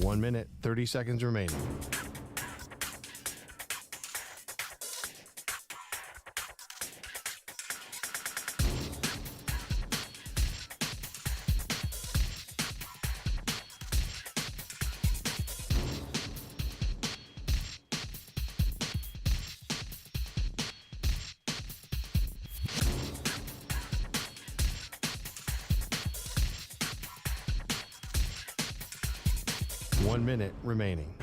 1 minute, 30 seconds remaining. One minute remaining.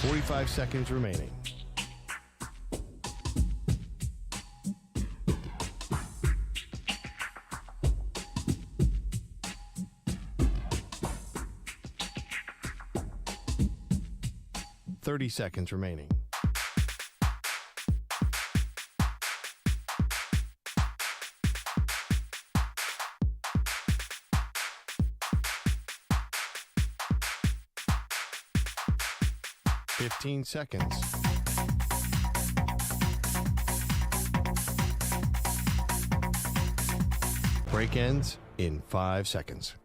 Forty-five seconds remaining. Thirty seconds remaining. Fifteen seconds. Break ends in 5 seconds.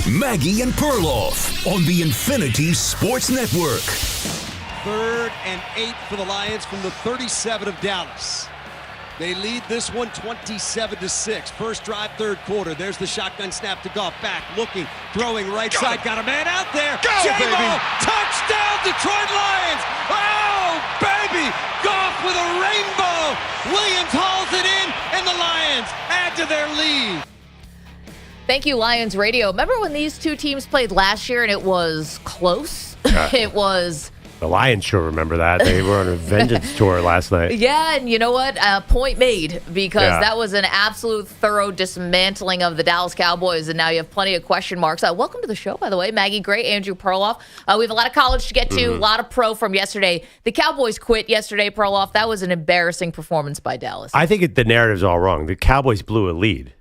Maggie and Perloff on the Infinity Sports Network. 3rd and 8 for the Lions from the 37 of Dallas. They lead this one 27-6. First drive, third quarter. There's the shotgun snap to Goff. Back, looking, throwing right side. Got a man out there. Go, baby. Touchdown, Detroit Lions. Oh, baby. Goff with a rainbow. Williams hauls it in, and the Lions add to their lead. Thank you, Lions Radio. Remember when these two teams played last year and it was close? It was... The Lions sure remember that. They were on a vengeance tour last night. Yeah, and you know what? Point made, because that was an absolute thorough dismantling of the Dallas Cowboys, and now you have plenty of question marks. Welcome to the show, by the way. Maggie Gray, Andrew Perloff. We have a lot of college to get to, a lot of pro from yesterday. The Cowboys quit yesterday, Perloff. That was an embarrassing performance by Dallas. I think the narrative's all wrong. The Cowboys blew a lead.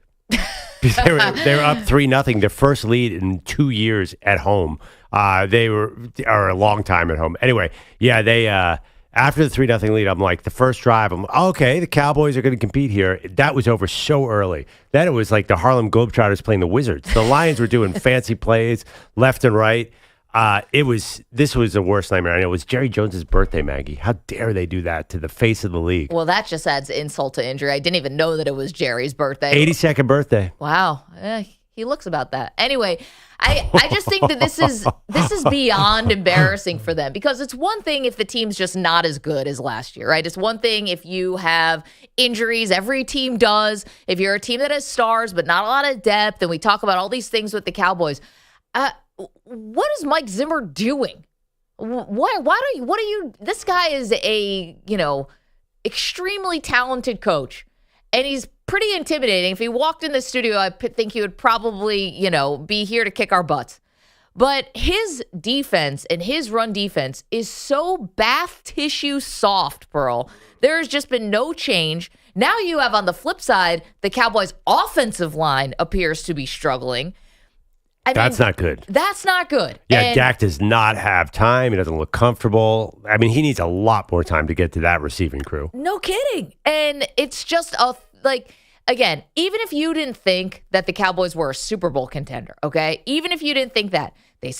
they were up 3-0, their first lead in 2 years at home. They are a long time at home. Anyway, yeah, they after the 3-0 lead, I'm like, the first drive, I'm like, okay, the Cowboys are going to compete here. That was over so early. Then it was like the Harlem Globetrotters playing the Wizards. The Lions were doing fancy plays left and right. This was the worst nightmare. And it was Jerry Jones's birthday, Maggie. How dare they do that to the face of the league? Well, that just adds insult to injury. I didn't even know that it was Jerry's birthday. 82nd birthday. Wow. He looks about that. Anyway, I just think that this is beyond embarrassing for them, because it's one thing if the team's just not as good as last year, right? It's one thing if you have injuries. Every team does. If you're a team that has stars but not a lot of depth, and we talk about all these things with the Cowboys. What is Mike Zimmer doing? What are you? This guy is a, extremely talented coach, and he's pretty intimidating. If he walked in the studio, I think he would probably, be here to kick our butts. But his defense and his run defense is so bath tissue soft, Pearl. There has just been no change. Now you have on the flip side, the Cowboys' offensive line appears to be struggling. That's not good. That's not good. Yeah, and Dak does not have time. He doesn't look comfortable. I mean, he needs a lot more time to get to that receiving crew. No kidding. And it's just again, even if you didn't think that the Cowboys were a Super Bowl contender, okay? Even if you didn't think that, they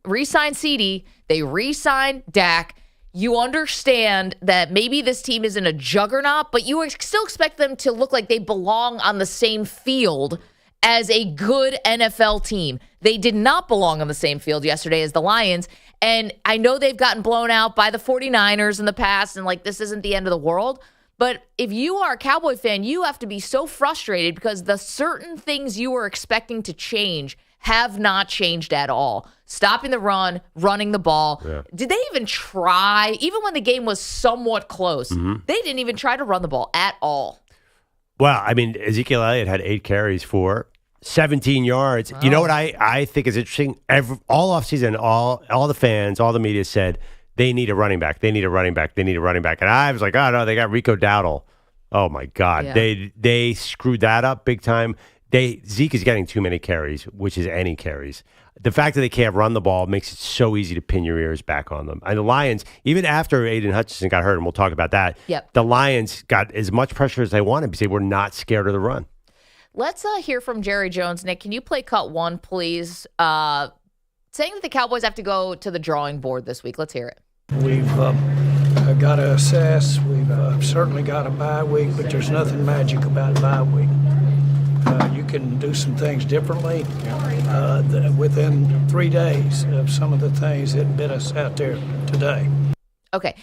re-signed CD, they re-signed Dak. You understand that maybe this team isn't a juggernaut, but you still expect them to look like they belong on the same field as a good NFL team. They did not belong on the same field yesterday as the Lions. And I know they've gotten blown out by the 49ers in the past, and this isn't the end of the world. But if you are a Cowboy fan, you have to be so frustrated because the certain things you were expecting to change have not changed at all. Stopping the run, running the ball. Yeah. Did they even try? Even when the game was somewhat close, they didn't even try to run the ball at all. Well, I mean, Ezekiel Elliott had 8 carries for 17 yards. You know what I think is interesting? All offseason, all the fans, all the media said they need a running back. They need a running back. They need a running back. And I was like, oh, no, they got Rico Dowdle. Oh, my God. Yeah. They screwed that up big time. Zeke is getting too many carries, which is any carries. The fact that they can't run the ball makes it so easy to pin your ears back on them. And the Lions, even after Aiden Hutchinson got hurt, and we'll talk about that, the Lions got as much pressure as they wanted because they were not scared of the run. Let's hear from Jerry Jones. Nick, can you play cut one, please? Saying that the Cowboys have to go to the drawing board this week. Let's hear it. We've got to assess. We've certainly got a bye week, but there's nothing magic about a bye week. You can do some things differently within 3 days of some of the things that bit us out there today. Okay.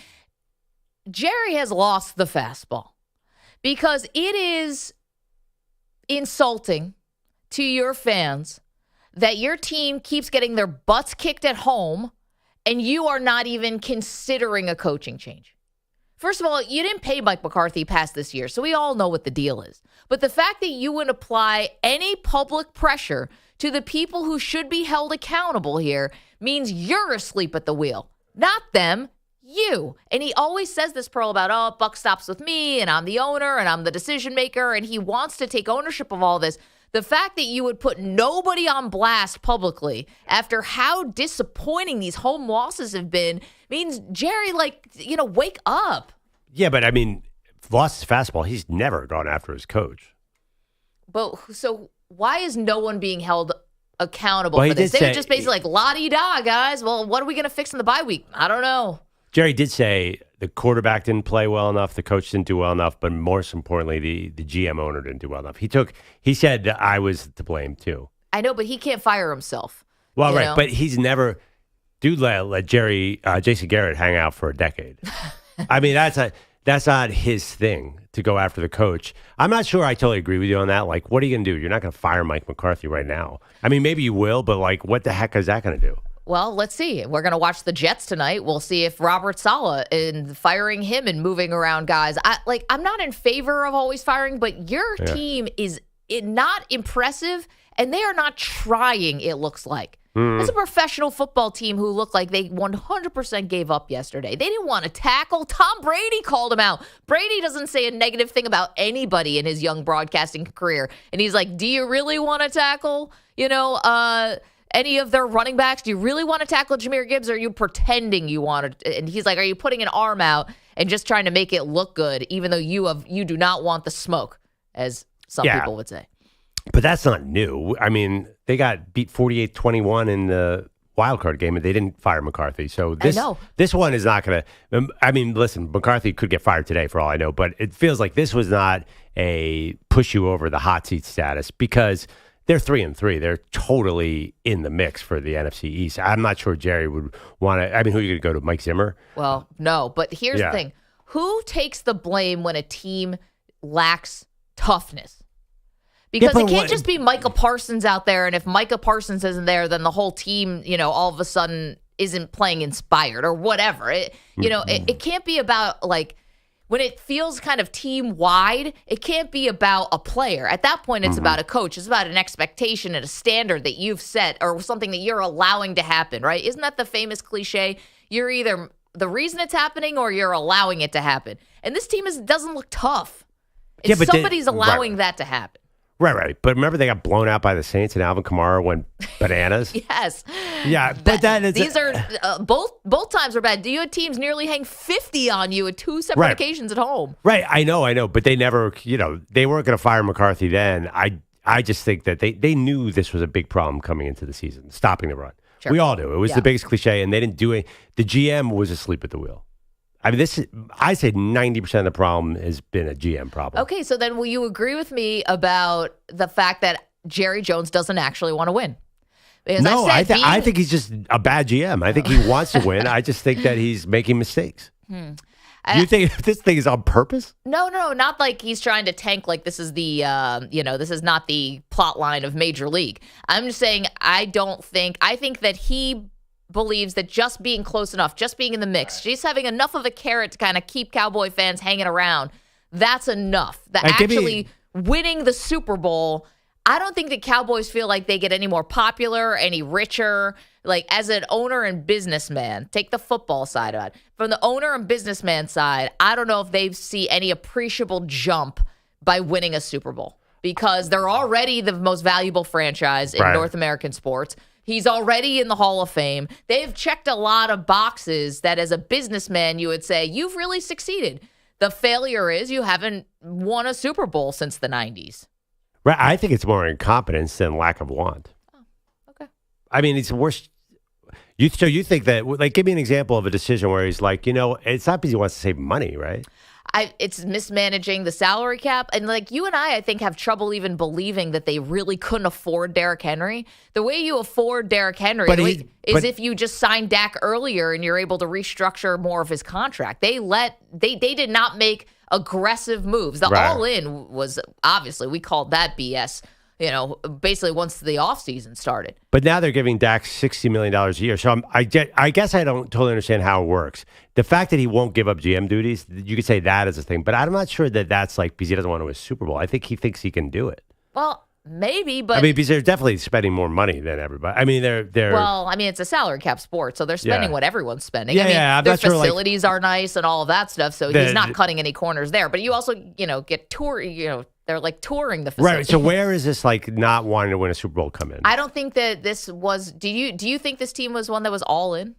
Jerry has lost the fastball because it is insulting to your fans that your team keeps getting their butts kicked at home and you are not even considering a coaching change. First of all, you didn't pay Mike McCarthy past this year, so we all know what the deal is. But the fact that you would apply any public pressure to the people who should be held accountable here means you're asleep at the wheel, not them, you. And he always says this, Pearl, about, oh, buck stops with me, and I'm the owner, and I'm the decision maker, and he wants to take ownership of all this. The fact that you would put nobody on blast publicly after how disappointing these home losses have been means Jerry, wake up. Yeah, but I mean, lost his fastball. He's never gone after his coach. But so why is no one being held accountable for this? They were just basically like, la-di-da, guys. Well, what are we going to fix in the bye week? I don't know. Jerry did say the quarterback didn't play well enough, the coach didn't do well enough, but most importantly, the GM owner didn't do well enough. He said that I was to blame too. I know, but he can't fire himself. Well, right, but he's never let Jason Garrett hang out for a decade. I mean, that's not his thing to go after the coach. I'm not sure I totally agree with you on that. Like, what are you going to do? You're not going to fire Mike McCarthy right now. I mean, maybe you will, but like, what the heck is that going to do? Well, let's see. We're going to watch the Jets tonight. We'll see if Robert Saleh and firing him and moving around guys. I'm not in favor of always firing, but your team is not impressive, and they are not trying, it looks like. It's a professional football team who looked like they 100% gave up yesterday. They didn't want to tackle. Tom Brady called him out. Brady doesn't say a negative thing about anybody in his young broadcasting career. And he's like, do you really want to tackle, any of their running backs? Do you really want to tackle Jahmyr Gibbs, or are you pretending you want to? And he's like, are you putting an arm out and just trying to make it look good, even though you do not want the smoke, as some people would say? But that's not new. I mean, they got beat 48-21 in the wild card game, and they didn't fire McCarthy. So this one is not going to. I mean, listen, McCarthy could get fired today for all I know, but it feels like this was not a push you over the hot seat status because they're 3-3. They're totally in the mix for the NFC East. I'm not sure Jerry would want to. I mean, who are you going to go to? Mike Zimmer? Well, no. But here's the thing: who takes the blame when a team lacks toughness? Because it can't just be Micah Parsons out there, and if Micah Parsons isn't there, then the whole team, all of a sudden isn't playing inspired or whatever. It can't be about, like, when it feels kind of team-wide, it can't be about a player. At that point, it's about a coach. It's about an expectation and a standard that you've set or something that you're allowing to happen, right? Isn't that the famous cliche? You're either the reason it's happening or you're allowing it to happen. And this team doesn't look tough. Somebody's allowing that to happen. Right. But remember, they got blown out by the Saints, and Alvin Kamara went bananas. Yes. Yeah, but these are both times were bad. You had teams nearly hang 50 on you at two separate occasions at home. Right. I know. But they never, they weren't going to fire McCarthy then. I just think that they knew this was a big problem coming into the season, stopping the run. Sure. We all knew. It was the biggest cliche, and they didn't do it. The GM was asleep at the wheel. I mean, I say 90% of the problem has been a GM problem. Okay, so then will you agree with me about the fact that Jerry Jones doesn't actually want to win? Because no, I think he's just a bad GM. I think he wants to win. I just think that he's making mistakes. You think this thing is on purpose? No, not like he's trying to tank. Like this is the, this is not the plot line of Major League. I'm just saying I think that he believes that just being close enough, just being in the mix, just having enough of a carrot to kind of keep Cowboy fans hanging around, that's enough. That actually winning the Super Bowl, I don't think the Cowboys feel like they get any more popular, any richer. Like, as an owner and businessman, take the football side of it. From the owner and businessman side, I don't know if they see any appreciable jump by winning a Super Bowl because they're already the most valuable franchise in North American sports. He's already in the Hall of Fame. They've checked a lot of boxes that as a businessman, you would say, you've really succeeded. The failure is you haven't won a Super Bowl since the 90s. Right. I think it's more incompetence than lack of want. Oh, okay. I mean, it's worse. So you think that, like, give me an example of a decision where he's like, it's not because he wants to save money, right? It's mismanaging the salary cap. And like you and I think, have trouble even believing that they really couldn't afford Derrick Henry. The way you afford Derrick Henry is if you just sign Dak earlier and you're able to restructure more of his contract. They did not make aggressive moves. The all-in was, obviously, we called that BS, basically once the offseason started. But now they're giving Dak $60 million a year. So I guess I don't totally understand how it works. The fact that he won't give up GM duties, you could say that is a thing. But I'm not sure that that's like because he doesn't want to win a Super Bowl. I think he thinks he can do it. Well, maybe, but... I mean, because they're definitely spending more money than everybody. I mean, they're... Well, I mean, it's a salary cap sport, so they're spending what everyone's spending. Yeah, their facilities are nice and all of that stuff, so he's not cutting any corners there. But you also, get they're like touring the facility. Right, so where is this like not wanting to win a Super Bowl come in? I don't think that this was... Do you think this team was one that was all in?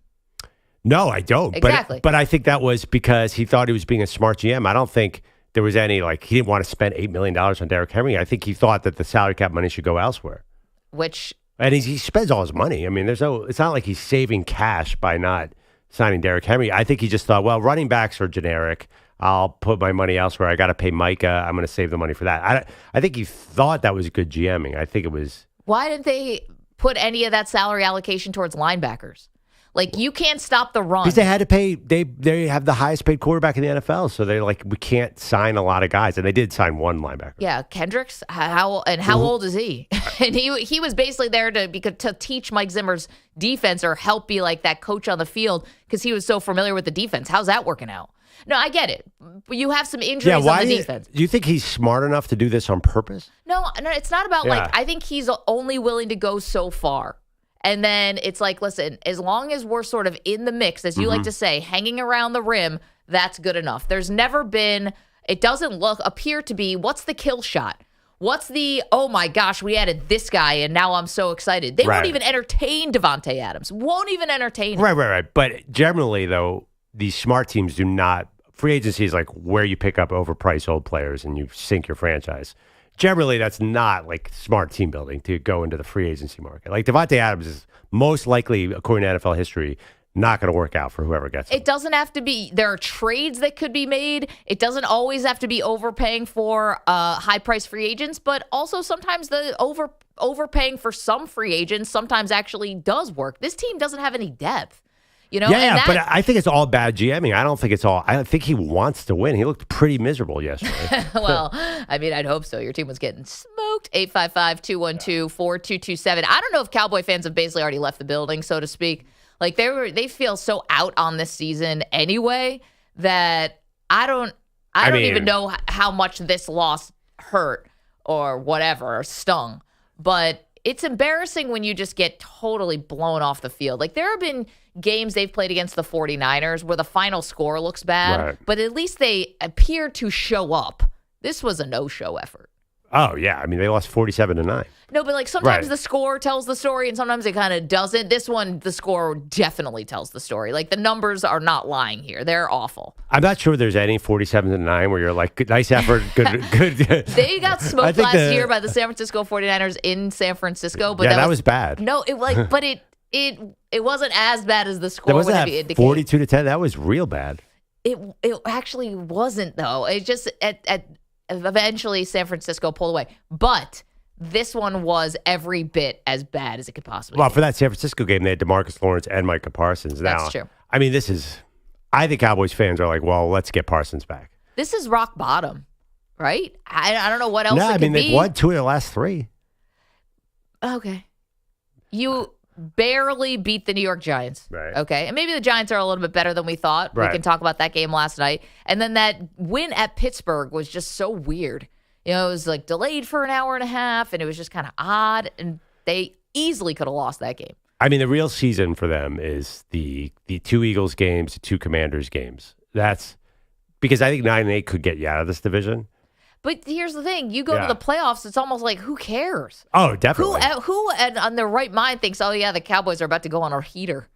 No, I don't. Exactly. But I think that was because he thought he was being a smart GM. I don't think there was any, he didn't want to spend $8 million on Derrick Henry. I think he thought that the salary cap money should go elsewhere. And he spends all his money. I mean, it's not like he's saving cash by not signing Derrick Henry. I think he just thought, well, running backs are generic. I'll put my money elsewhere. I got to pay Micah. I'm going to save the money for that. I think he thought that was good GMing. I think it was. We didn't put any of that salary allocation towards linebackers? Like, you can't stop the run. Because they had to pay, they have the highest paid quarterback in the NFL, so they're like, we can't sign a lot of guys. And they did sign one linebacker. Yeah, Kendricks, how old is he? And he was basically there to teach Mike Zimmer's defense or help be like that coach on the field because he was so familiar with the defense. How's that working out? No, I get it. But you have some injuries on the defense. Do you think he's smart enough to do this on purpose? No, it's not about I think he's only willing to go so far. And then it's like, listen, as long as we're sort of in the mix, as you like to say, hanging around the rim, that's good enough. There's never been, it doesn't appear to be, what's the kill shot? What's the, oh my gosh, we added this guy and now I'm so excited. They won't even entertain Devontae Adams. Won't even entertain him. Right. But generally, though, these smart teams do not, free agency is like where you pick up overpriced old players and you sink your franchise. Generally, that's not like smart team building to go into the free agency market. Like Devontae Adams is most likely, according to NFL history, not going to work out for whoever gets him. It doesn't have to be. There are trades that could be made. It doesn't always have to be overpaying for high-priced free agents, but also sometimes the overpaying for some free agents sometimes actually does work. This team doesn't have any depth. But I think it's all bad GMing. I think he wants to win. He looked pretty miserable yesterday. Well, I mean, I'd hope so. Your team was getting smoked. 855-212-4227. I don't know if Cowboy fans have basically already left the building, so to speak. Like they feel so out on this season anyway that I don't even know how much this loss hurt or whatever, or stung. But it's embarrassing when you just get totally blown off the field. Like there have been games they've played against the 49ers where the final score looks bad, but at least they appear to show up. This was a no-show effort. Oh, yeah. I mean, they lost 47-9. No, but like sometimes the score tells the story and sometimes it kind of doesn't. This one, the score definitely tells the story. Like the numbers are not lying here. They're awful. I'm not sure there's any 47-9 where you're like, nice effort, good. They got smoked last year by the San Francisco 49ers in San Francisco. But that was bad. No, but it wasn't as bad as the score would indicate. 42-10. That was real bad. It actually wasn't though. It just eventually San Francisco pulled away. But this one was every bit as bad as it could possibly be. Well, for that San Francisco game, they had DeMarcus Lawrence and Micah Parsons. That's true. I mean, I think Cowboys fans are like, well, let's get Parsons back. This is rock bottom, right? I don't know what else it could be. They've won 2 of their last 3. Okay. You barely beat the New York Giants. Right. Okay. And maybe the Giants are a little bit better than we thought. Right. We can talk about that game last night. And then that win at Pittsburgh was just so weird. It was like delayed for an hour and a half, and it was just kind of odd, and they easily could have lost that game. I mean, the real season for them is the 2 Eagles games, the 2 Commanders games. That's because I think 9-8 could get you out of this division. But here's the thing. You go to the playoffs, it's almost like, who cares? Oh, definitely. Who on their right mind thinks, oh, yeah, the Cowboys are about to go on a heater?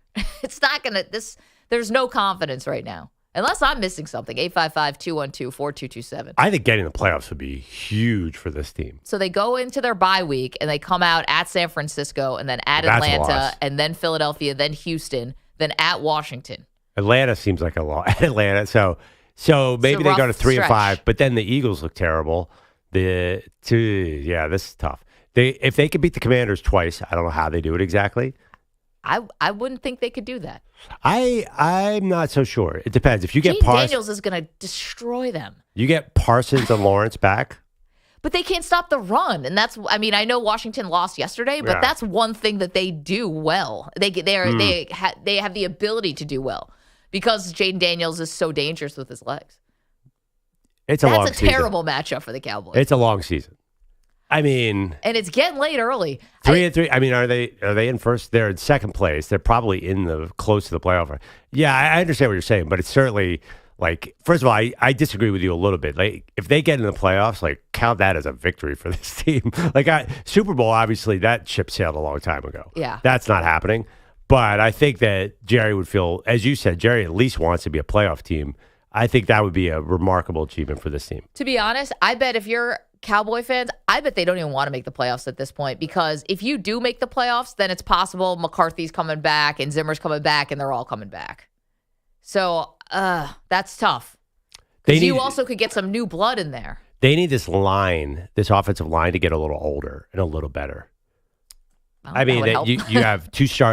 It's not going to – there's no confidence right now. Unless I'm missing something. 855-212-4227. I think getting the playoffs would be huge for this team. So they go into their bye week, and they come out at San Francisco, and then at That's a Atlanta, loss. and then Philadelphia, then Houston, then at Washington. Atlanta seems like a lot. Atlanta, so maybe they go to 3-5, but then the Eagles look terrible. This is tough. If they could beat the Commanders twice, I don't know how they do it exactly. I wouldn't think they could do that. I'm not so sure. It depends. If you get Daniels is going to destroy them. You get Parsons and Lawrence back. But they can't stop the run, and I know Washington lost yesterday, but that's one thing that they do well. They have the ability to do well because Jaden Daniels is so dangerous with his legs. That's a terrible matchup for the Cowboys. It's a long season. I mean, and it's getting late early. 3-3. I mean, are they in first? They're in second place. They're probably close to the playoff. Yeah, I understand what you're saying, but it's certainly like, first of all, I disagree with you a little bit. Like, if they get in the playoffs, like, count that as a victory for this team. Like, Super Bowl, obviously, that ship sailed a long time ago. Yeah, that's not happening. But I think that Jerry would feel, as you said, Jerry at least wants to be a playoff team. I think that would be a remarkable achievement for this team. To be honest, I bet if you're Cowboy fans, I bet they don't even want to make the playoffs at this point, because if you do make the playoffs, then it's possible McCarthy's coming back and Zimmer's coming back and they're all coming back. So that's tough. Because you also could get some new blood in there. They need this offensive line to get a little older and a little better. I mean, you have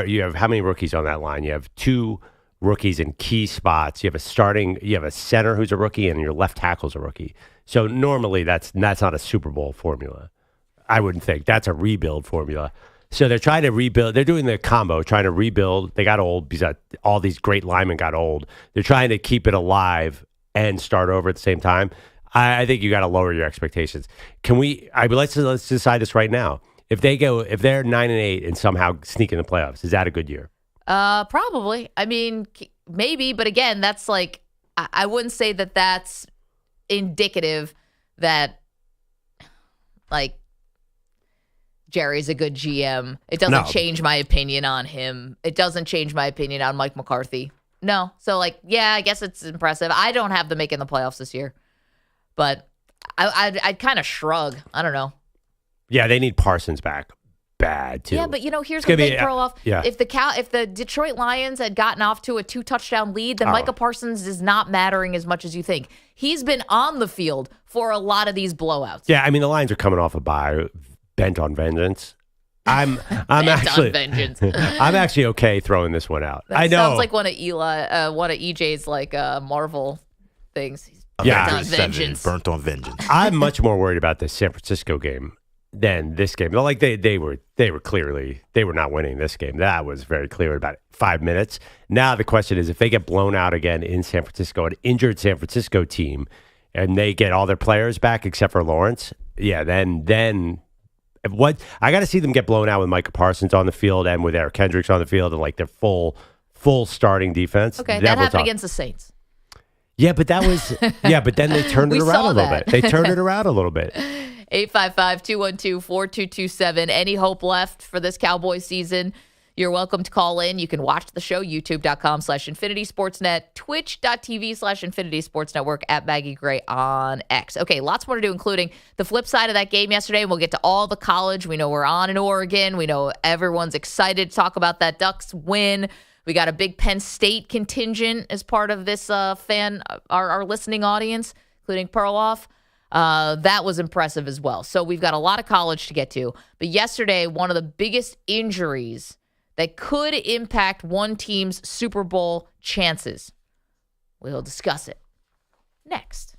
you have how many rookies on that line? You have 2 rookies in key spots. You have a center who's a rookie, and your left tackle's a rookie. So normally that's not a Super Bowl formula. I wouldn't think. That's a rebuild formula. So they're trying to rebuild. They're doing the combo, trying to rebuild. They got old because all these great linemen got old. They're trying to keep it alive and start over at the same time. I think you got to lower your expectations. Let's decide this right now. If they're 9-8 and somehow sneak in the playoffs, is that a good year? Probably. I mean, maybe, but again, that's like, I wouldn't say that that's indicative that, like, Jerry's a good GM. It doesn't change my opinion on him. It doesn't change my opinion on Mike McCarthy. No. So, like, yeah, I guess it's impressive. I don't have them making the playoffs this year, but I'd kind of shrug. I don't know. Yeah, they need Parsons back bad too. Yeah, but here's the thing, Perloff. Yeah. If the Detroit Lions had gotten off to a 2-touchdown lead, then Micah Parsons is not mattering as much as you think. He's been on the field for a lot of these blowouts. Yeah, I mean, the Lions are coming off a bye, bent on vengeance. I'm actually I'm actually okay throwing this one out. That I know. Sounds like one of EJ's like Marvel things. Yeah, burnt on vengeance. I'm much more worried about the San Francisco game than this game. Like they were clearly, they were not winning this game. That was very clear in about 5 minutes. Now the question is, if they get blown out again in San Francisco, an injured San Francisco team, and they get all their players back except for Lawrence, then what? I got to see them get blown out with Micah Parsons on the field and with Eric Kendricks on the field and like their full starting defense. Okay, that happened against the Saints. Yeah, but that was but then they turned it around a little bit. They turned it around a little bit. 855-212-4227. Any hope left for this Cowboys season? You're welcome to call in. You can watch the show, youtube.com/Infinity Sportsnet, twitch.tv/Infinity Sports Network, at Maggie Gray on X. Okay, lots more to do, including the flip side of that game yesterday. And we'll get to all the college. We know we're on in Oregon. We know everyone's excited to talk about that Ducks win. We got a big Penn State contingent as part of this our listening audience, including Perloff. That was impressive as well. So we've got a lot of college to get to. But yesterday, one of the biggest injuries that could impact one team's Super Bowl chances. We'll discuss it next.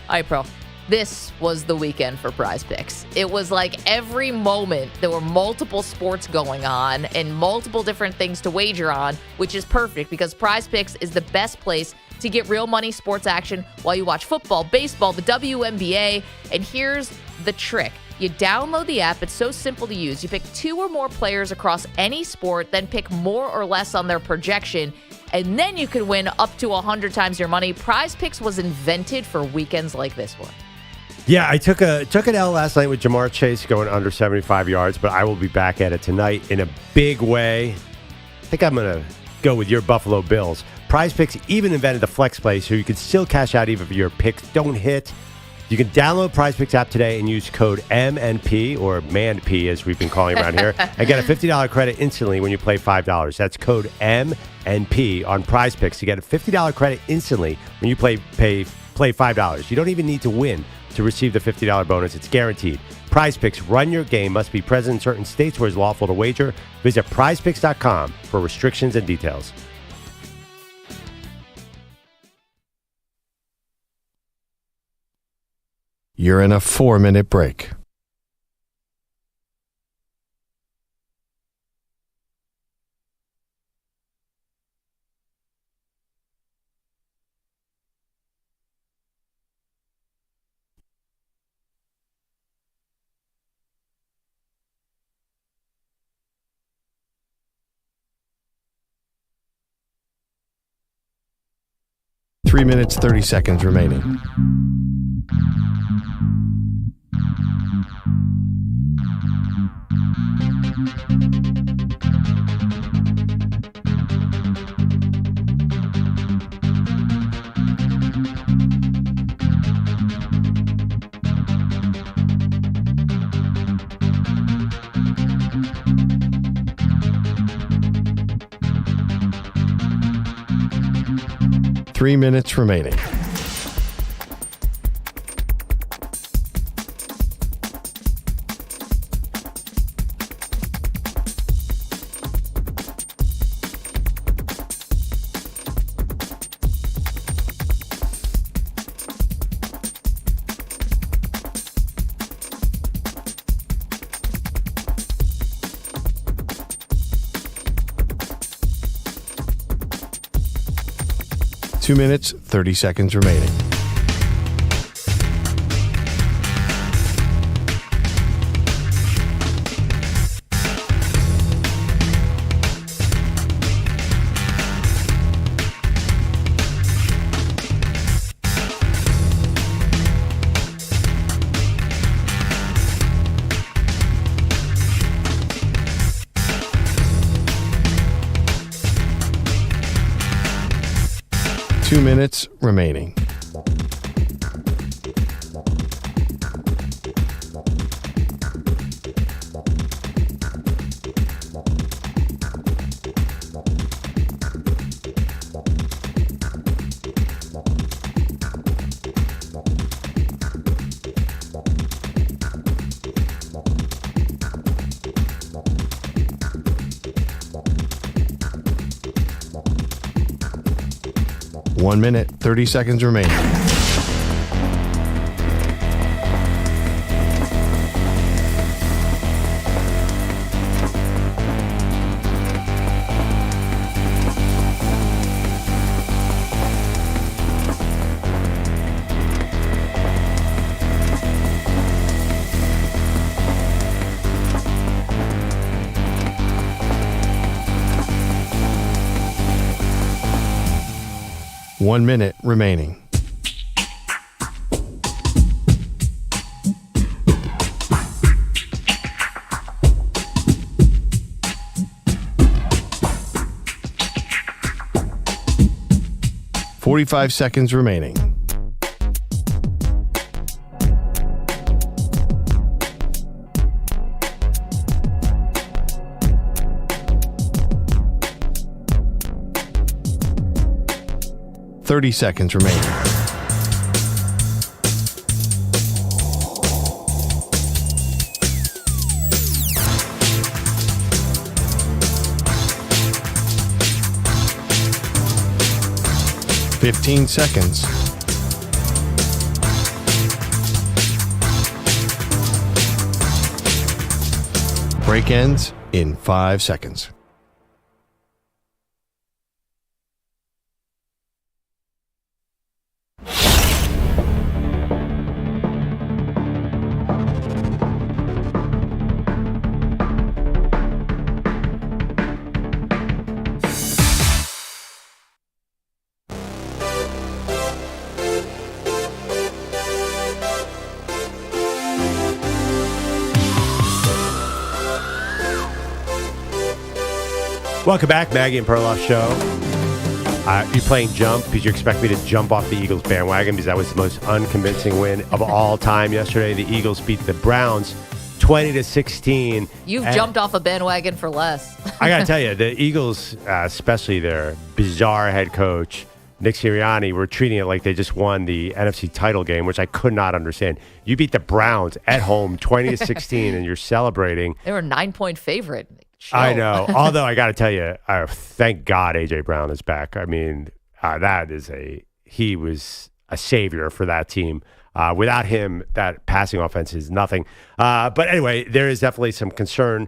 All right, Pro. This was the weekend for Prize Picks. It was like every moment there were multiple sports going on and multiple different things to wager on, which is perfect because Prize Picks is the best place to get real money sports action while you watch football, baseball, the WNBA. And here's the trick. You download the app. It's so simple to use. You pick 2 or more players across any sport, then pick more or less on their projection, and then you can win up to 100 times your money. Prize Picks was invented for weekends like this one. Yeah, I took an L last night with Jamar Chase going under 75 yards, but I will be back at it tonight in a big way. I think I'm going to go with your Buffalo Bills. Prize Picks even invented the flex play, so you can still cash out even if your picks don't hit. You can download Prize Picks app today and use code MNP, or MANP as we've been calling around here, and get a $50 credit instantly when you play $5. That's code MNP on Prize Picks. You get a $50 credit instantly when you play $5. You don't even need to win to receive the $50 bonus. It's guaranteed. Prize Picks, run your game, must be present in certain states where it's lawful to wager. Visit prizepicks.com for restrictions and details. You're in a 4-minute break. Three minutes, 30 seconds remaining. Three minutes remaining. Two minutes, 30 seconds remaining. Two minutes remaining. One minute, 30 seconds remaining. One minute remaining. Forty-five seconds remaining. Thirty seconds remaining. Fifteen seconds. Break ends in 5 seconds. Welcome back, Maggie and Perloff Show. You're playing jump because you expect me to jump off the Eagles bandwagon because that was the most unconvincing win of all time yesterday. The Eagles beat the Browns 20-16. You've jumped off a bandwagon for less. I got to tell you, the Eagles, especially their bizarre head coach, Nick Sirianni, were treating it like they just won the NFC title game, which I could not understand. You beat the Browns at home 20-16, and you're celebrating. They were a 9-point favorite. Chill. I know. Although I got to tell you, thank God A.J. Brown is back. I mean, he was a savior for that team. Without him, that passing offense is nothing. But anyway, there is definitely some concern.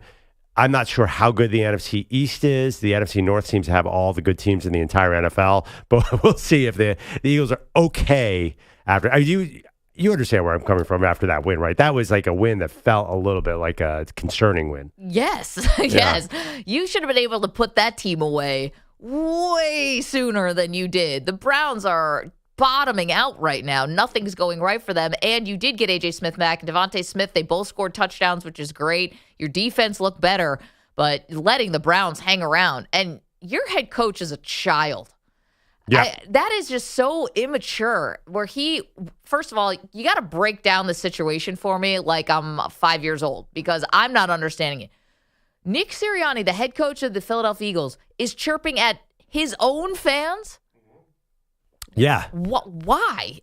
I'm not sure how good the NFC East is. The NFC North seems to have all the good teams in the entire NFL. But we'll see if the Eagles are okay after. You understand where I'm coming from after that win, right? That was like a win that felt a little bit like a concerning win. Yes. Yes. You should have been able to put that team away way sooner than you did. The Browns are bottoming out right now. Nothing's going right for them. And you did get A.J. Smith back and Devontae Smith. They both scored touchdowns, which is great. Your defense looked better, but letting the Browns hang around. And your head coach is a child. Yeah. That is just so immature where first of all, you got to break down the situation for me like I'm 5 years old because I'm not understanding it. Nick Sirianni, the head coach of the Philadelphia Eagles, is chirping at his own fans? Yeah. Why?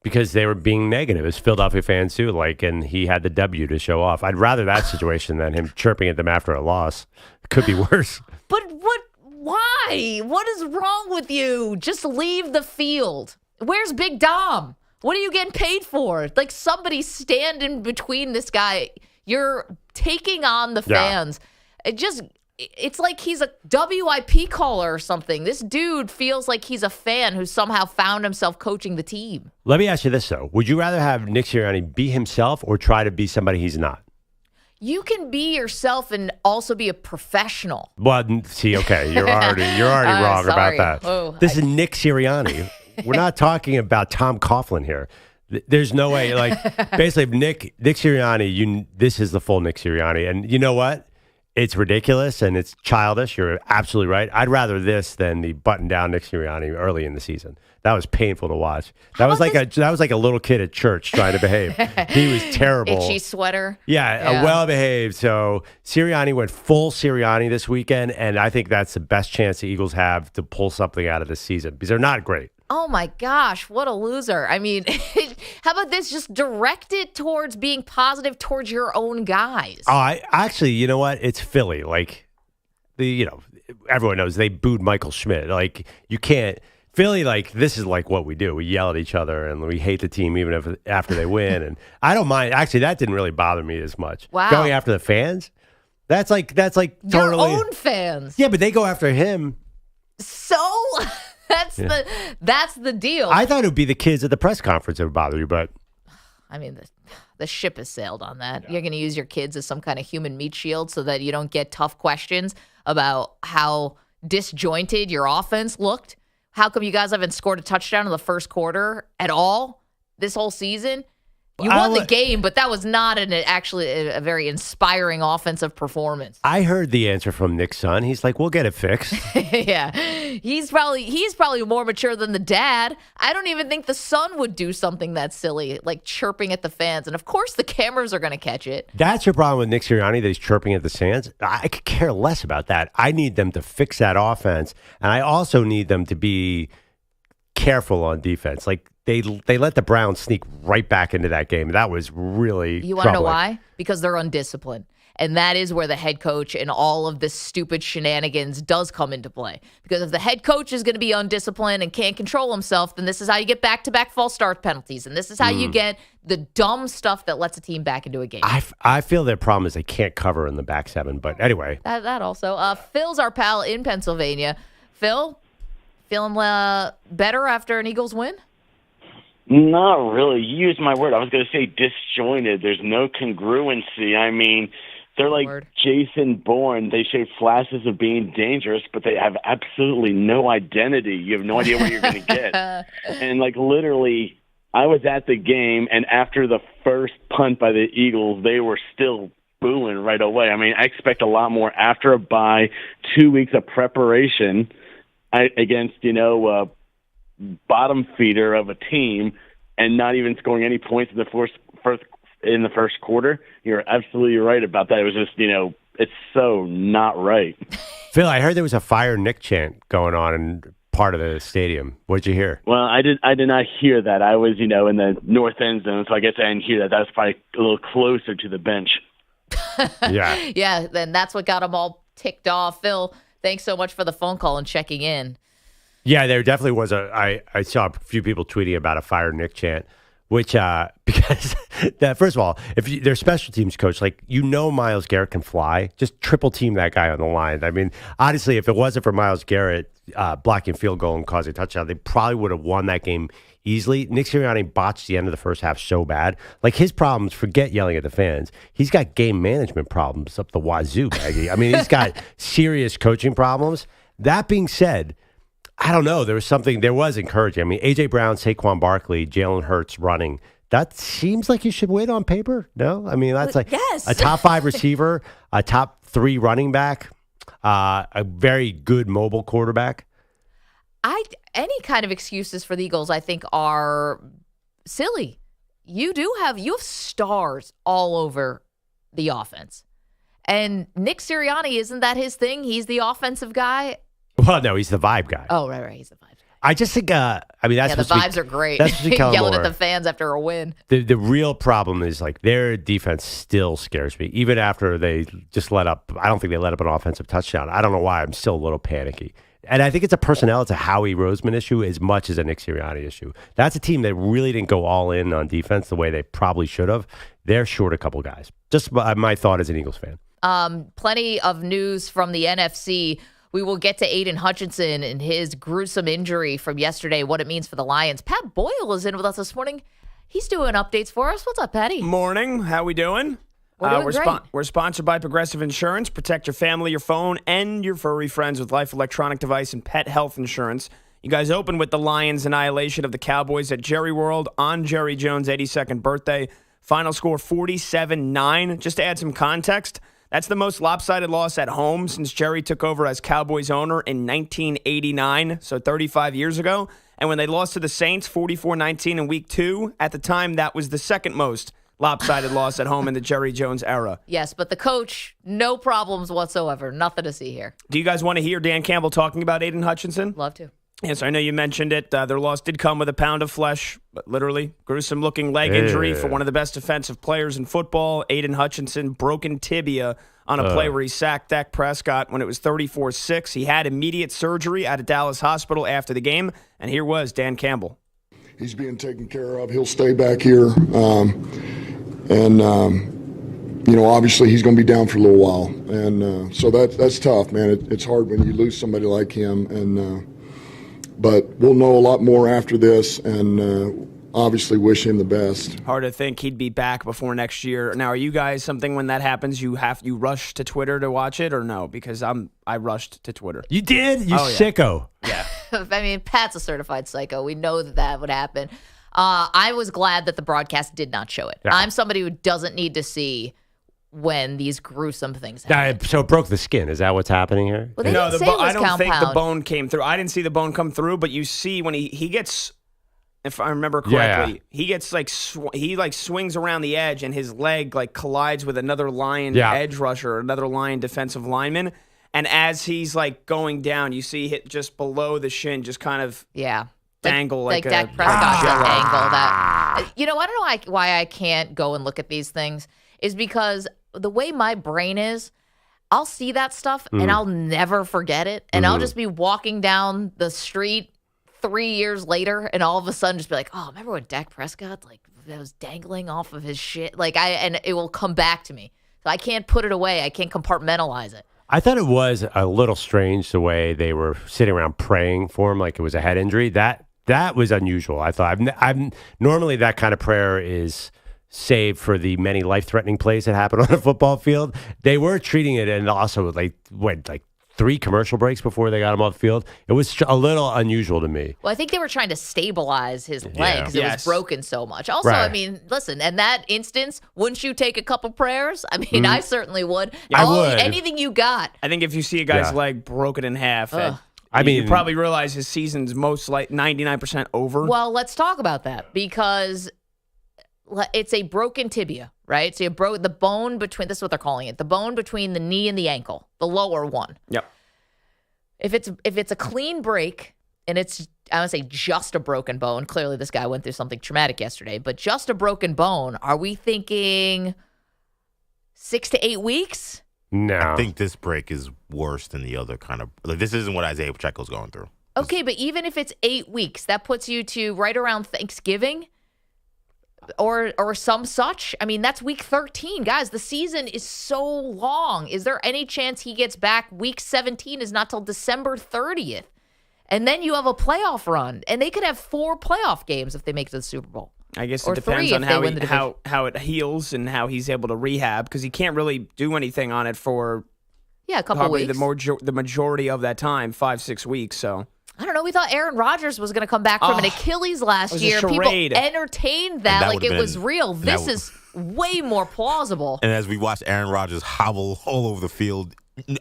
Because they were being negative as Philadelphia fans too, and he had the W to show off. I'd rather that situation than him chirping at them after a loss. It could be worse. But why? What is wrong with you? Just leave the field. Where's Big Dom? What are you getting paid for? Like somebody stand in between this guy. You're taking on the fans. It's like he's a WIP caller or something. This dude feels like he's a fan who somehow found himself coaching the team. Let me ask you this, though. Would you rather have Nick Sirianni be himself or try to be somebody he's not? You can be yourself and also be a professional. Well, see, okay, you're already wrong sorry. about that. Oh, this is Nick Sirianni. We're not talking about Tom Coughlin here. There's no way. Basically, Nick Sirianni, this is the full Nick Sirianni. And you know what? It's ridiculous and it's childish. You're absolutely right. I'd rather this than the button-down Nick Sirianni early in the season. That was painful to watch. That was like a little kid at church trying to behave. He was terrible. Itchy sweater. Yeah. Well-behaved. So Sirianni went full Sirianni this weekend, and I think that's the best chance the Eagles have to pull something out of this season because they're not great. Oh my gosh, what a loser. I mean, how about this? Just direct it towards being positive towards your own guys. Actually, you know what? It's Philly. Everyone knows they booed Michael Schmidt. You can't. Philly, this is what we do. We yell at each other and we hate the team even after they win. And I don't mind. Actually, that didn't really bother me as much. Wow. Going after the fans, that's totally your own fans. Yeah, but they go after him. So that's the deal. I thought it would be the kids at the press conference that would bother you, but I mean, the ship has sailed on that. Yeah. You're going to use your kids as some kind of human meat shield so that you don't get tough questions about how disjointed your offense looked. How come you guys haven't scored a touchdown in the first quarter at all this whole season? You won the game, but that was not actually a very inspiring offensive performance. I heard the answer from Nick's son. He's like, we'll get it fixed. Yeah. He's probably more mature than the dad. I don't even think the son would do something that silly, like chirping at the fans. And of course the cameras are going to catch it. That's your problem with Nick Sirianni, that he's chirping at the fans. I could care less about that. I need them to fix that offense. And I also need them to be careful on defense. They let the Browns sneak right back into that game. That was really You want to know why? Because they're undisciplined. And that is where the head coach and all of this stupid shenanigans does come into play. Because if the head coach is going to be undisciplined and can't control himself, then this is how you get back-to-back false start penalties. And this is how you get the dumb stuff that lets a team back into a game. I feel their problem is they can't cover in the back seven. But anyway. That also. Phil's our pal in Pennsylvania. Phil, feeling better after an Eagles win? Not really. You used my word. I was going to say disjointed. There's no congruency. I mean, they're like Jason Bourne. They show flashes of being dangerous, but they have absolutely no identity. You have no idea what you're going to get. And, literally, I was at the game, and after the first punt by the Eagles, they were still booing right away. I mean, I expect a lot more after a bye, 2 weeks of preparation against, bottom feeder of a team and not even scoring any points in the first quarter. You're absolutely right about that. It was just, it's so not right. Phil, I heard there was a Fire Nick chant going on in part of the stadium. What'd you hear? Well, I did not hear that. I was, in the north end zone, so I guess I didn't hear that. That was probably a little closer to the bench. Yeah. Yeah, then that's what got them all ticked off. Phil, thanks so much for the phone call and checking in. Yeah, there definitely was I saw a few people tweeting about a Fire Nick chant, which, because that, first of all, if they're special teams coach, Myles Garrett can fly, just triple team that guy on the line. I mean, honestly, if it wasn't for Myles Garrett blocking field goal and causing a touchdown, they probably would have won that game easily. Nick Sirianni botched the end of the first half so bad. His problems, forget yelling at the fans. He's got game management problems up the wazoo, Maggie. I mean, he's got serious coaching problems. That being said, I don't know. There was encouraging. I mean, A.J. Brown, Saquon Barkley, Jalen Hurts running. That seems like you should win on paper, no? I mean, that's yes. A top 5 receiver, a top 3 running back, a very good mobile quarterback. Any kind of excuses for the Eagles, I think, are silly. You have stars all over the offense. And Nick Sirianni, isn't that his thing? He's the offensive guy. Well, no, he's the vibe guy. Oh, right. He's the vibe guy. I just think, that's the vibes are great. That's yelling at the fans after a win. The real problem is their defense still scares me, even after they just let up. I don't think they let up an offensive touchdown. I don't know why. I'm still a little panicky. And I think it's a personnel, it's a Howie Roseman issue as much as a Nick Sirianni issue. That's a team that really didn't go all in on defense the way they probably should have. They're short a couple guys. Just my thought as an Eagles fan. Plenty of news from the NFC. We will get to Aiden Hutchinson and his gruesome injury from yesterday, what it means for the Lions. Pat Boyle is in with us this morning. He's doing updates for us. What's up, Patty? Morning. How we doing? We're doing great. We're sponsored by Progressive Insurance. Protect your family, your phone, and your furry friends with life, electronic device, and pet health insurance. You guys opened with the Lions' annihilation of the Cowboys at Jerry World on Jerry Jones' 82nd birthday. Final score 47-9. Just to add some context, that's the most lopsided loss at home since Jerry took over as Cowboys owner in 1989, so 35 years ago. And when they lost to the Saints 44-19 in Week 2, at the time that was the second most lopsided loss at home in the Jerry Jones era. Yes, but the coach, no problems whatsoever. Nothing to see here. Do you guys want to hear Dan Campbell talking about Aiden Hutchinson? Love to. Yes, I know you mentioned it. Their loss did come with a pound of flesh, but literally gruesome-looking leg injury for one of the best defensive players in football. Aiden Hutchinson, broken tibia on a play where he sacked Dak Prescott when it was 34-6. He had immediate surgery at a Dallas hospital after the game, and here was Dan Campbell. He's being taken care of. He'll stay back here. Obviously he's going to be down for a little while. And so that's tough, man. It's hard when you lose somebody like him. But we'll know a lot more after this and obviously wish him the best. Hard to think he'd be back before next year. Now, are you guys something when that happens, you rush to Twitter to watch it or no? Because I rushed to Twitter. You did? You sicko. Yeah. I mean, Pat's a certified psycho. We know that would happen. I was glad that the broadcast did not show it. Yeah. I'm somebody who doesn't need to see when these gruesome things happen. So it broke the skin. Is that what's happening here? Well, I don't think the bone came through. I didn't see the bone come through, but you see when he gets, if I remember correctly, he gets he swings around the edge and his leg collides with another Lion edge rusher, another Lion defensive lineman. And as he's going down, you see hit just below the shin, just kind of dangle like Dak Prescott's angle. That I don't know why I can't go and look at these things is because the way my brain is, I'll see that stuff and I'll never forget it, and I'll just be walking down the street 3 years later, and all of a sudden just be like, oh, remember when Dak Prescott that was dangling off of his shit? And it will come back to me. So I can't put it away. I can't compartmentalize it. I thought it was a little strange the way they were sitting around praying for him like it was a head injury. That was unusual. I thought I'm normally that kind of prayer is saved for the many life-threatening plays that happen on a football field. They were treating it, and also went 3 commercial breaks before they got him off the field. It was a little unusual to me. Well, I think they were trying to stabilize his leg because it was broken so much. Also, Right. I mean, listen, in that instance, wouldn't you take a couple prayers? I mean, I certainly would. I would. Anything you got. I think if you see a guy's leg broken in half, I mean, you probably realize his season's most like 99% over. Well, let's talk about that because it's a broken tibia, right? So you broke the bone between, this is what they're calling it, the bone between the knee and the ankle, the lower one. Yep. If it's a clean break and it's, I would say just a broken bone, clearly this guy went through something traumatic yesterday, but just a broken bone, are we thinking 6 to 8 weeks? No. I think this break is worse than the other kind of. Like, this isn't what Isaiah Pacheco's going through. Okay, but even if it's 8 weeks, that puts you to right around Thanksgiving or some such. I mean, that's week 13. Guys, the season is so long. Is there any chance he gets back? Week 17 is not till December 30th. And then you have a playoff run. And they could have 4 playoff games if they make it to the Super Bowl. I guess Or it depends 3 on if they how it heals and how he's able to rehab because he can't really do anything on it for a couple probably weeks. the majority of that time, 5-6 weeks. So I don't know. We thought Aaron Rodgers was going to come back from an Achilles last year. People entertained that like it was real. This is way more plausible. And as we watched Aaron Rodgers hobble all over the field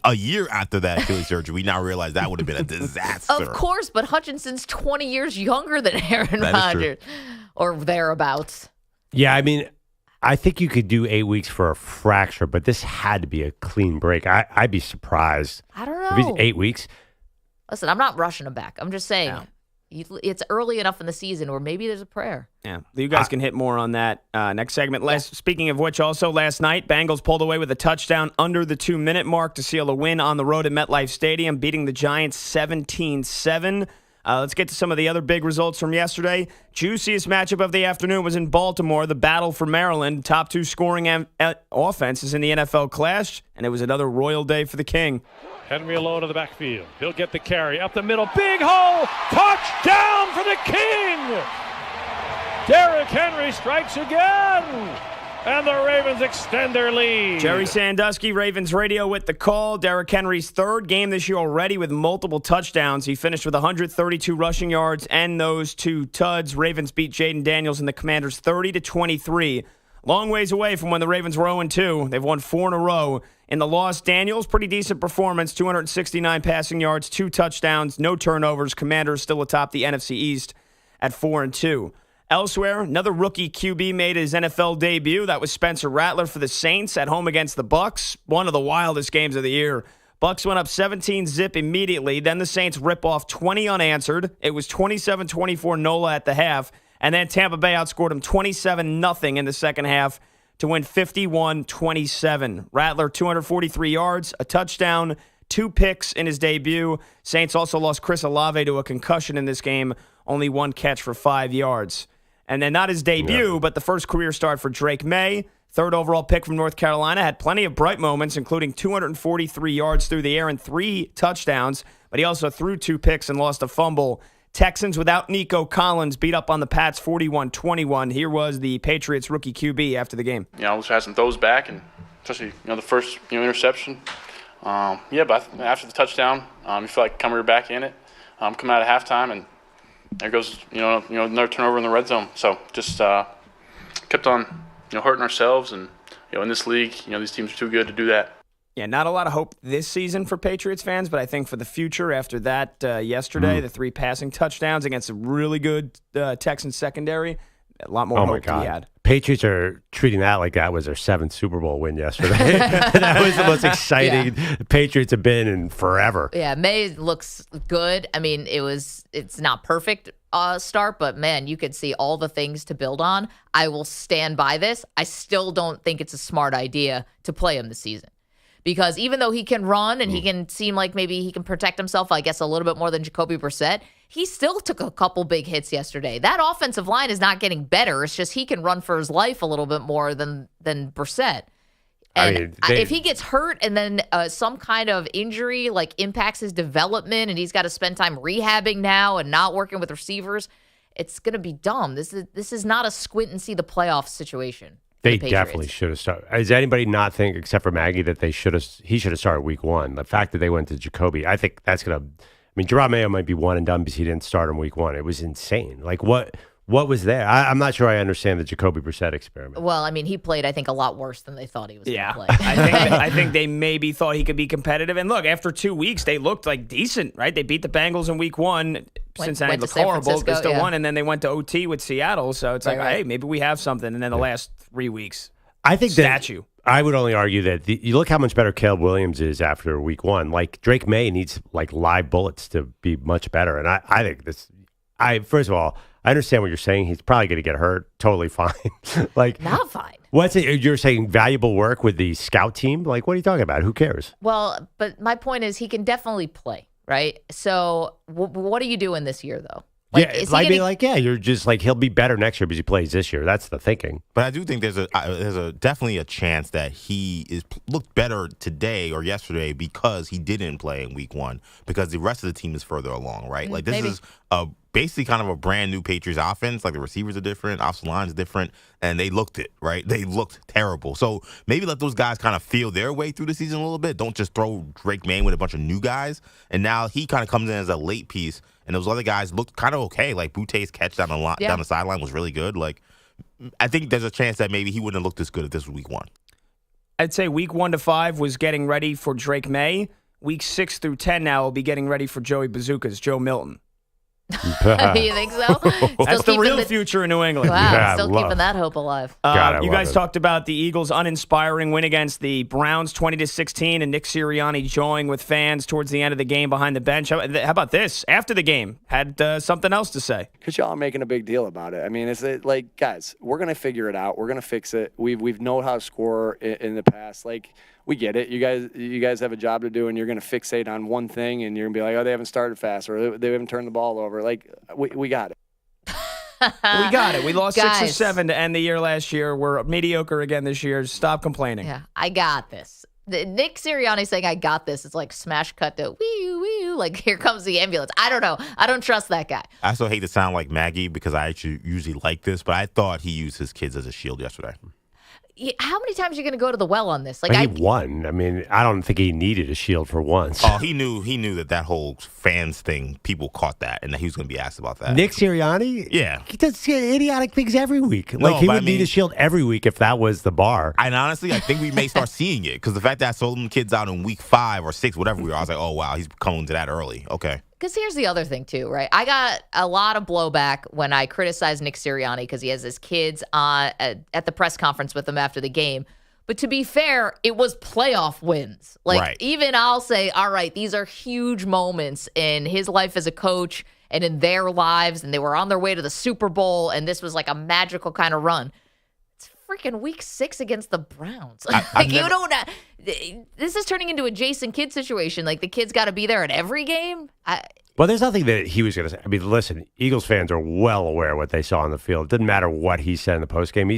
a year after that Achilles surgery, we now realize that would have been a disaster. Of course, but Hutchinson's 20 years younger than Aaron Rodgers or thereabouts. Yeah, I mean, I think you could do 8 weeks for a fracture, but this had to be a clean break. I'd be surprised. I don't If it's know. 8 weeks. Listen, I'm not rushing him back. I'm just saying it's early enough in the season where maybe there's a prayer. yeah, you guys can hit more on that next segment. Speaking of which, also last night, Bengals pulled away with a touchdown under the 2-minute mark to seal a win on the road at MetLife Stadium, beating the Giants 17-7. Let's get to some of the other big results from yesterday. Juiciest matchup of the afternoon was in Baltimore, the battle for Maryland. Top 2 scoring offenses in the NFL clashed, and it was another royal day for the King. Henry alone in the backfield. He'll get the carry up the middle. Big hole. Touchdown for the King. Derrick Henry strikes again. And the Ravens extend their lead. Jerry Sandusky, Ravens radio with the call. Derrick Henry's 3rd game this year already with multiple touchdowns. He finished with 132 rushing yards and those 2 tuds. Ravens beat Jaden Daniels and the Commanders 30-23. Long ways away from when the Ravens were 0-2. They've won 4 in a row. In the loss, Daniels, pretty decent performance, 269 passing yards, 2 touchdowns, no turnovers. Commanders still atop the NFC East at 4-2. Elsewhere, another rookie QB made his NFL debut. That was Spencer Rattler for the Saints at home against the Bucs. One of the wildest games of the year. Bucs went up 17-zip immediately. Then the Saints rip off 20 unanswered. It was 27-24 NOLA at the half. And then Tampa Bay outscored them 27-0 in the second half to win 51-27. Rattler, 243 yards, a touchdown, 2 picks in his debut. Saints also lost Chris Olave to a concussion in this game. Only 1 catch for 5 yards. And then not his debut, but the first career start for Drake May. 3rd overall pick from North Carolina. Had plenty of bright moments, including 243 yards through the air and 3 touchdowns. But he also threw 2 picks and lost a fumble. Texans without Nico Collins beat up on the Pats 41-21. Here was the Patriots rookie QB after the game. I almost had some throws back, and especially the first interception. But after the touchdown, you feel like coming back in it, coming out of halftime, and there goes another turnover in the red zone. So just kept on hurting ourselves, and in this league, these teams are too good to do that. Yeah, not a lot of hope this season for Patriots fans, but I think for the future after that yesterday, the 3 passing touchdowns against a really good Texans secondary, a lot more hope to be had. Patriots are treating that like that was their 7th Super Bowl win yesterday. That was the most exciting the Patriots have been in forever. Yeah, May looks good. I mean, it's not perfect start, but man, you could see all the things to build on. I will stand by this. I still don't think it's a smart idea to play him this season. Because even though he can run and he can seem like maybe he can protect himself, I guess, a little bit more than Jacoby Brissett, he still took a couple big hits yesterday. That offensive line is not getting better. It's just he can run for his life a little bit more than Brissett. And if he gets hurt and then some kind of injury like impacts his development and he's got to spend time rehabbing now and not working with receivers, it's going to be dumb. This is not a squint and see the playoff situation. They definitely should have started. Does anybody not think, except for Maggie, that he should have started week 1? The fact that they went to Jacoby, I think that's going to. I mean, Gerard Mayo might be one and done because he didn't start in week 1. It was insane. Like what was there? I'm not sure I understand the Jacoby Brissett experiment. Well, I mean, he played, I think, a lot worse than they thought he was going to play. I think they maybe thought he could be competitive. And look, after 2 weeks, they looked like decent, right? They beat the Bengals in week 1. Cincinnati looked horrible. They still won, and then they went to OT with Seattle. So it's hey, maybe we have something. And then the last 3 weeks, I think statue. I would only argue that you look how much better Caleb Williams is after week 1. Like Drake May needs like live bullets to be much better. And I think this. First of all, I understand what you're saying. He's probably going to get hurt. Totally fine. Not fine. What's it? You're saying valuable work with the scout team? Like, what are you talking about? Who cares? Well, but my point is he can definitely play, right? So what are you doing this year, though? You're just like he'll be better next year because he plays this year. That's the thinking. But I do think there's definitely a chance that he looked better today or yesterday because he didn't play in week 1 because the rest of the team is further along, right? Like this is basically kind of a brand new Patriots offense. Like the receivers are different, offensive line is different, and they looked it, right? They looked terrible. So maybe let those guys kind of feel their way through the season a little bit. Don't just throw Drake May with a bunch of new guys. And now he kind of comes in as a late piece. And those other guys looked kind of okay. Like Boute's catch down the sideline was really good. Like I think there's a chance that maybe he wouldn't have looked as good if this was week 1. I'd say week 1 to 5 was getting ready for Drake May. Week 6 through 10 now will be getting ready for Joey Bazookas, Joe Milton. You think so? That's the real future in New England. Wow, still keeping that hope alive. You guys talked about the Eagles' uninspiring win against the Browns 20-16 and Nick Sirianni joining with fans towards the end of the game behind the bench. How about this? After the game, had something else to say. Because y'all are making a big deal about it. I mean, it's like, guys, we're going to figure it out. We're going to fix it. We've known how to score in the past. Like, we get it. You guys have a job to do, and you're going to fixate on one thing, and you're going to be like, oh, they haven't started fast, or they haven't turned the ball over. Like, we got it. We got it. We lost 6 or 7 to end the year last year. We're mediocre again this year. Stop complaining. Yeah, I got this. Nick Sirianni saying I got this. It's like smash cut to wee like here comes the ambulance. I don't know. I don't trust that guy. I also hate to sound like Maggie because I actually usually like this, but I thought he used his kids as a shield yesterday. How many times are you going to go to the well on this? Like he won. I mean, I don't think he needed a shield for once. Oh, he knew that whole fans thing, people caught that, and that he was going to be asked about that. Nick Sirianni? Yeah. He does idiotic things every week. Like, he would need a shield every week if that was the bar. And honestly, I think we may start seeing it, because the fact that I sold them kids out in week 5 or 6, whatever we were, I was like, oh, wow, he's coming to that early. Okay. Because here's the other thing, too, right? I got a lot of blowback when I criticized Nick Sirianni because he has his kids at the press conference with him after the game. But to be fair, it was playoff wins. Like, even I'll say, all right, these are huge moments in his life as a coach and in their lives, and they were on their way to the Super Bowl, and this was like a magical kind of run. It's freaking week 6 against the Browns. This is turning into a Jason Kidd situation. Like, the kid's got to be there at every game. Well, there's nothing that he was going to say. I mean, listen, Eagles fans are well aware of what they saw on the field. It didn't matter what he said in the postgame.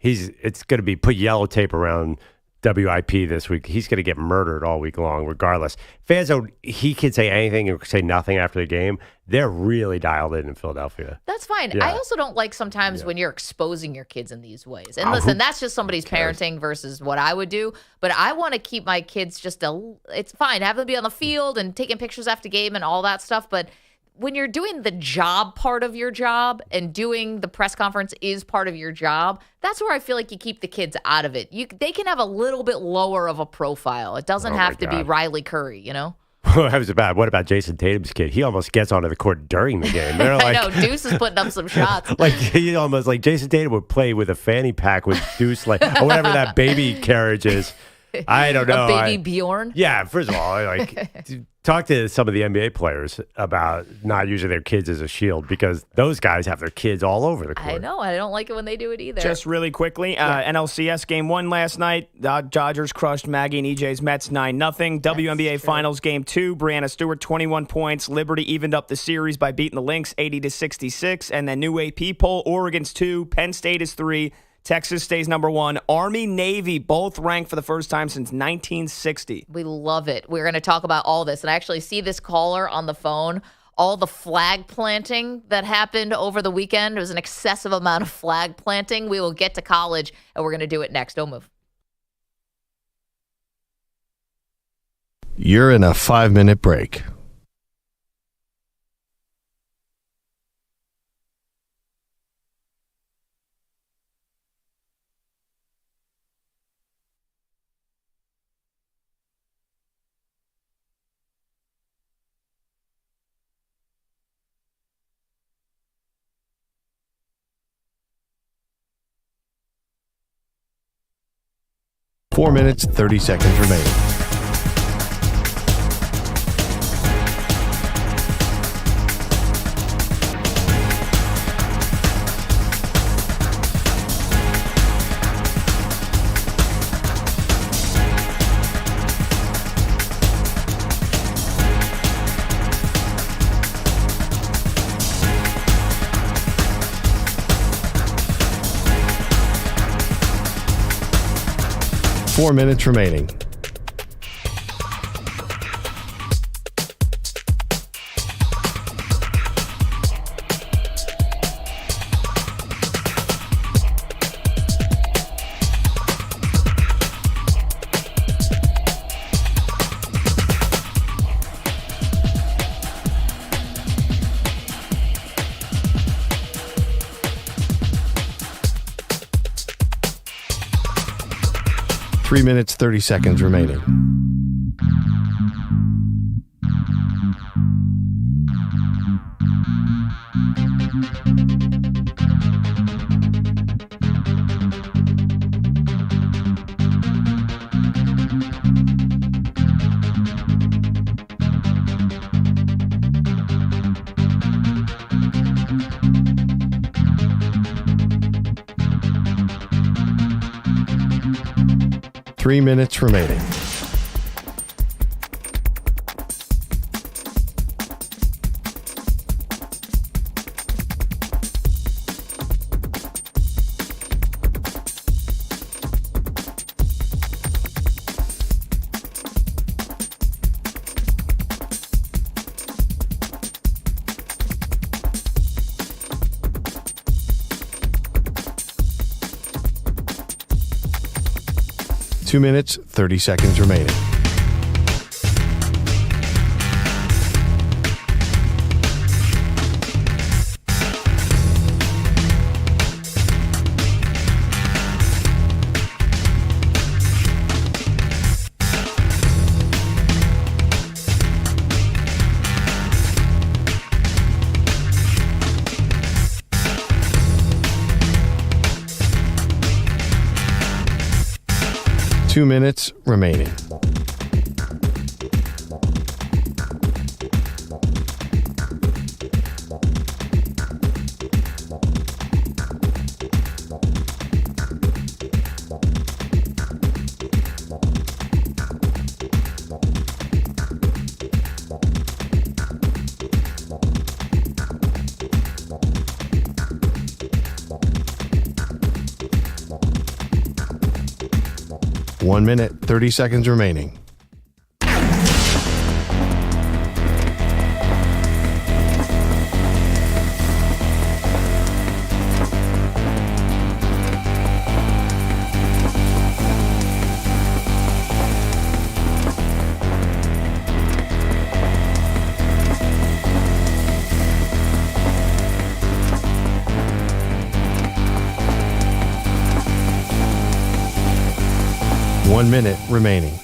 It's going to be put yellow tape around WIP this week. He's going to get murdered all week long, regardless. Fans he can say anything or say nothing after the game. They're really dialed in Philadelphia. That's fine. Yeah. I also don't like sometimes when you're exposing your kids in these ways. And listen, that's just somebody's parenting versus what I would do. But I want to keep my kids it's fine. Have them be on the field and taking pictures after game and all that stuff. But when you're doing the job part of your job and doing the press conference is part of your job, that's where I feel like you keep the kids out of it. They can have a little bit lower of a profile. It doesn't have to be Riley Curry, you know? What about Jason Tatum's kid? He almost gets onto the court during the game. They're like, I know, Deuce is putting up some shots. Like, he almost like Jason Tatum would play with a fanny pack with Deuce, like, or whatever that baby carriage is. I don't know. A baby Bjorn? Yeah, first of all, talk to some of the NBA players about not using their kids as a shield because those guys have their kids all over the court. I know. I don't like it when they do it either. Just really quickly, NLCS Game 1 last night. The Dodgers crushed Maggie and EJ's Mets 9-0. WNBA Finals Game 2. Brianna Stewart, 21 points. Liberty evened up the series by beating the Lynx 80-66. And then new AP poll, Oregon's 2. Penn State is 3. Texas stays number 1. Army, Navy, both ranked for the first time since 1960. We love it. We're going to talk about all this. And I actually see this caller on the phone all the flag planting that happened over the weekend. It was an excessive amount of flag planting. We will get to college, and we're going to do it next. Don't move. You're in a 5-minute break. Four minutes, 30 seconds remaining. Four minutes remaining. Three minutes, 30 seconds remaining. Three minutes remaining. Two minutes, 30 seconds remaining. Two minutes remaining. One minute, 30 seconds remaining. One minute remaining.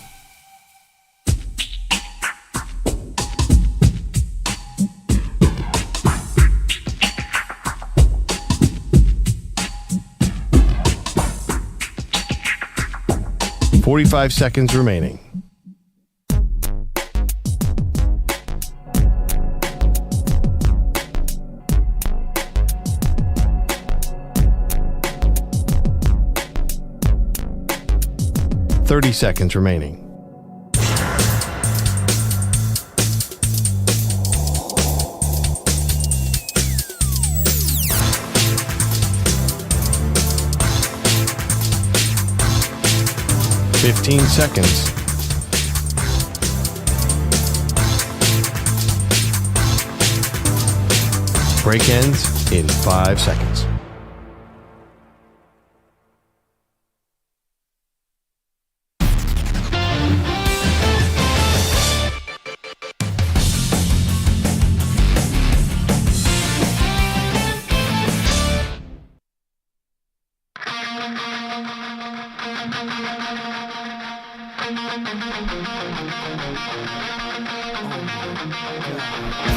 .45 seconds remaining. .30 seconds remaining. .15 seconds. Break ends in 5 seconds.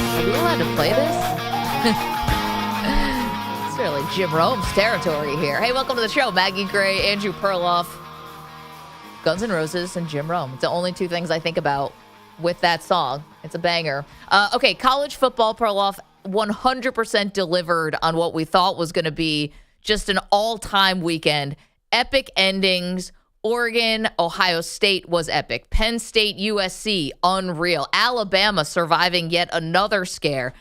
Are we allowed to play this? It's really Jim Rome's territory here. Hey, welcome to the show. Maggie Gray, Andrew Perloff, Guns N' Roses, and Jim Rome. It's the only two things I think about with that song. It's a banger. Okay, college football, Perloff 100% delivered on what we thought was going to be just an all-time weekend. Epic endings. Oregon, Ohio State was epic. Penn State, USC, unreal. Alabama surviving yet another scare.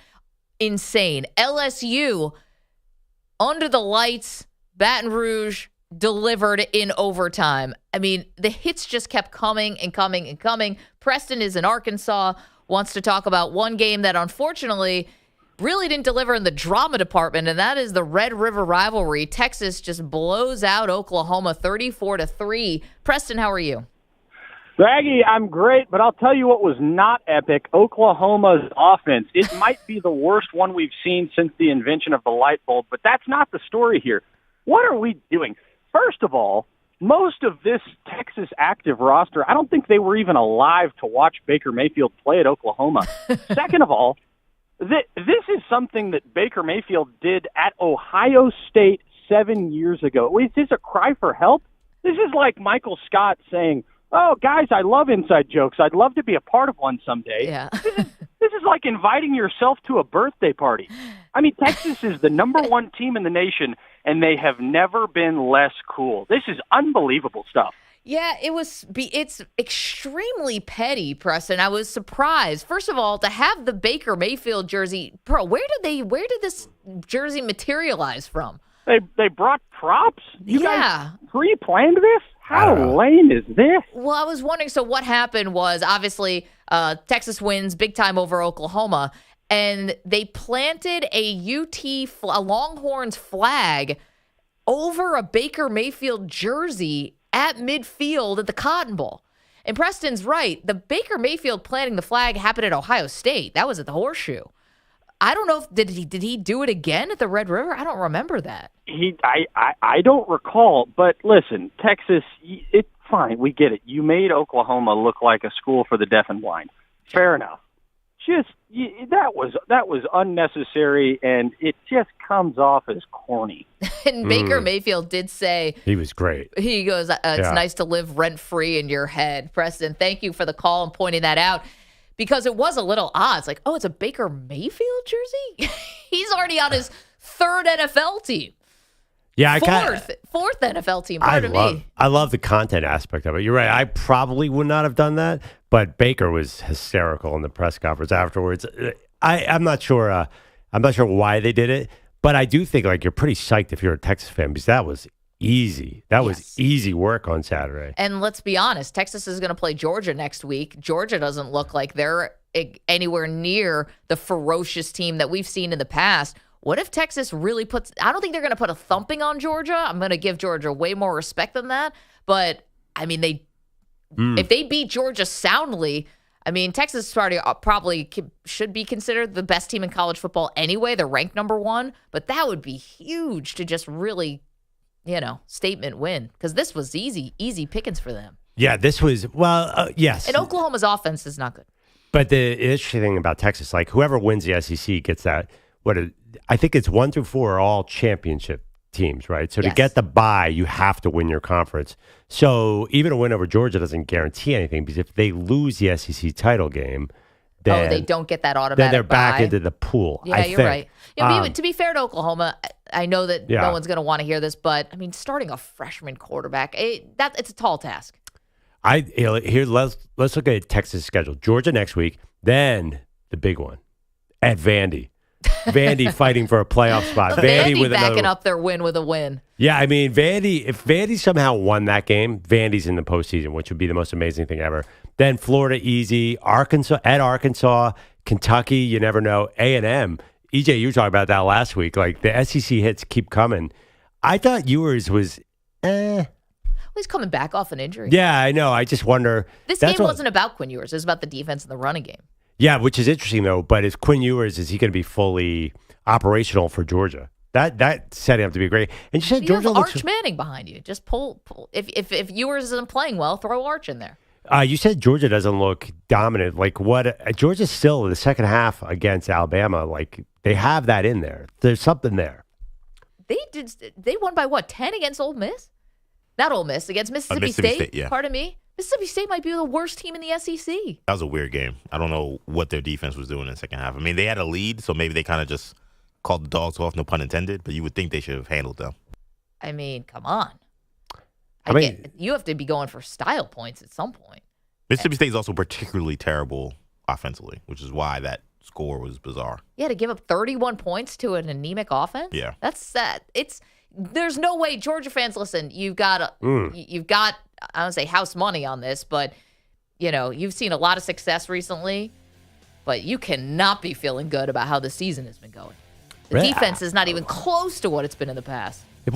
Insane. LSU, under the lights, Baton Rouge, delivered in overtime. I mean, the hits just kept coming and coming and coming. Preston is in Arkansas, wants to talk about one game that unfortunately really didn't deliver in the drama department, and that is the Red River rivalry. Texas just blows out Oklahoma 34-3. Preston, how are you? Maggie, I'm great, but I'll tell you what was not epic. Oklahoma's offense. It might be the worst one we've seen since the invention of the light bulb, but that's not the story here. What are we doing? First of all, most of this Texas active roster, I don't think they were even alive to watch Baker Mayfield play at Oklahoma. Second of all, this is something that Baker Mayfield did at Ohio State 7 years ago. Is this a cry for help? This is like Michael Scott saying, "Oh, guys, I love inside jokes. I'd love to be a part of one someday." Yeah. This is like inviting yourself to a birthday party. I mean, Texas is the number one team in the nation, and they have never been less cool. This is unbelievable stuff. Yeah, it's extremely petty, Preston. I was surprised. First of all, to have the Baker Mayfield jersey, where did this jersey materialize from? They brought props? You guys pre-planned this? How lame is this? Well, I was wondering, so what happened was obviously Texas wins big time over Oklahoma, and they planted a Longhorns flag over a Baker Mayfield jersey at midfield at the Cotton Bowl. And Preston's right. The Baker Mayfield planting the flag happened at Ohio State. That was at the Horseshoe. I don't know if did he do it again at the Red River? I don't remember that. I don't recall, but listen, Texas, it's fine. We get it. You made Oklahoma look like a school for the deaf and blind. Fair enough. That was unnecessary, and it just comes off as corny. And Baker Mayfield did say he was great. He goes, "It's nice to live rent free in your head." Preston, thank you for the call and pointing that out, because it was a little odd. It's like, oh, it's a Baker Mayfield jersey. He's already on his third NFL team. Yeah, fourth NFL team. Pardon me. I love the content aspect of it. You're right. I probably would not have done that, but Baker was hysterical in the press conference afterwards. I'm not sure. I'm not sure why they did it, but I do think like you're pretty psyched if you're a Texas fan, because that was easy. That was easy work on Saturday. And let's be honest, Texas is going to play Georgia next week. Georgia doesn't look like they're anywhere near the ferocious team that we've seen in the past. What if Texas really puts – I don't think they're going to put a thumping on Georgia. I'm going to give Georgia way more respect than that. But, I mean, if they beat Georgia soundly, I mean, Texas probably should be considered the best team in college football anyway. They're ranked number one. But that would be huge to just really, statement win. Because this was easy pickings for them. Yeah, this was – yes. And Oklahoma's offense is not good. But the interesting thing about Texas, like whoever wins the SEC gets that – I think it's 1 through 4 are all championship teams, right? So to get the bye, you have to win your conference. So even a win over Georgia doesn't guarantee anything, because if they lose the SEC title game, then they don't get that automatic then they're back bye. into the pool. Yeah, you're right. To be fair to Oklahoma, I know that no one's going to want to hear this, but I mean, starting a freshman quarterback, it's a tall task. Let's look at Texas' schedule. Georgia next week, then the big one at Vandy. Vandy fighting for a playoff spot. Vandy with backing up their win with a win. Yeah, I mean, if Vandy somehow won that game, Vandy's in the postseason, which would be the most amazing thing ever. Then Florida easy, Arkansas, Kentucky, you never know. A&M EJ, you were talking about that last week. Like, the SEC hits keep coming. I thought Ewers was, He's coming back off an injury. Yeah, I know. I just wonder. This game wasn't about Quinn Ewers. It was about the defense and the running game. Yeah, which is interesting, though. But is Quinn Ewers, is he going to be fully operational for Georgia? That's setting up to be great. And you said You Georgia have looks. Arch Manning behind you. Just pull. If Ewers isn't playing well, throw Arch in there. You said Georgia doesn't look dominant. Like, what? Georgia's still in the second half against Alabama. Like, they have that in there. There's something there. They won by what? 10 against Ole Miss? Not Ole Miss, against Mississippi State. Yeah. Pardon me. Mississippi State might be the worst team in the SEC. That was a weird game. I don't know what their defense was doing in the second half. I mean, they had a lead, so maybe they kind of just called the dogs off, no pun intended, but you would think they should have handled them. I mean, come on. You have to be going for style points at some point. Mississippi State is also particularly terrible offensively, which is why that score was bizarre. Yeah, to give up 31 points to an anemic offense? Yeah. That's sad. There's no way, Georgia fans, listen, you've got I don't say house money on this, but you've seen a lot of success recently, but you cannot be feeling good about how the season has been going. The defense is not even close to what it's been in the past. Are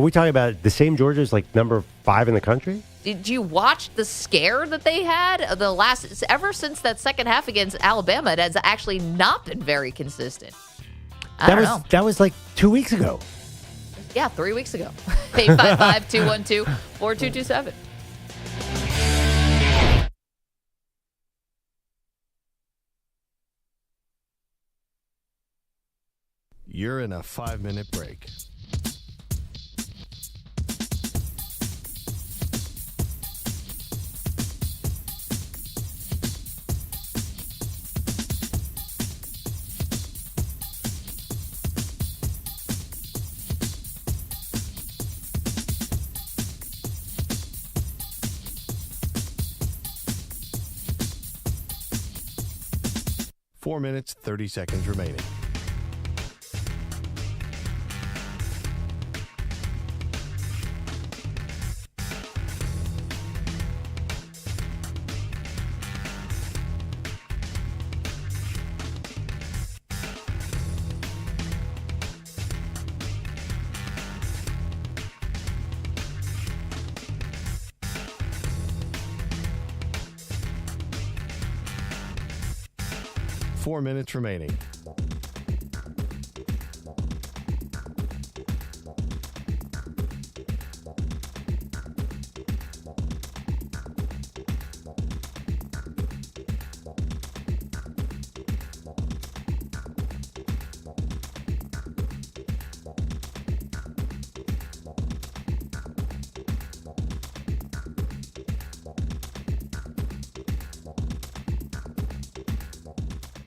we talking about the same Georgia as like number 5 in the country? Did you watch the scare that they had? Ever since that second half against Alabama, it has actually not been very consistent. I don't know. That was like 2 weeks ago. Yeah, 3 weeks ago. 855-212-4227. You're in a 5-minute break. Four minutes, 30 seconds remaining. Four minutes remaining.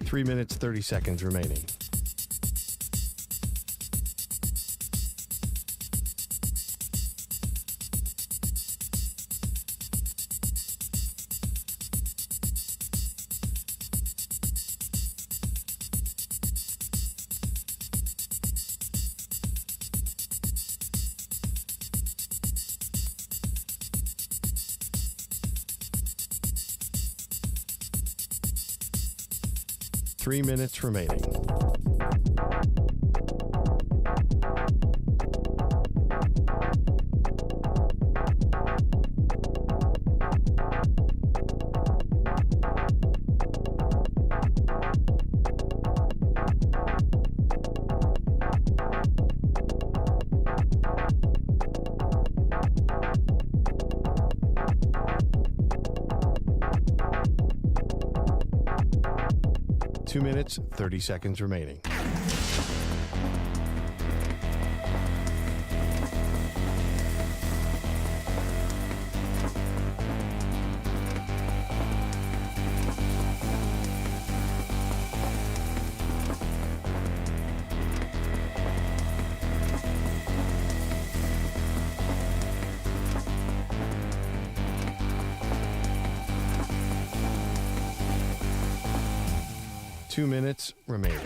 Three minutes, 30 seconds remaining. Three minutes remaining. Two minutes, 30 seconds remaining. Two minutes remaining.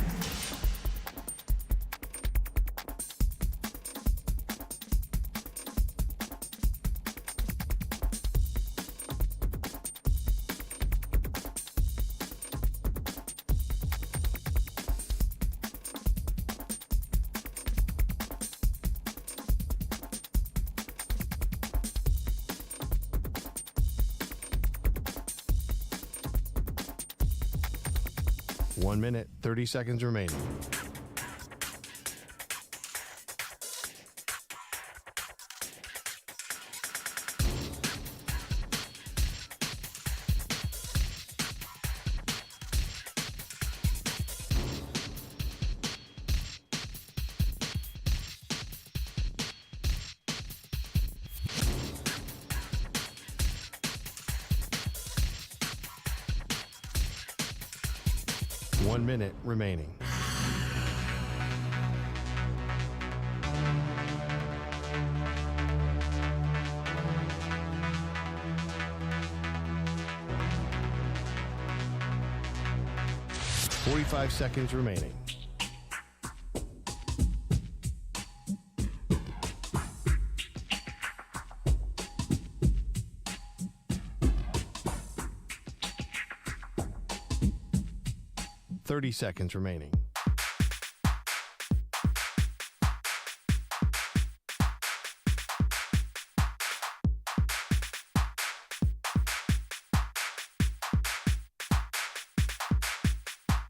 1 minute, 30 seconds remaining. One minute remaining. Forty-five seconds remaining. Seconds remaining.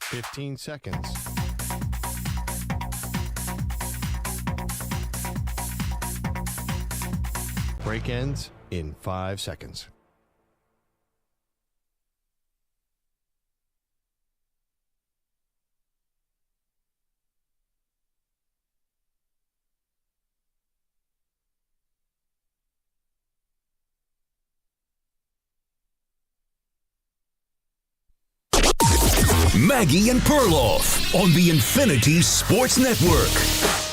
Fifteen seconds. Break ends in 5 seconds. Maggie and Perloff on the Infinity Sports Network.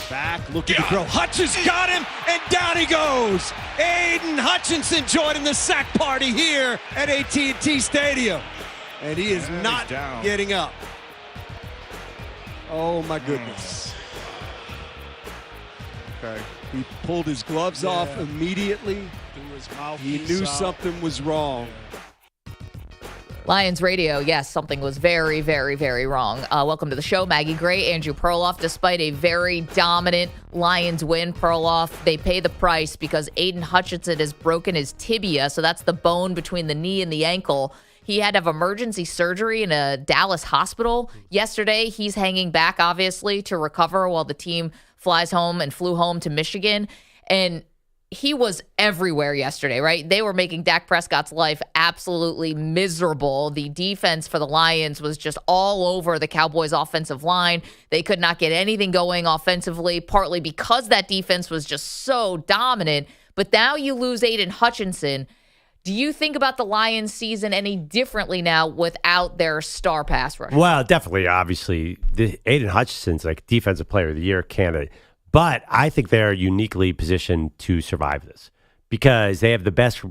Back, looking to throw. Hutchinson got him, and down he goes. Aiden Hutchinson joining the sack party here at AT&T Stadium. And he is not getting up. Oh, my goodness. Okay. He pulled his gloves off immediately. He knew something was wrong. Lions Radio, yes, something was very, very, very wrong. Welcome to the show. Maggie Gray, Andrew Perloff. Despite a very dominant Lions win, Perloff, they pay the price because Aiden Hutchinson has broken his tibia, so that's the bone between the knee and the ankle. He had to have emergency surgery in a Dallas hospital yesterday. He's hanging back, obviously, to recover while the team flies home and flew home to Michigan. And he was everywhere yesterday, right? They were making Dak Prescott's life absolutely miserable. The defense for the Lions was just all over the Cowboys' offensive line. They could not get anything going offensively, partly because that defense was just so dominant. But now you lose Aiden Hutchinson. Do you think about the Lions season any differently now without their star pass rusher? Well, definitely, obviously. Aiden Hutchinson's like Defensive Player of the Year candidate. But I think they're uniquely positioned to survive this because they have the best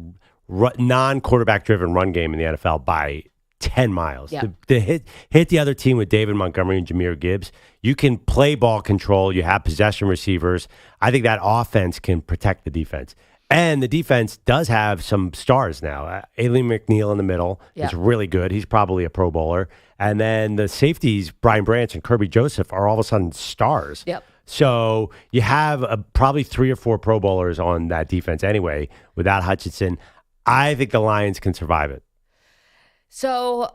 non-quarterback-driven run game in the NFL by 10 miles. Yeah. To hit the other team with David Montgomery and Jahmyr Gibbs, you can play ball control. You have possession receivers. I think that offense can protect the defense. And the defense does have some stars now. Aileen McNeil in the middle is really good. He's probably a Pro Bowler. And then the safeties, Brian Branch and Kirby Joseph, are all of a sudden stars. Yep. So you have probably 3 or 4 Pro Bowlers on that defense anyway without Hutchinson. I think the Lions can survive it. So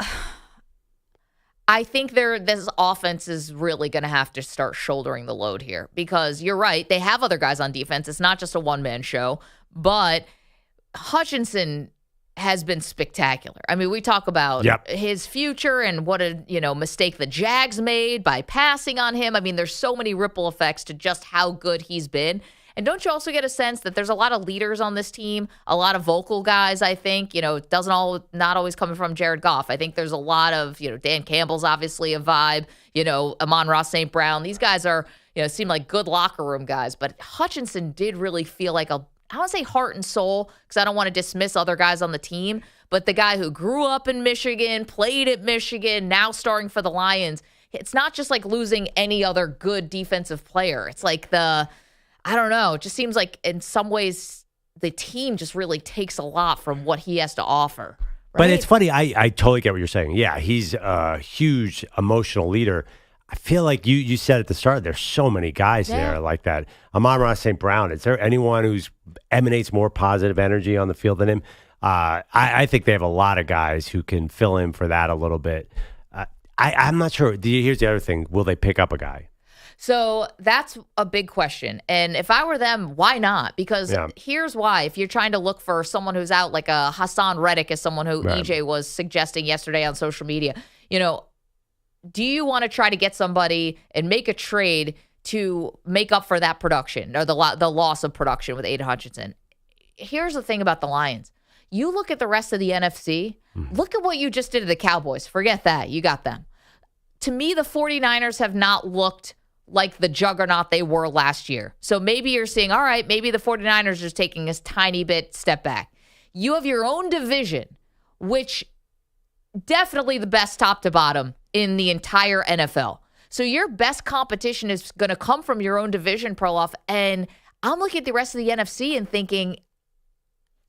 I think this offense is really going to have to start shouldering the load here because you're right. They have other guys on defense. It's not just a one-man show, but Hutchinson has been spectacular. I mean, we talk about his future and what a mistake the Jags made by passing on him. I mean, there's so many ripple effects to just how good he's been. And don't you also get a sense that there's a lot of leaders on this team, a lot of vocal guys, I think, not always coming from Jared Goff. I think there's a lot of, Dan Campbell's obviously a vibe, Amon-Ra St. Brown. These guys are, seem like good locker room guys. But Hutchinson did really feel like I want to say heart and soul because I don't want to dismiss other guys on the team, but the guy who grew up in Michigan, played at Michigan, now starring for the Lions, it's not just like losing any other good defensive player. It's like it just seems like in some ways the team just really takes a lot from what he has to offer. Right? But it's funny. I totally get what you're saying. Yeah, he's a huge emotional leader. I feel like you said at the start, there's so many guys there like that. Amon-Ra St. Brown, is there anyone who emanates more positive energy on the field than him? I think they have a lot of guys who can fill in for that a little bit. I'm not sure. Here's the other thing. Will they pick up a guy? So that's a big question. And if I were them, why not? Because here's why. If you're trying to look for someone who's out, like a Hassan Reddick is someone who EJ was suggesting yesterday on social media, do you want to try to get somebody and make a trade to make up for that production or the loss of production with Aiden Hutchinson? Here's the thing about the Lions. You look at the rest of the NFC, look at what you just did to the Cowboys. Forget that. You got them. To me, the 49ers have not looked like the juggernaut they were last year. So maybe you're seeing, all right, maybe the 49ers are just taking a tiny bit step back. You have your own division, which definitely the best top to bottom in the entire NFL. So your best competition is going to come from your own division, Perloff. And I'm looking at the rest of the NFC and thinking,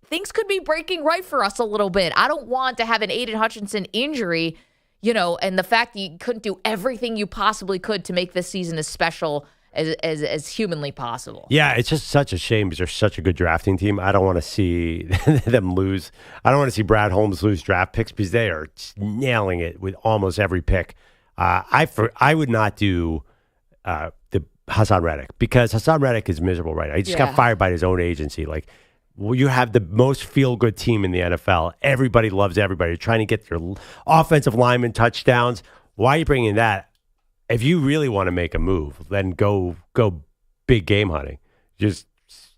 things could be breaking right for us a little bit. I don't want to have an Aiden Hutchinson injury, and the fact that you couldn't do everything you possibly could to make this season as special as humanly possible. Yeah, it's just such a shame because they're such a good drafting team. I don't want to see them lose. I don't want to see Brad Holmes lose draft picks because they are nailing it with almost every pick. I would not do the Hassan Reddick because Hassan Reddick is miserable right now. He just got fired by his own agency. Like, you have the most feel-good team in the NFL. Everybody loves everybody. You're trying to get your offensive lineman touchdowns. Why are you bringing that? If you really want to make a move, then go big game hunting. Just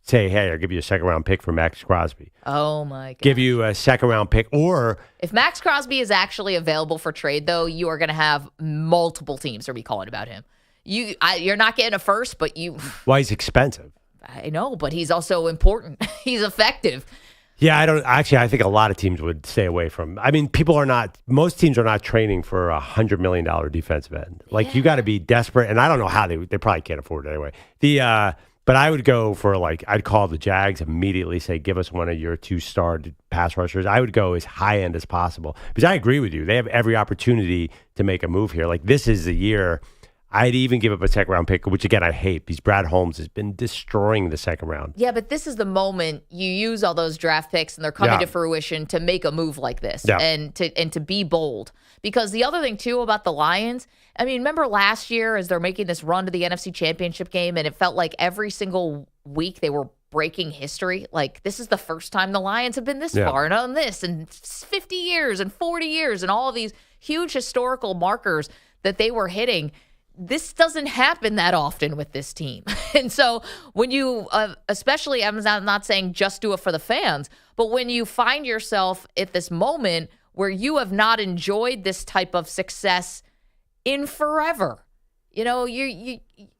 say, hey, I'll give you a second-round pick for Maxx Crosby. Oh, my God. Give you a second-round pick. Or if Maxx Crosby is actually available for trade, though, you are going to have multiple teams to be calling about him. You're not getting a first, but you... Well, he's expensive. I know, but he's also important. He's effective. Yeah, I think a lot of teams would stay away from. I mean, most teams are not training for $100 million defensive end. Like, you got to be desperate, and I don't know how they probably can't afford it anyway. But I would go for, I'd call the Jags immediately, say, give us one of your 2-star pass rushers. I would go as high end as possible because I agree with you. They have every opportunity to make a move here. Like, this is the year. I'd even give up a second-round pick, which, again, I hate because Brad Holmes has been destroying the second round. Yeah, but this is the moment you use all those draft picks, and they're coming to fruition to make a move like this and to be bold. Because the other thing, too, about the Lions, I mean, remember last year as they're making this run to the NFC Championship game, and it felt like every single week they were breaking history? Like, this is the first time the Lions have been this far and on this in 50 years and 40 years and all of these huge historical markers that they were hitting. This doesn't happen that often with this team. And so when you, especially, I'm not saying just do it for the fans, but when you find yourself at this moment where you have not enjoyed this type of success in forever, you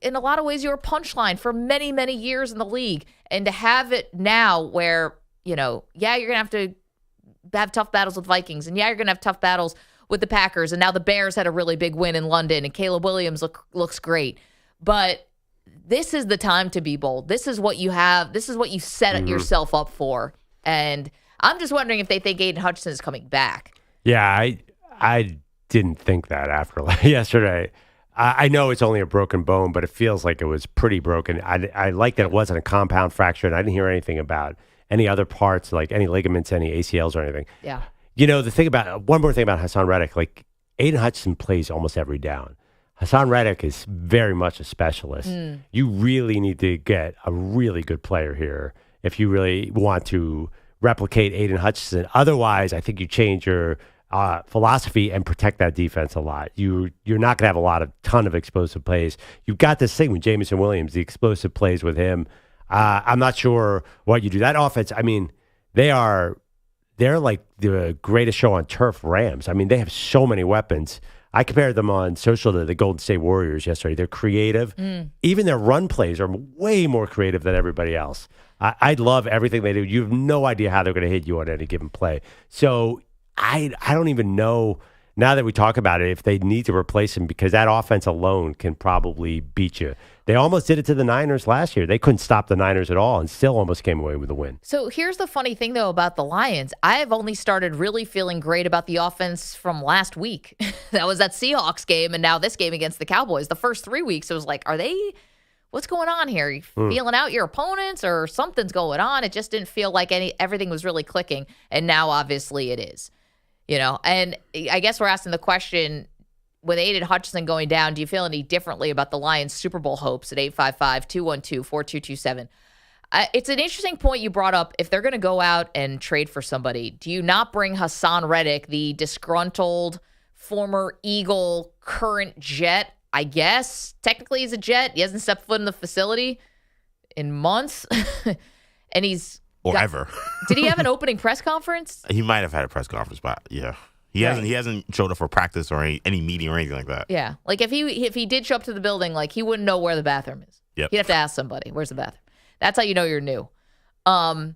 in a lot of ways, you're a punchline for many, many years in the league. And to have it now where, you're going to have tough battles with Vikings, and you're going to have tough battles with the Packers, and now the Bears had a really big win in London, and Caleb Williams looks great. But this is the time to be bold. This is what you have. This is what you set yourself up for. And I'm just wondering if they think Aiden Hutchinson is coming back. Yeah, I didn't think that after yesterday. I know it's only a broken bone, but it feels like it was pretty broken. I like that it wasn't a compound fracture, and I didn't hear anything about any other parts, like any ligaments, any ACLs or anything. Yeah. One more thing about Hassan Reddick, like Aiden Hutchinson plays almost every down. Hassan Reddick is very much a specialist. You really need to get a really good player here if you really want to replicate Aiden Hutchinson. Otherwise, I think you change your philosophy and protect that defense a lot. You're not going to have a ton of explosive plays. You've got this thing with Jameson Williams, the explosive plays with him. I'm not sure what you do. That offense, I mean, they're like the greatest show on turf, Rams. I mean, they have so many weapons. I compared them on social to the Golden State Warriors yesterday. They're creative. Even their run plays are way more creative than everybody else. I love everything they do. You have no idea how they're going to hit you on any given play. So I don't even know, now that we talk about it, if they need to replace him, because that offense alone can probably beat you. They almost did it to the Niners last year. They couldn't stop the Niners at all and still almost came away with a win. So here's the funny thing, though, about the Lions. I have only started really feeling great about the offense from last week. That was that Seahawks game, and now this game against the Cowboys. The first 3 weeks, it was like, what's going on here? Are you feeling out your opponents or something's going on? It just didn't feel like everything was really clicking, and now obviously it is. And I guess we're asking the question, with Aiden Hutchinson going down, do you feel any differently about the Lions' Super Bowl hopes at 855-212-4227? It's an interesting point you brought up. If they're going to go out and trade for somebody, do you not bring Hassan Reddick, the disgruntled former Eagle, current Jet? I guess technically he's a Jet. He hasn't stepped foot in the facility in months, and ever. Did he have an opening press conference? He might have had a press conference, but yeah. He hasn't showed up for practice or any meeting or anything like that. Yeah. Like if he did show up to the building, like he wouldn't know where the bathroom is. Yep. He'd have to ask somebody, where's the bathroom? That's how you know you're new. Would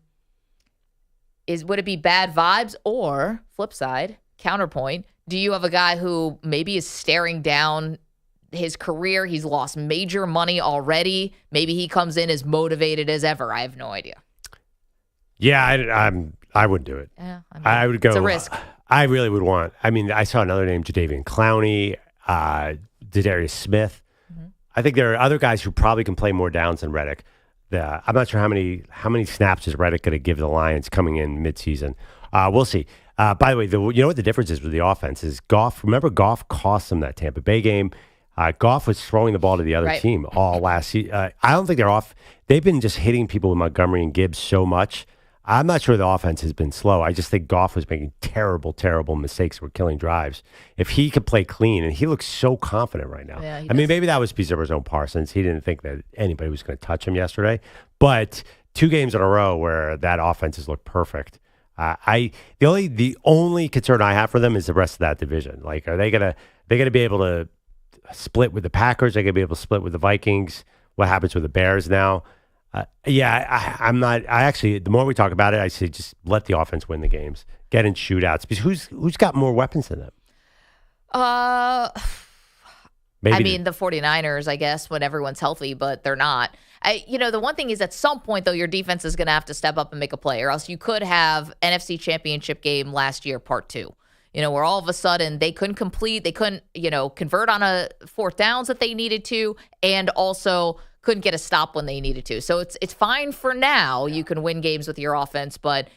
it be bad vibes, or flip side, counterpoint, do you have a guy who maybe is staring down his career? He's lost major money already. Maybe he comes in as motivated as ever. I have no idea. Yeah, I wouldn't do it. Yeah, I would go. It's a risk. I really would want. I mean, I saw another name, Jadeveon Clowney, Zadarius Smith. Mm-hmm. I think there are other guys who probably can play more downs than Reddick. I'm not sure how many snaps is Reddick going to give the Lions coming in midseason. We'll see. By the way, you know what the difference is with the offense is Goff. Remember, Goff cost them that Tampa Bay game. Goff was throwing the ball to the other team all last season. I don't think they're off. They've been just hitting people with Montgomery and Gibbs so much. I'm not sure the offense has been slow. I just think Goff was making terrible, terrible mistakes that were killing drives. If he could play clean, and he looks so confident right now. Yeah, I mean, maybe that was because of his own Parsons. He didn't think that anybody was going to touch him yesterday. But 2 games in a row where that offense has looked perfect. The only concern I have for them is the rest of that division. Like, are they gonna be able to split with the Packers? Are they gonna be able to split with the Vikings? What happens with the Bears now? I'm not. I actually, the more we talk about it, I say just let the offense win the games, get in shootouts. Because who's got more weapons than them? Maybe the 49ers, I guess, when everyone's healthy, but they're not. The one thing is at some point, though, your defense is going to have to step up and make a play, or else you could have NFC Championship game last year, part 2. Where all of a sudden they couldn't convert on a 4th downs that they needed to, and also couldn't get a stop when they needed to. So it's fine for now. You can win games with your offense, but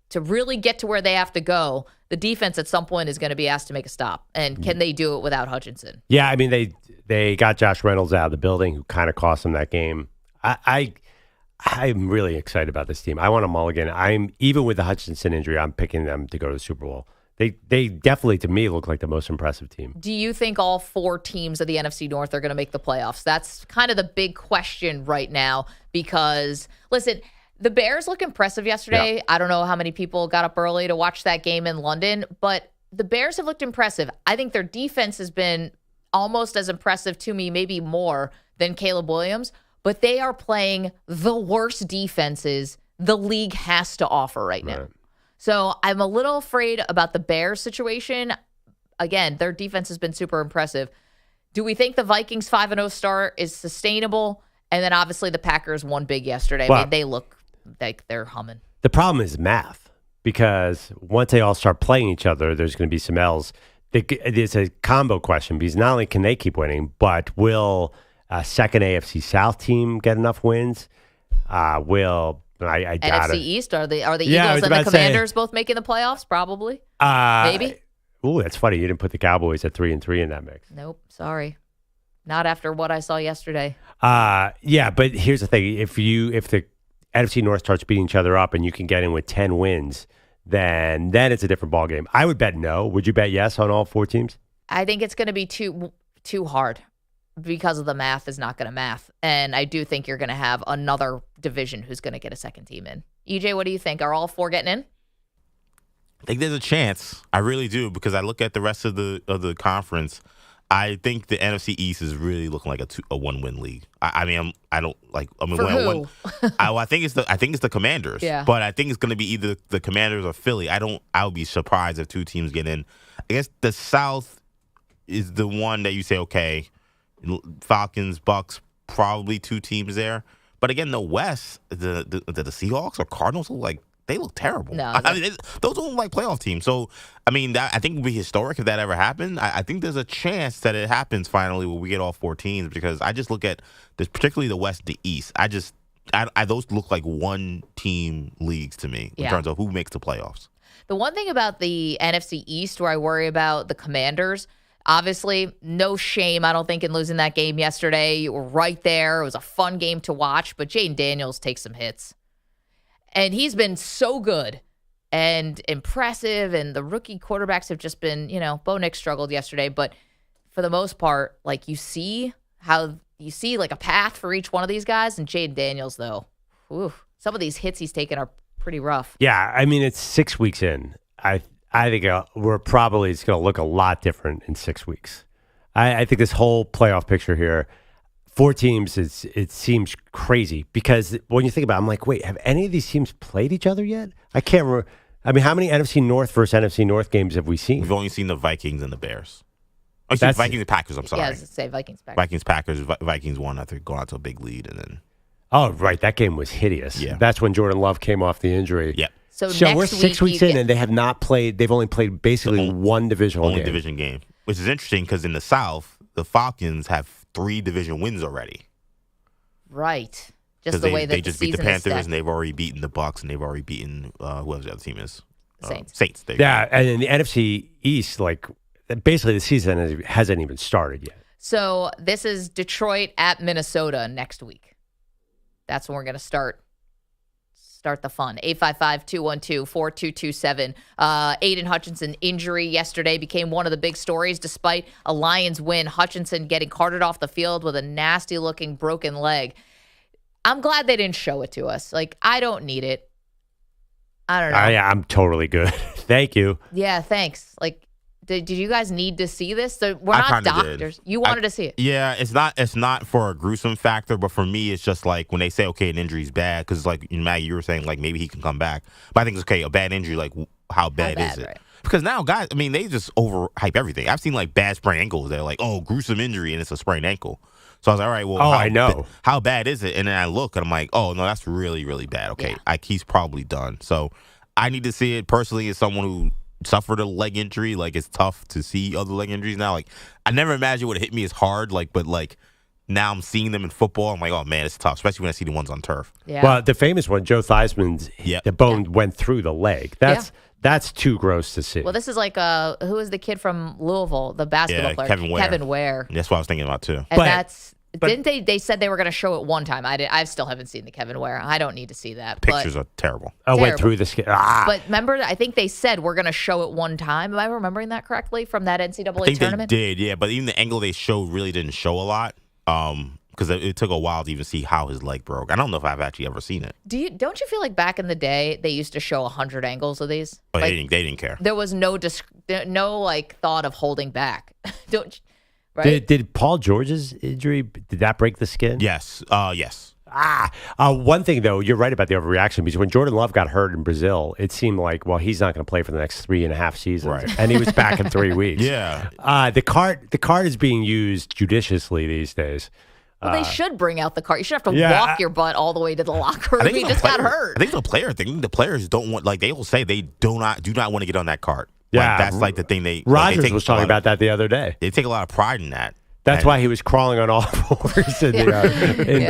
to really get to where they have to go, the defense at some point is going to be asked to make a stop. And can they do it without Hutchinson? Yeah, I mean, they got Josh Reynolds out of the building, who kind of cost them that game. I'm really excited about this team. I want a mulligan. Even with the Hutchinson injury, I'm picking them to go to the Super Bowl. They definitely, to me, look like the most impressive team. Do you think all 4 teams of the NFC North are going to make the playoffs? That's kind of the big question right now because, listen, the Bears look impressive yesterday. Yeah. I don't know how many people got up early to watch that game in London, but the Bears have looked impressive. I think their defense has been almost as impressive to me, maybe more than Caleb Williams, but they are playing the worst defenses the league has to offer right now. So I'm a little afraid about the Bears situation. Again, their defense has been super impressive. Do we think the Vikings 5-0 start is sustainable? And then obviously the Packers won big yesterday. Well, I mean, they look like they're humming. The problem is math, because once they all start playing each other, there's going to be some L's. It's a combo question, because not only can they keep winning, but will a second AFC South team get enough wins? I doubt NFC it. East, are the Eagles and the Commanders both making the playoffs? Probably. Maybe. Ooh, that's funny. You didn't put the Cowboys at 3-3 in that mix. Nope. Sorry. Not after what I saw yesterday. Yeah, but here's the thing. If the NFC North starts beating each other up and you can get in with 10 wins, then it's a different ballgame. I would bet no. Would you bet yes on all 4 teams? I think it's going to be too hard. Because of the math is not going to math. And I do think you're going to have another division who's going to get a second team in. EJ, what do you think? Are all 4 getting in? I think there's a chance. I really do, because I look at the rest of the conference. I think the NFC East is really looking like a 1-win league. I think it's the Commanders. Yeah. But I think it's going to be either the Commanders or Philly. I would be surprised if 2 teams get in. I guess the South is the one that you say, okay, Falcons, Bucks, probably 2 teams there. But again, the West, the Seahawks or Cardinals they look terrible. No, I mean, those don't look like playoff teams. So, I mean, I think it would be historic if that ever happened. I think there's a chance that it happens finally where we get all 4 teams, because I just look at this, particularly the West, the East. Those look like 1-team leagues to me in terms of who makes the playoffs. The one thing about the NFC East where I worry about the Commanders, Obviously, no shame, I don't think, in losing that game yesterday. You were right there. It was a fun game to watch, but Jaden Daniels takes some hits. And he's been so good and impressive, and the rookie quarterbacks have just been, Bo Nix struggled yesterday, but for the most part, like you see like a path for each one of these guys, and Jaden Daniels, though, some of these hits he's taken are pretty rough. Yeah, I mean, it's 6 weeks in. I think we're probably it's going to look a lot different in 6 weeks. I think this whole playoff picture here, 4 teams, it seems crazy because when you think about it, I'm like, wait, have any of these teams played each other yet? I can't remember. I mean, how many NFC North versus NFC North games have we seen? We've only seen the Vikings and the Bears. Oh, Vikings and Packers, I'm sorry. Yeah, I was going to say Vikings, Packers. Vikings, Packers. Vikings won after going out to a big lead. And then. Oh, right. That game was hideous. Yeah. That's when Jordan Love came off the injury. Yeah. So we're 6 weeks in, and they have not played. They've only played basically one divisional game. Division game, which is interesting because in the South, the Falcons have 3 division wins already. Right. Just the way that they just beat the Panthers, and they've already beaten the Bucks, and they've already beaten whoever the other team is. Saints. Saints. Yeah, and in the NFC East, like basically the season hasn't even started yet. So this is Detroit at Minnesota next week. That's when we're going to start the fun. 855-212-4227. Aiden Hutchinson injury yesterday became one of the big stories despite a Lions win. Hutchinson getting carted off the field with a nasty-looking broken leg. I'm glad they didn't show it to us. Like, I don't need it. I don't know. I'm totally good. Thank you. Yeah, thanks. Like, did you guys need to see this? So we're not doctors. You wanted to see it. Yeah, it's not for a gruesome factor, but for me, it's just like when they say, okay, an injury's bad, because like Maggie, you were saying like maybe he can come back, but I think it's okay. A bad injury, like how bad is it? Right. Because now guys, I mean, they just overhype everything. I've seen like bad sprained ankles. They're like, oh, gruesome injury, and it's a sprained ankle. So I was like, all right, well, I know. How bad is it? And then I look and I'm like, oh no, that's really, really bad. Okay, he's probably done. So I need to see it personally as someone who suffered a leg injury. Like, it's tough to see other leg injuries now. Like, I never imagined it would hit me as hard. Like, but like now I'm seeing them in football. I'm like, oh man, it's tough, especially when I see the ones on turf. Yeah. Well, the famous one, Joe Theismann's, the bone went through the leg. That's too gross to see. Well, this is like who is the kid from Louisville, the basketball player, Kevin Ware. That's what I was thinking about too. And didn't they said they were going to show it one time. I still haven't seen the Kevin Ware. I don't need to see that. Pictures are terrible. Went through the skin. But remember, I think they said we're going to show it one time. Am I remembering that correctly from that NCAA tournament? They did, yeah. But even the angle they showed really didn't show a lot because it took a while to even see how his leg broke. I don't know if I've actually ever seen it. Don't you feel like back in the day they used to show 100 angles of these? But like, they didn't care. There was no like thought of holding back. Right? Did Paul George's injury, did that break the skin? Yes. Yes. One thing, though, you're right about the overreaction, because when Jordan Love got hurt in Brazil, it seemed like, well, he's not going to play for the next 3.5 seasons. Right. And he was back in 3 weeks. Yeah. The card is being used judiciously these days. Well, they should bring out the card. You should have to walk your butt all the way to the locker room. He just got hurt. I think it's a player thing. The players don't want, like, they will say they do not want to get on that card. Yeah, like, that's like the thing they. Rogers was talking about that the other day. They take a lot of pride in that. That's why he was crawling on all fours in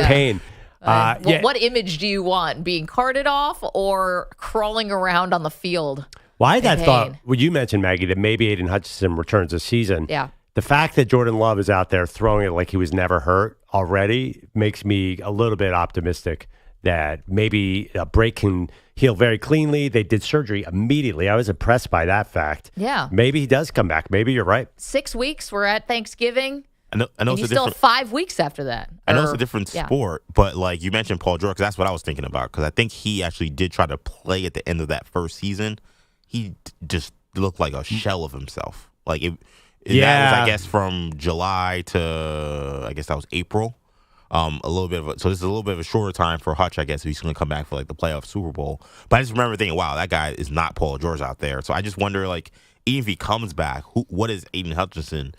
pain. What image do you want? Being carted off or crawling around on the field? Well, I had that thought when you mentioned, Maggie, that maybe Aiden Hutchinson returns this season. Yeah. The fact that Jordan Love is out there throwing it like he was never hurt already makes me a little bit optimistic that maybe a break can heal very cleanly. They did surgery immediately. I was impressed by that fact. Yeah. Maybe he does come back. Maybe you're right. 6 weeks. We're at Thanksgiving. I know and you still have 5 weeks after that. I know it's a different sport, but like you mentioned Paul George, that's what I was thinking about, because I think he actually did try to play at the end of that first season. He just looked like a shell of himself. Like that was, I guess, from July to, I guess that was April. So this is a little bit of a shorter time for Hutch, I guess, if he's going to come back for like the playoff Super Bowl. But I just remember thinking, wow, that guy is not Paul George out there. So I just wonder, like, even if he comes back, what is Aiden Hutchinson,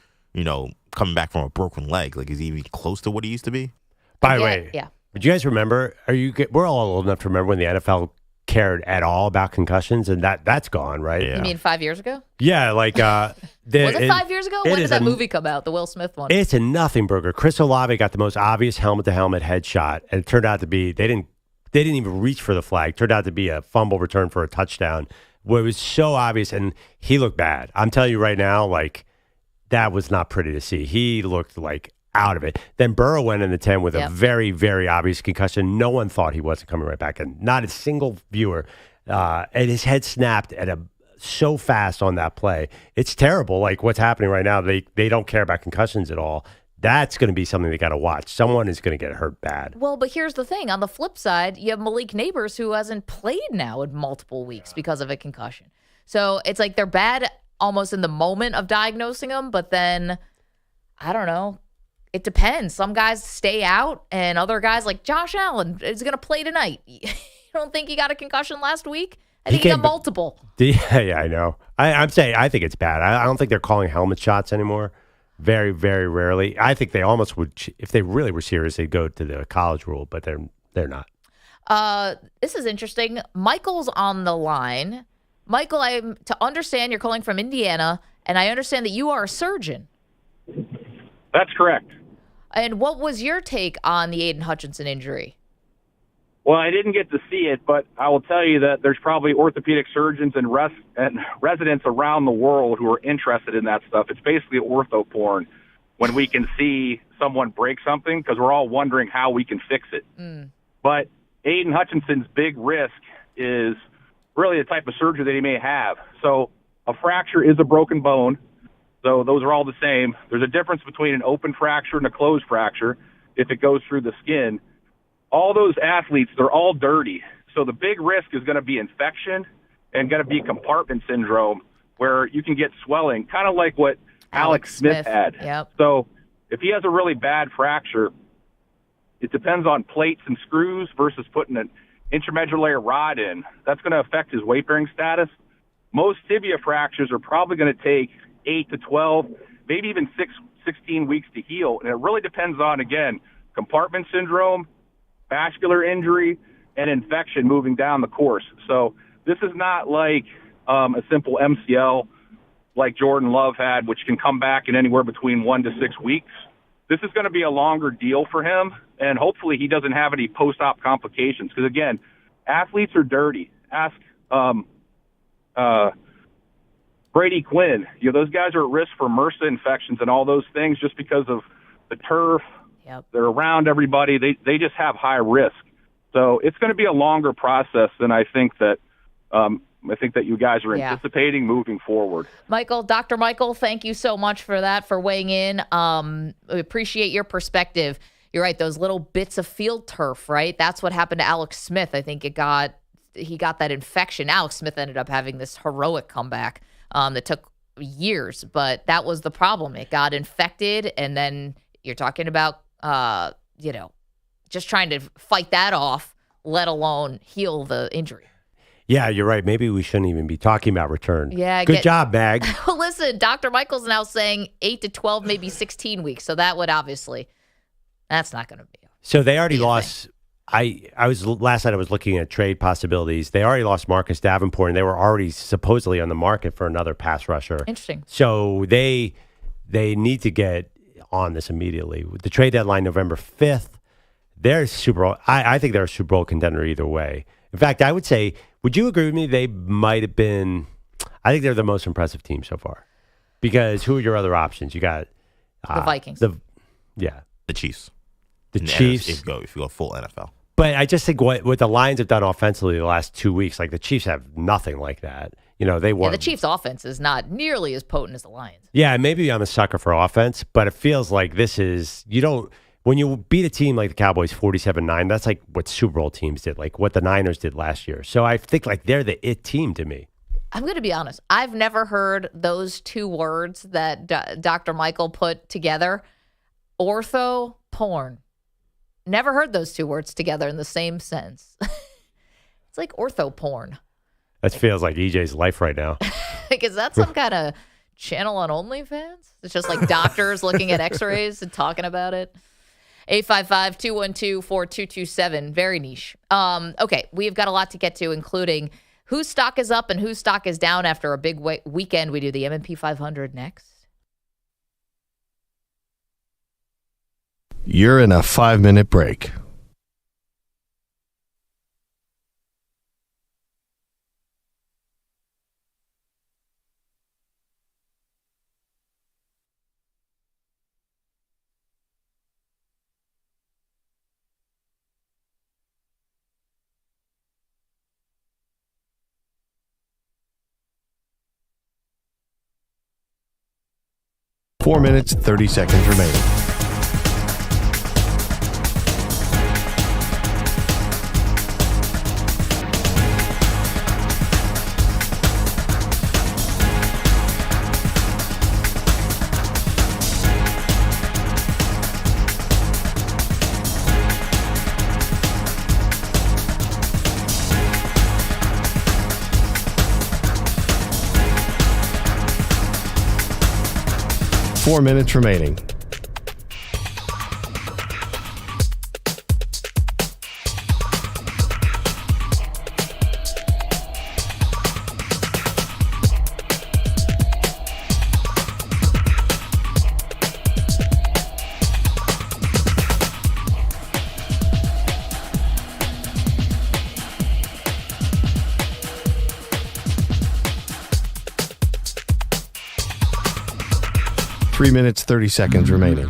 coming back from a broken leg? Like, is he even close to what he used to be? By the way, would you guys remember? We're all old enough to remember when the NFL cared at all about concussions, and that's gone, right? You mean 5 years ago? Yeah, like was it 5 years ago? When did that movie come out? The Will Smith one. It's a nothing burger. Chris Olave got the most obvious helmet-to-helmet headshot, and it turned out to be they didn't even reach for the flag. It turned out to be a fumble return for a touchdown, where it was so obvious, and he looked bad. I'm telling you right now, like that was not pretty to see. He looked like out of it. Then Burrow went in the 10 with a very, very obvious concussion. No one thought he wasn't coming right back, and not a single viewer. And his head snapped so fast on that play. It's terrible. Like what's happening right now, they don't care about concussions at all. That's going to be something they got to watch. Someone is going to get hurt bad. Well, but here's the thing. On the flip side, you have Malik Neighbors, who hasn't played now in multiple weeks because of a concussion. So it's like they're bad almost in the moment of diagnosing them, but then, I don't know. It depends. Some guys stay out, and other guys, like Josh Allen, is going to play tonight. You don't think he got a concussion last week? I think he got multiple. Yeah, I know. I'm saying I think it's bad. I don't think they're calling helmet shots anymore. Very, very rarely. I think they almost would, if they really were serious, they'd go to the college rule, but they're not. This is interesting. Michael's on the line. Michael, to understand, you're calling from Indiana, and I understand that you are a surgeon. That's correct. And what was your take on the Aiden Hutchinson injury? Well, I didn't get to see it, but I will tell you that there's probably orthopedic surgeons and residents around the world who are interested in that stuff. It's basically ortho porn when we can see someone break something because we're all wondering how we can fix it. But Aiden Hutchinson's big risk is really the type of surgery that he may have. So a fracture is a broken bone, so those are all the same. There's a difference between an open fracture and a closed fracture if it goes through the skin. All those athletes, they're all dirty. So the big risk is going to be infection and going to be compartment syndrome where you can get swelling, kind of like what Alex Smith had. Yep. So if he has a really bad fracture, it depends on plates and screws versus putting an intramedullary rod in. That's going to affect his weight-bearing status. Most tibia fractures are probably going to take 8 to 12, maybe even 16 weeks to heal. And it really depends on, again, compartment syndrome, vascular injury, and infection moving down the course. So this is not like a simple MCL like Jordan Love had, which can come back in anywhere between 1 to 6 weeks. This is going to be a longer deal for him, and hopefully he doesn't have any post-op complications. Because, again, athletes are dirty. Ask Brady Quinn. Those guys are at risk for MRSA infections and all those things just because of the turf. Yep. They're around everybody. They just have high risk. So it's going to be a longer process than I think that you guys are anticipating moving forward. Michael, Dr. Michael, thank you so much for that, for weighing in. We appreciate your perspective. You're right, those little bits of field turf, right? That's what happened to Alex Smith. I think he got that infection. Alex Smith ended up having this heroic comeback that took years, but that was the problem. It got infected, and then you're talking about just trying to fight that off, let alone heal the injury. Yeah, you're right. Maybe we shouldn't even be talking about return. Yeah. Good job, Mag. Well, listen, Dr. Michael's now saying 8 to 12, maybe 16 weeks. So that would obviously, that's not going to be. So they already lost. Last night I was looking at trade possibilities. They already lost Marcus Davenport, and they were already supposedly on the market for another pass rusher. Interesting. So they need to get on this immediately. With the trade deadline November 5th, they're Super Bowl. I think they're a Super Bowl contender either way. In fact, I would say, would you agree with me? They might have been. I think they're the most impressive team so far. Because who are your other options? You got the Vikings. The Chiefs. The Chiefs. If you go full NFL. But I just think what the Lions have done offensively the last 2 weeks, like the Chiefs have nothing like that. They won. Yeah, the Chiefs' offense is not nearly as potent as the Lions. Yeah, maybe I'm a sucker for offense, but it feels like this is, when you beat a team like the Cowboys 47-9, that's like what Super Bowl teams did, like what the Niners did last year. So I think like they're the it team to me. I'm going to be honest. I've never heard those two words that Dr. Michael put together, ortho porn. Never heard those two words together in the same sentence. It's like ortho porn. That feels like EJ's life right now. Like, is that some kind of channel on OnlyFans? It's just like doctors looking at x-rays and talking about it. 855-212-4227. Very niche. Okay, we've got a lot to get to, including whose stock is up and whose stock is down after a big weekend. We do the M&P 500 next. You're in a 5-minute break. 4 minutes, 30 seconds remaining. Four minutes remaining. Three minutes, 30 seconds remaining.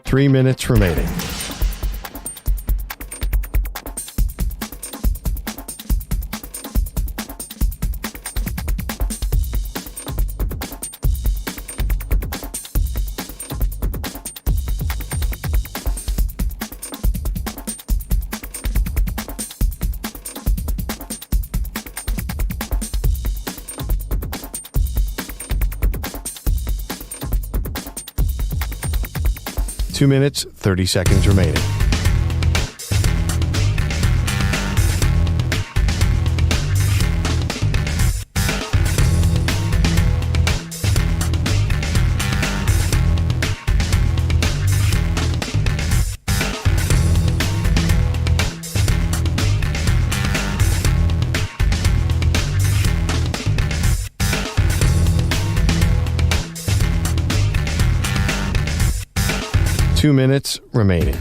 Three minutes remaining. Two minutes, 30 seconds remaining. Two minutes remaining.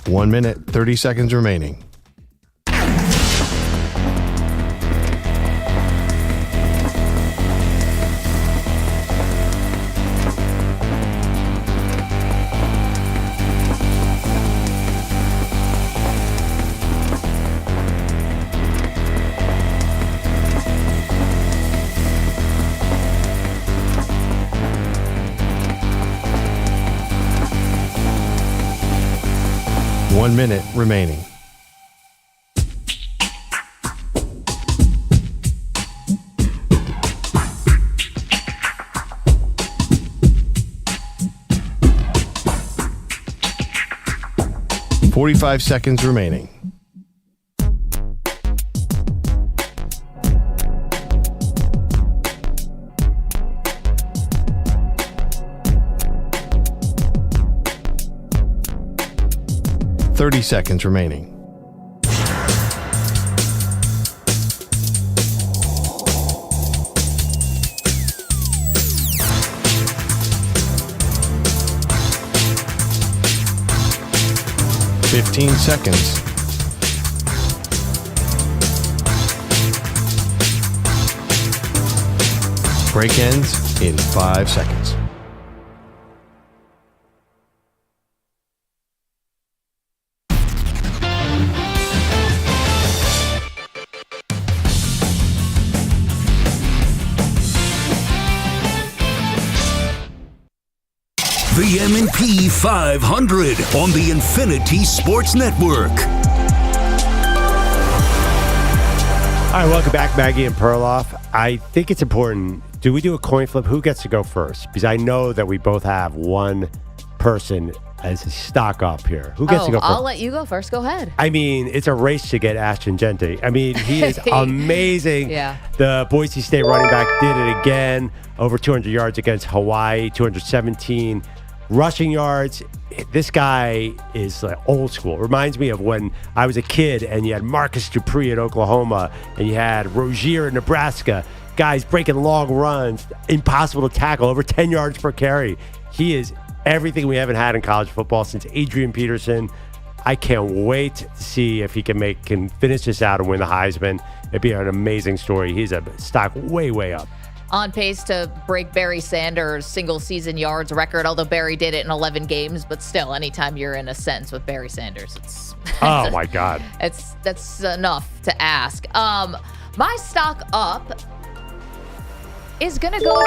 1 minute, 30 seconds remaining. One minute remaining. .45 seconds remaining. .30 seconds remaining. .15 seconds. Break ends in 5 seconds. The M&P 500 on the Infinity Sports Network. All right, welcome back, Maggie and Perloff. I think it's important. Do we do a coin flip? Who gets to go first? Because I know that we both have one person as a stock up here? Who gets to go first? I'll let you go first. Go ahead. I mean, it's a race to get Ashton Jeanty. I mean, he is amazing. Yeah. The Boise State running back did it again. Over 200 yards against Hawaii, 217 rushing yards. This guy is like old school. Reminds me of when I was a kid and you had Marcus Dupree at Oklahoma and you had Rozier in Nebraska. Guys breaking long runs, impossible to tackle, over 10 yards per carry. He is everything we haven't had in college football since Adrian Peterson. I can't wait to see if he can finish this out and win the Heisman. It'd be an amazing story. He's a stock way up. On pace to break Barry Sanders' single-season yards record, although Barry did it in 11 games. But still, anytime you're in a sentence with Barry Sanders, it's oh my God, that's enough to ask. My stock up is going to go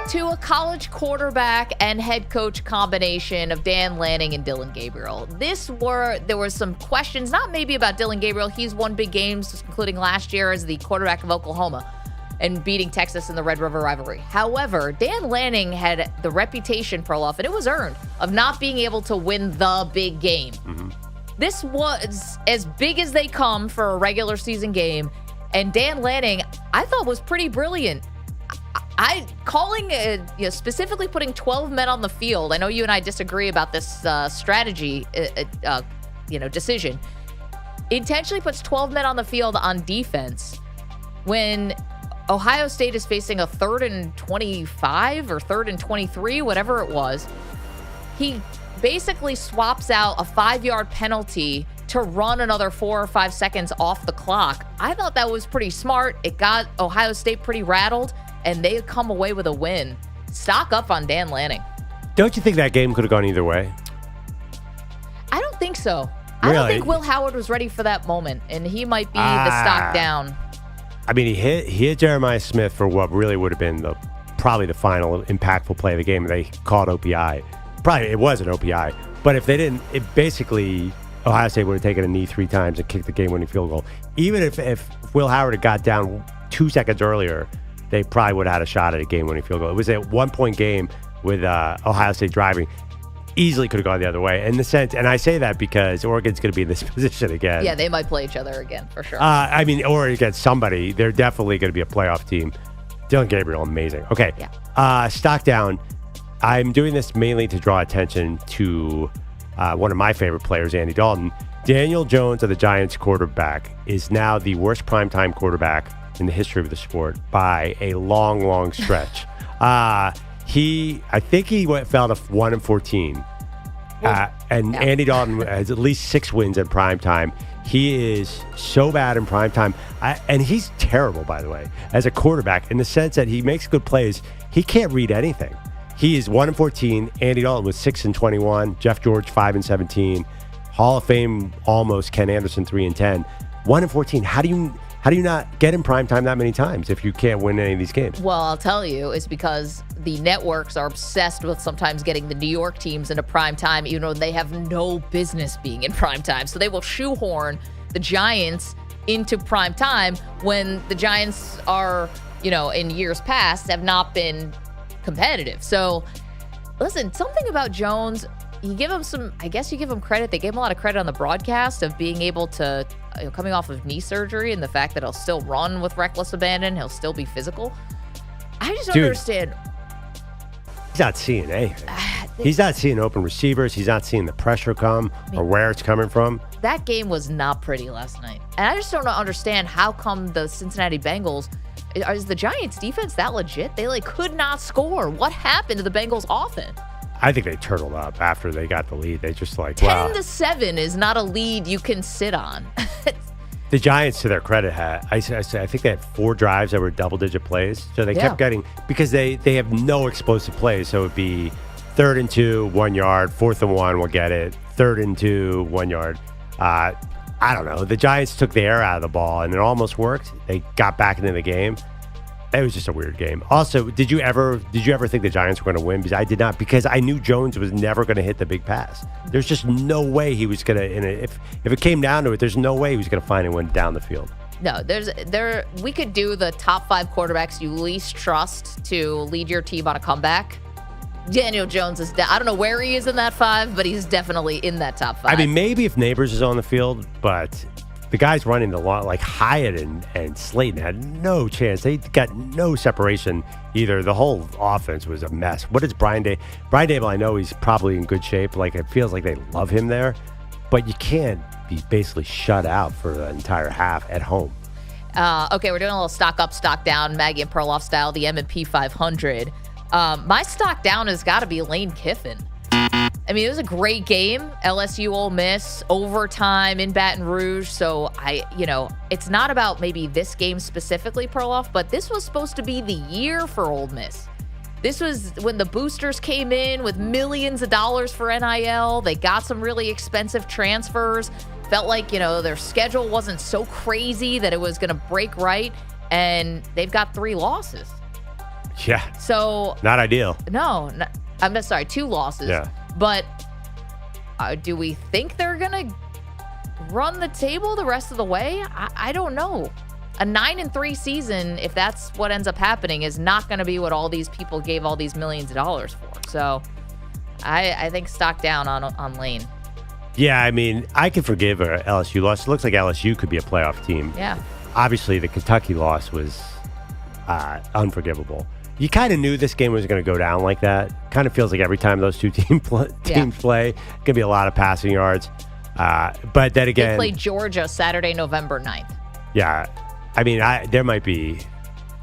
to a college quarterback and head coach combination of Dan Lanning and Dillon Gabriel. There were some questions, not maybe about Dillon Gabriel. He's won big games, including last year as the quarterback of Oklahoma and beating Texas in the Red River rivalry. However, Dan Lanning had the reputation, Perloff, and it was earned, of not being able to win the big game. Mm-hmm. This was as big as they come for a regular season game, and Dan Lanning, I thought, was pretty brilliant. Specifically putting 12 men on the field. I know you and I disagree about this strategy, decision. Intentionally puts 12 men on the field on defense when Ohio State is facing a 3rd and 25 or 3rd and 23, whatever it was. He basically swaps out a 5-yard penalty to run another 4 or 5 seconds off the clock. I thought that was pretty smart. It got Ohio State pretty rattled, and they come away with a win. Stock up on Dan Lanning. Don't you think that game could have gone either way? I don't think so. Really? I don't think Will Howard was ready for that moment, and he might be the stock down. I mean, he hit Jeremiah Smith for what really would have been probably the final impactful play of the game. They called OPI. Probably it was an OPI. But if they didn't, it basically Ohio State would have taken a knee 3 times and kicked the game-winning field goal. Even if Will Howard had got down 2 seconds earlier, they probably would have had a shot at a game-winning field goal. It was a 1-point game with Ohio State driving. Easily could have gone the other way. In the sense, and I say that because Oregon's going to be in this position again. Yeah, they might play each other again, for sure. Or against somebody. They're definitely going to be a playoff team. Dillon Gabriel, amazing. Okay, yeah. Stock down. I'm doing this mainly to draw attention to one of my favorite players, Andy Dalton. Daniel Jones of the Giants quarterback is now the worst primetime quarterback in the history of the sport by a long stretch. I think he fell to 1-14. Andy Dalton has at least 6 wins in primetime. He is so bad in primetime. And he's terrible, by the way, as a quarterback in the sense that he makes good plays. He can't read anything. He is 1-14. Andy Dalton was 6-21. Jeff George 5-17. Hall of Fame almost. Ken Anderson 3-10. 1-14. How do you not get in primetime that many times if you can't win any of these games? Well, I'll tell you, it's because the networks are obsessed with sometimes getting the New York teams into primetime, even though they have no business being in primetime. So they will shoehorn the Giants into primetime when the Giants are, in years past have not been competitive. So, listen, something about Jones, you give him credit. They gave him a lot of credit on the broadcast of being able to, coming off of knee surgery and the fact that he'll still run with reckless abandon. He'll still be physical. I just don't understand. He's not seeing anything. He's not seeing open receivers. He's not seeing the pressure come or where it's coming from. That game was not pretty last night. And I just don't understand how come the Cincinnati Bengals, is the Giants defense that legit? They could not score. What happened to the Bengals offense? I think they turtled up after they got the lead. They just 10-7 is not a lead you can sit on. The Giants, to their credit, I think they had 4 drives that were double-digit plays. So they kept getting, because they have no explosive plays. So it would be 3rd and 2, 1 yard, 4th and 1, we'll get it. 3rd and 2, 1 yard. I don't know. The Giants took the air out of the ball, and it almost worked. They got back into the game. It was just a weird game. Also, did you ever think the Giants were going to win? Because I did not, because I knew Jones was never going to hit the big pass. There's just no way he was going to, if it came down to it, there's no way he was going to find anyone down the field. No, we could do the top 5 quarterbacks you least trust to lead your team on a comeback. Daniel Jones is, I don't know where he is in that 5, but he's definitely in that top 5. I mean, maybe if Neighbors is on the field, but the guys running the line, like Hyatt and Slayton, had no chance. They got no separation either. The whole offense was a mess. What is Brian Dable? Brian Dable, I know he's probably in good shape. Like, it feels like they love him there, but you can't be basically shut out for the entire half at home. Okay, we're doing a little stock up, stock down, Maggie and Perloff style, the M&P 500. My stock down has got to be Lane Kiffin. I mean, it was a great game. LSU Ole Miss, overtime in Baton Rouge. So, it's not about maybe this game specifically, Perloff, but this was supposed to be the year for Ole Miss. This was when the boosters came in with millions of dollars for NIL. They got some really expensive transfers. Felt like, their schedule wasn't so crazy that it was going to break right. And they've got 3 losses. Yeah. So. Not ideal. No, I'm sorry, 2 losses. Yeah. But do we think they're going to run the table the rest of the way? I don't know. A 9-3 season, if that's what ends up happening, is not going to be what all these people gave all these millions of dollars for. So I think stock down on Lane. Yeah, I mean, I can forgive a LSU loss. It looks like LSU could be a playoff team. Yeah. Obviously, the Kentucky loss was unforgivable. You kind of knew this game was going to go down like that. Kind of feels like every time those two teams play, going to be a lot of passing yards. But then again, they play Georgia Saturday, November 9th. Yeah. I mean, there might be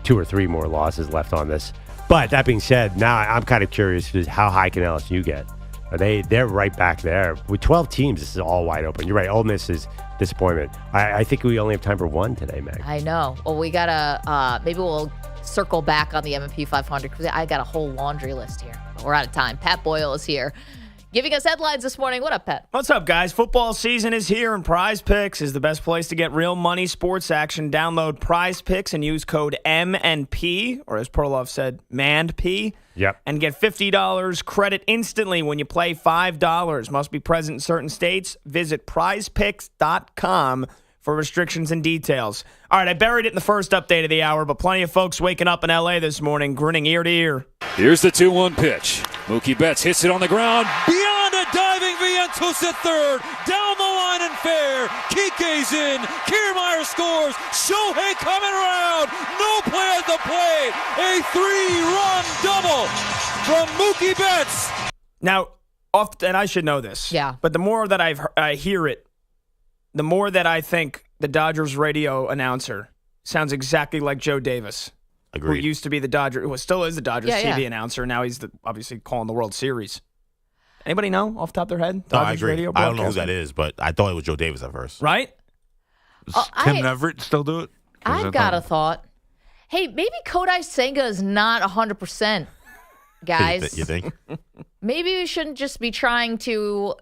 2 or 3 more losses left on this. But that being said, now I'm kind of curious how high can LSU get? They're right back there. With 12 teams, this is all wide open. You're right. Ole Miss is disappointment. I think we only have time for 1 today, Meg. I know. Well, we got to, maybe we'll circle back on the M&P 500 because I got a whole laundry list here. We're out of time. Pat Boyle is here, giving us headlines this morning. What up, Pat? What's up, guys? Football season is here, and Prize Picks is the best place to get real money sports action. Download Prize Picks and use code MNP, or as Perloff said, MANDP. Yep. And get $50 credit instantly when you play $5. Must be present in certain states. Visit prizepicks.com for restrictions and details. All right, I buried it in the first update of the hour, but plenty of folks waking up in L.A. this morning, grinning ear to ear. Here's the 2-1 pitch. Mookie Betts hits it on the ground. Beyond a diving Vientos at third. Down the line and fair. Kike's in. Kiermaier scores. Shohei coming around. No play at the plate. A 3-run double from Mookie Betts. Now, and I should know this. Yeah. But the more that I hear it, the more that I think the Dodgers radio announcer sounds exactly like Joe Davis. Agreed. Who used to be the Dodger, who still is the Dodgers TV announcer. Now he's obviously calling the World Series. Anybody know off the top of their head? No, Dodgers I agree. radio I don't know who that is, but I thought it was Joe Davis at first. Right? Does Tim Everett still do it? I've got a thought. Hey, maybe Kodai Senga is not 100%, guys. You think? Maybe we shouldn't just be trying to,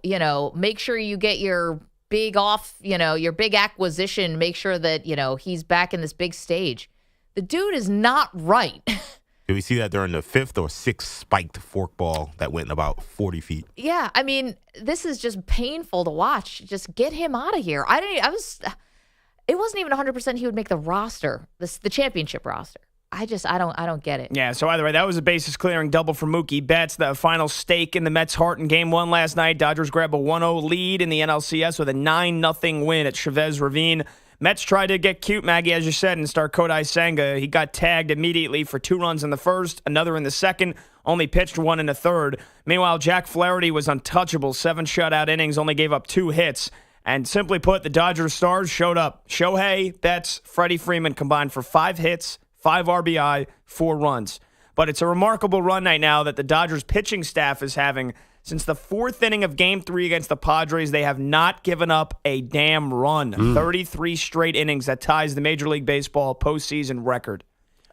make sure you get your big your big acquisition, make sure that, he's back in this big stage. The dude is not right. Did we see that during the 5th or 6th spiked forkball that went about 40 feet? Yeah, I mean, this is just painful to watch. Just get him out of here. It wasn't even 100% he would make the roster, the championship roster. I don't get it. Yeah, so either way, that was a bases-clearing double for Mookie Betts. The final stake in the Mets' heart in Game 1 last night. Dodgers grab a 1-0 lead in the NLCS with a 9-0 win at Chavez Ravine. Mets tried to get cute, Maggie, as you said, and start Kodai Senga. He got tagged immediately for 2 runs in the first, another in the second, only pitched 1 in the third. Meanwhile, Jack Flaherty was untouchable, 7 shutout innings, only gave up 2 hits. And simply put, the Dodgers stars showed up. Shohei, Betts, Freddie Freeman combined for 5 hits, 5 RBI, 4 runs. But it's a remarkable run right now that the Dodgers pitching staff is having. Since the 4th inning of Game 3 against the Padres, they have not given up a damn run. 33 straight innings. That ties the Major League Baseball postseason record.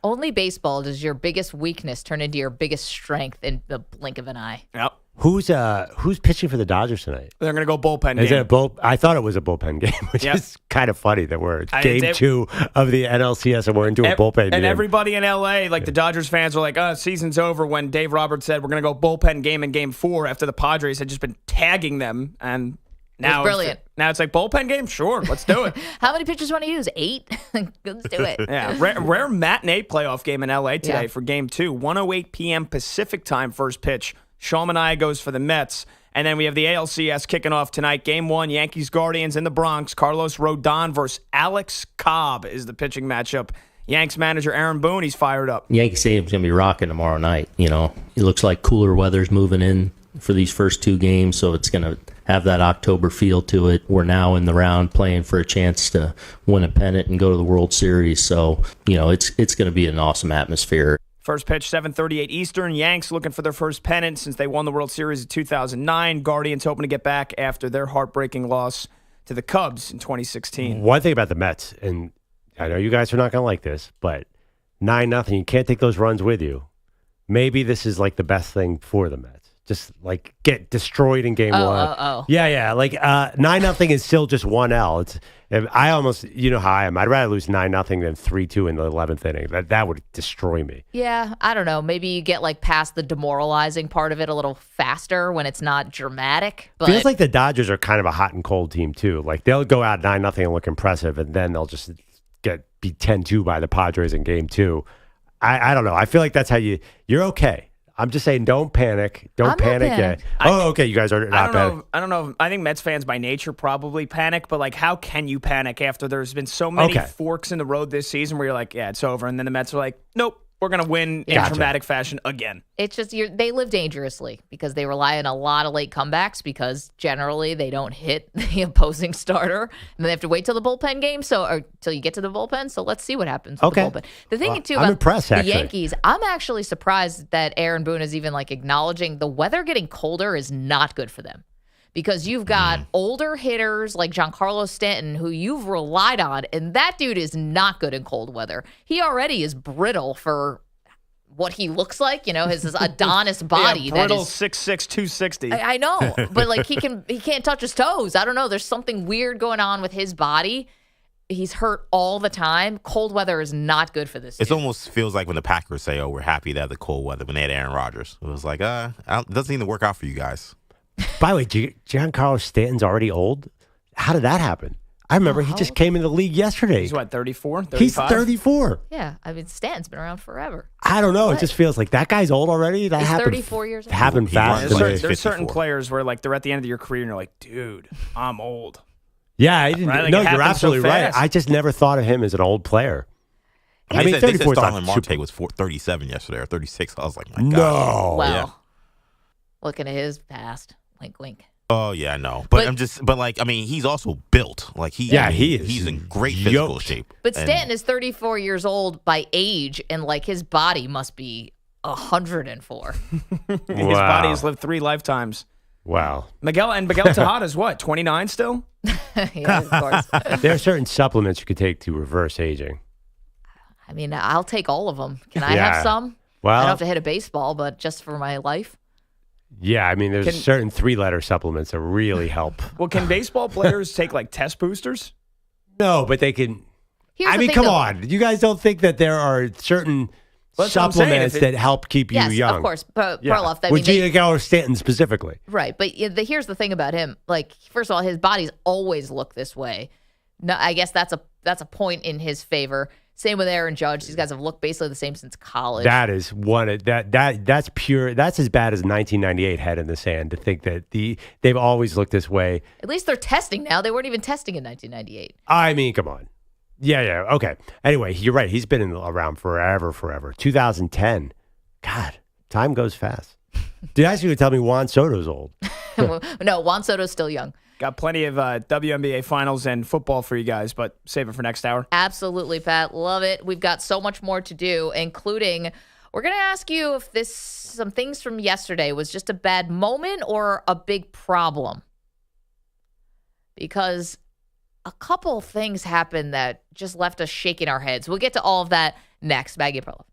Only baseball does your biggest weakness turn into your biggest strength in the blink of an eye. Yep. Who's pitching for the Dodgers tonight? They're going to go bullpen Is game. it a I thought it was a bullpen game, which is kind of funny that we're game 2 of the NLCS and we're into a bullpen game. And everybody in L.A., the Dodgers fans were like, season's over when Dave Roberts said we're going to go bullpen game in Game 4 after the Padres had just been tagging them. And Now brilliant. Now it's like bullpen game? Sure, let's do it. How many pitchers want to use? 8? Let's do it. Yeah, rare matinee playoff game in L.A. today for Game 2. 1:08 p.m. Pacific time first pitch. Sean Manaea goes for the Mets. And then we have the ALCS kicking off tonight. Game 1, Yankees-Guardians in the Bronx. Carlos Rodon versus Alex Cobb is the pitching matchup. Yanks manager Aaron Boone, he's fired up. Yankee Stadium's going to be rocking tomorrow night. You know, it looks like cooler weather's moving in for these first 2 games, so it's going to have that October feel to it. We're now in the round playing for a chance to win a pennant and go to the World Series, so, you know, it's going to be an awesome atmosphere. First pitch, 7:38 Eastern. Yanks looking for their first pennant since they won the World Series in 2009. Guardians hoping to get back after their heartbreaking loss to the Cubs in 2016. One thing about the Mets, and I know you guys are not going to like this, but 9-0, you can't take those runs with you. Maybe this is like the best thing for the Mets. Just like get destroyed in game 1. Yeah. Like 9-0 is still just 1 L. I almost, you know how I am. I'd rather lose 9-0 than 3-2 in the 11th inning. That would destroy me. Yeah, I don't know. Maybe you get like past the demoralizing part of it a little faster when it's not dramatic. But Feels like the Dodgers are kind of a hot and cold team too. Like they'll go out 9-0 and look impressive, and then they'll just be 10-2 by the Padres in game 2. I don't know. I feel like that's how you're okay. I'm just saying, don't panic. Don't panic yet. Okay. You guys are not panicking. I don't know. I think Mets fans by nature probably panic, but like, how can you panic after there's been so many forks in the road this season where you're like, yeah, it's over, and then the Mets are like, nope, we're gonna win in dramatic fashion again. It's just they live dangerously because they rely on a lot of late comebacks because generally they don't hit the opposing starter, and then they have to wait till the bullpen game, or till you get to the bullpen. So let's see what happens with the bullpen. The thing too about the Yankees, I'm actually surprised that Aaron Boone is even like acknowledging the weather getting colder is not good for them. Because you've got older hitters like Giancarlo Stanton, who you've relied on, and that dude is not good in cold weather. He already is brittle for what he looks like, his Adonis body. Yeah, brittle 6'6", 260. I know, but like he can't touch his toes. I don't know. There's something weird going on with his body. He's hurt all the time. Cold weather is not good for this dude. It almost feels like when the Packers say, we're happy to have the cold weather when they had Aaron Rodgers. It was like, it doesn't even work out for you guys. By the way, Giancarlo Stanton's already old. How did that happen? I remember he just came in the league yesterday. He's what, 34, 35? He's 34. Yeah, I mean, Stanton's been around forever. I don't know. It just feels like that guy's old already. That He's happened. 34 years old. Happened fast. There's certain players where like they're at the end of your career and you're like, dude, I'm old. Yeah, I didn't. Right? Like, no, you're absolutely right. I just never thought of him as an old player. I mean, 34 Starlin Marte was 37 yesterday or 36. I was like, my God. No. Well, looking at his past, wink, wink. Oh yeah, I know, but he's also built like he is. He's in great physical shape. But Stanton is 34 years old by age, and like his body must be 104. His body has lived 3 lifetimes. Wow. Miguel Tejada's what, 29 still? Yeah, of course. There are certain supplements you could take to reverse aging. I mean, I'll take all of them. Can I have some? Well, I don't have to hit a baseball, but just for my life. Yeah, I mean, there's certain 3-letter supplements that really help. Well, can baseball players take like test boosters? No, but they can. Come on. You guys don't think that there are certain supplements that help keep you young? Yes, of course. Perloff. With Giancarlo Stanton specifically. Right, but here's the thing about him. Like, first of all, his body's always looked this way. No, I guess that's a point in his favor. Same with Aaron Judge. These guys have looked basically the same since college. That is that's pure. That's as bad as 1998 head in the sand to think that they've always looked this way. At least they're testing now. They weren't even testing in 1998. I mean, come on. Yeah. Okay. Anyway, you're right. He's been around forever. 2010. God, time goes fast. Did I ask you to tell me Juan Soto's old? No, Juan Soto's still young. Got plenty of WNBA finals and football for you guys, but save it for next hour. Absolutely, Pat. Love it. We've got so much more to do, including we're going to ask you if some things from yesterday was just a bad moment or a big problem. Because a couple things happened that just left us shaking our heads. We'll get to all of that next. Maggie Perloff.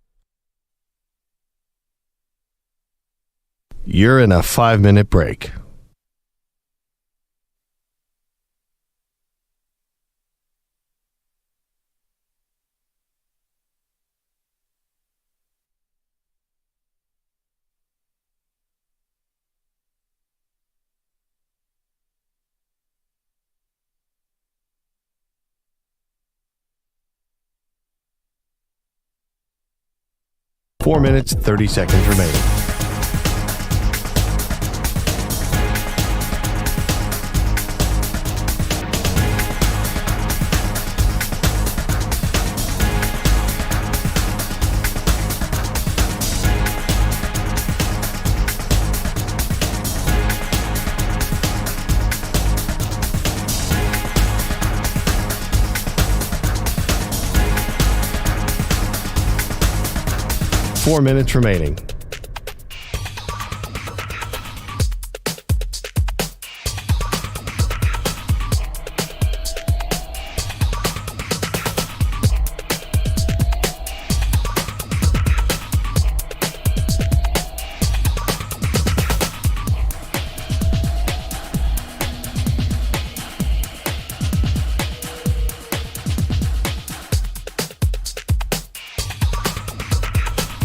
You're in a 5-minute break. 4 minutes, 30 seconds remaining. Four minutes remaining.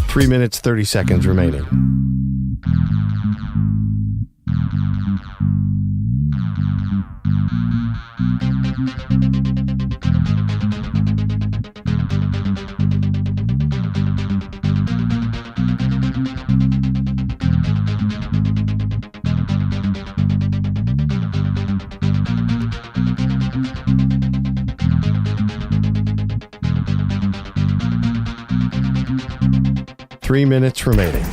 Three minutes, 30 seconds remaining. Three minutes remaining.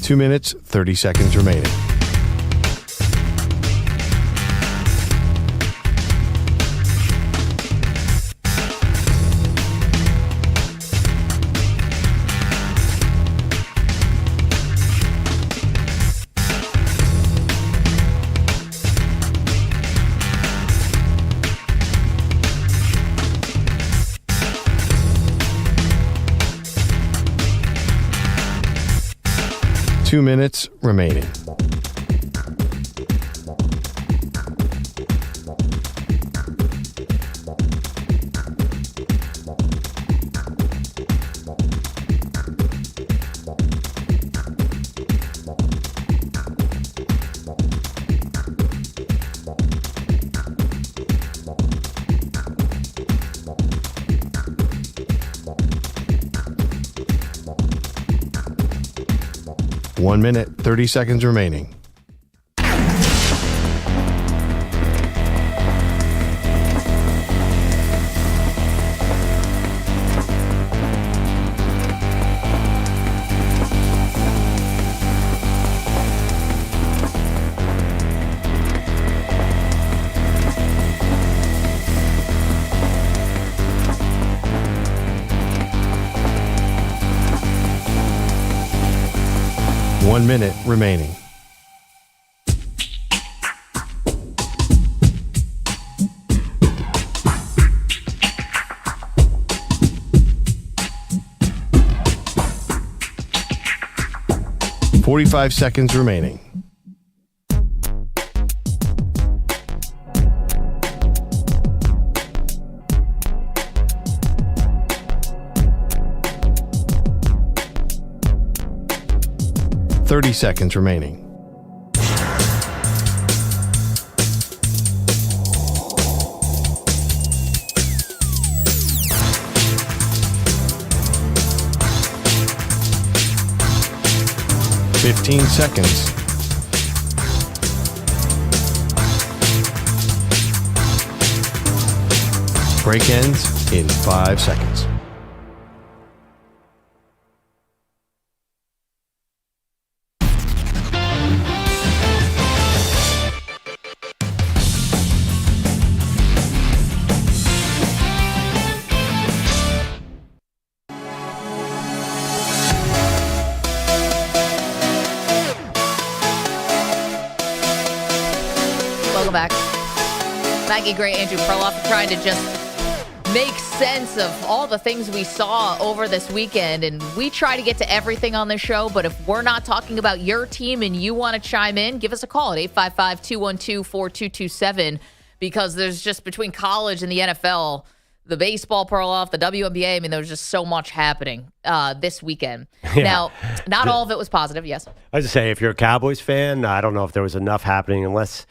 Two minutes, 30 seconds remaining. Two minutes remaining. One minute, 30 seconds remaining. One minute remaining. .45 seconds remaining. .30 seconds remaining. .15 seconds. Break ends in 5 seconds. Welcome back. Maggie Gray, Andrew Perloff trying to just make sense of all the things we saw over this weekend. And we try to get to everything on this show, but if we're not talking about your team and you want to chime in, give us a call at 855-212-4227, because there's just, between college and the NFL, the baseball, Perloff, the WNBA, I mean, there's just so much happening this weekend. Yeah. Now, not all of it was positive, yes. I was just say, if you're a Cowboys fan, I don't know if there was enough happening, unless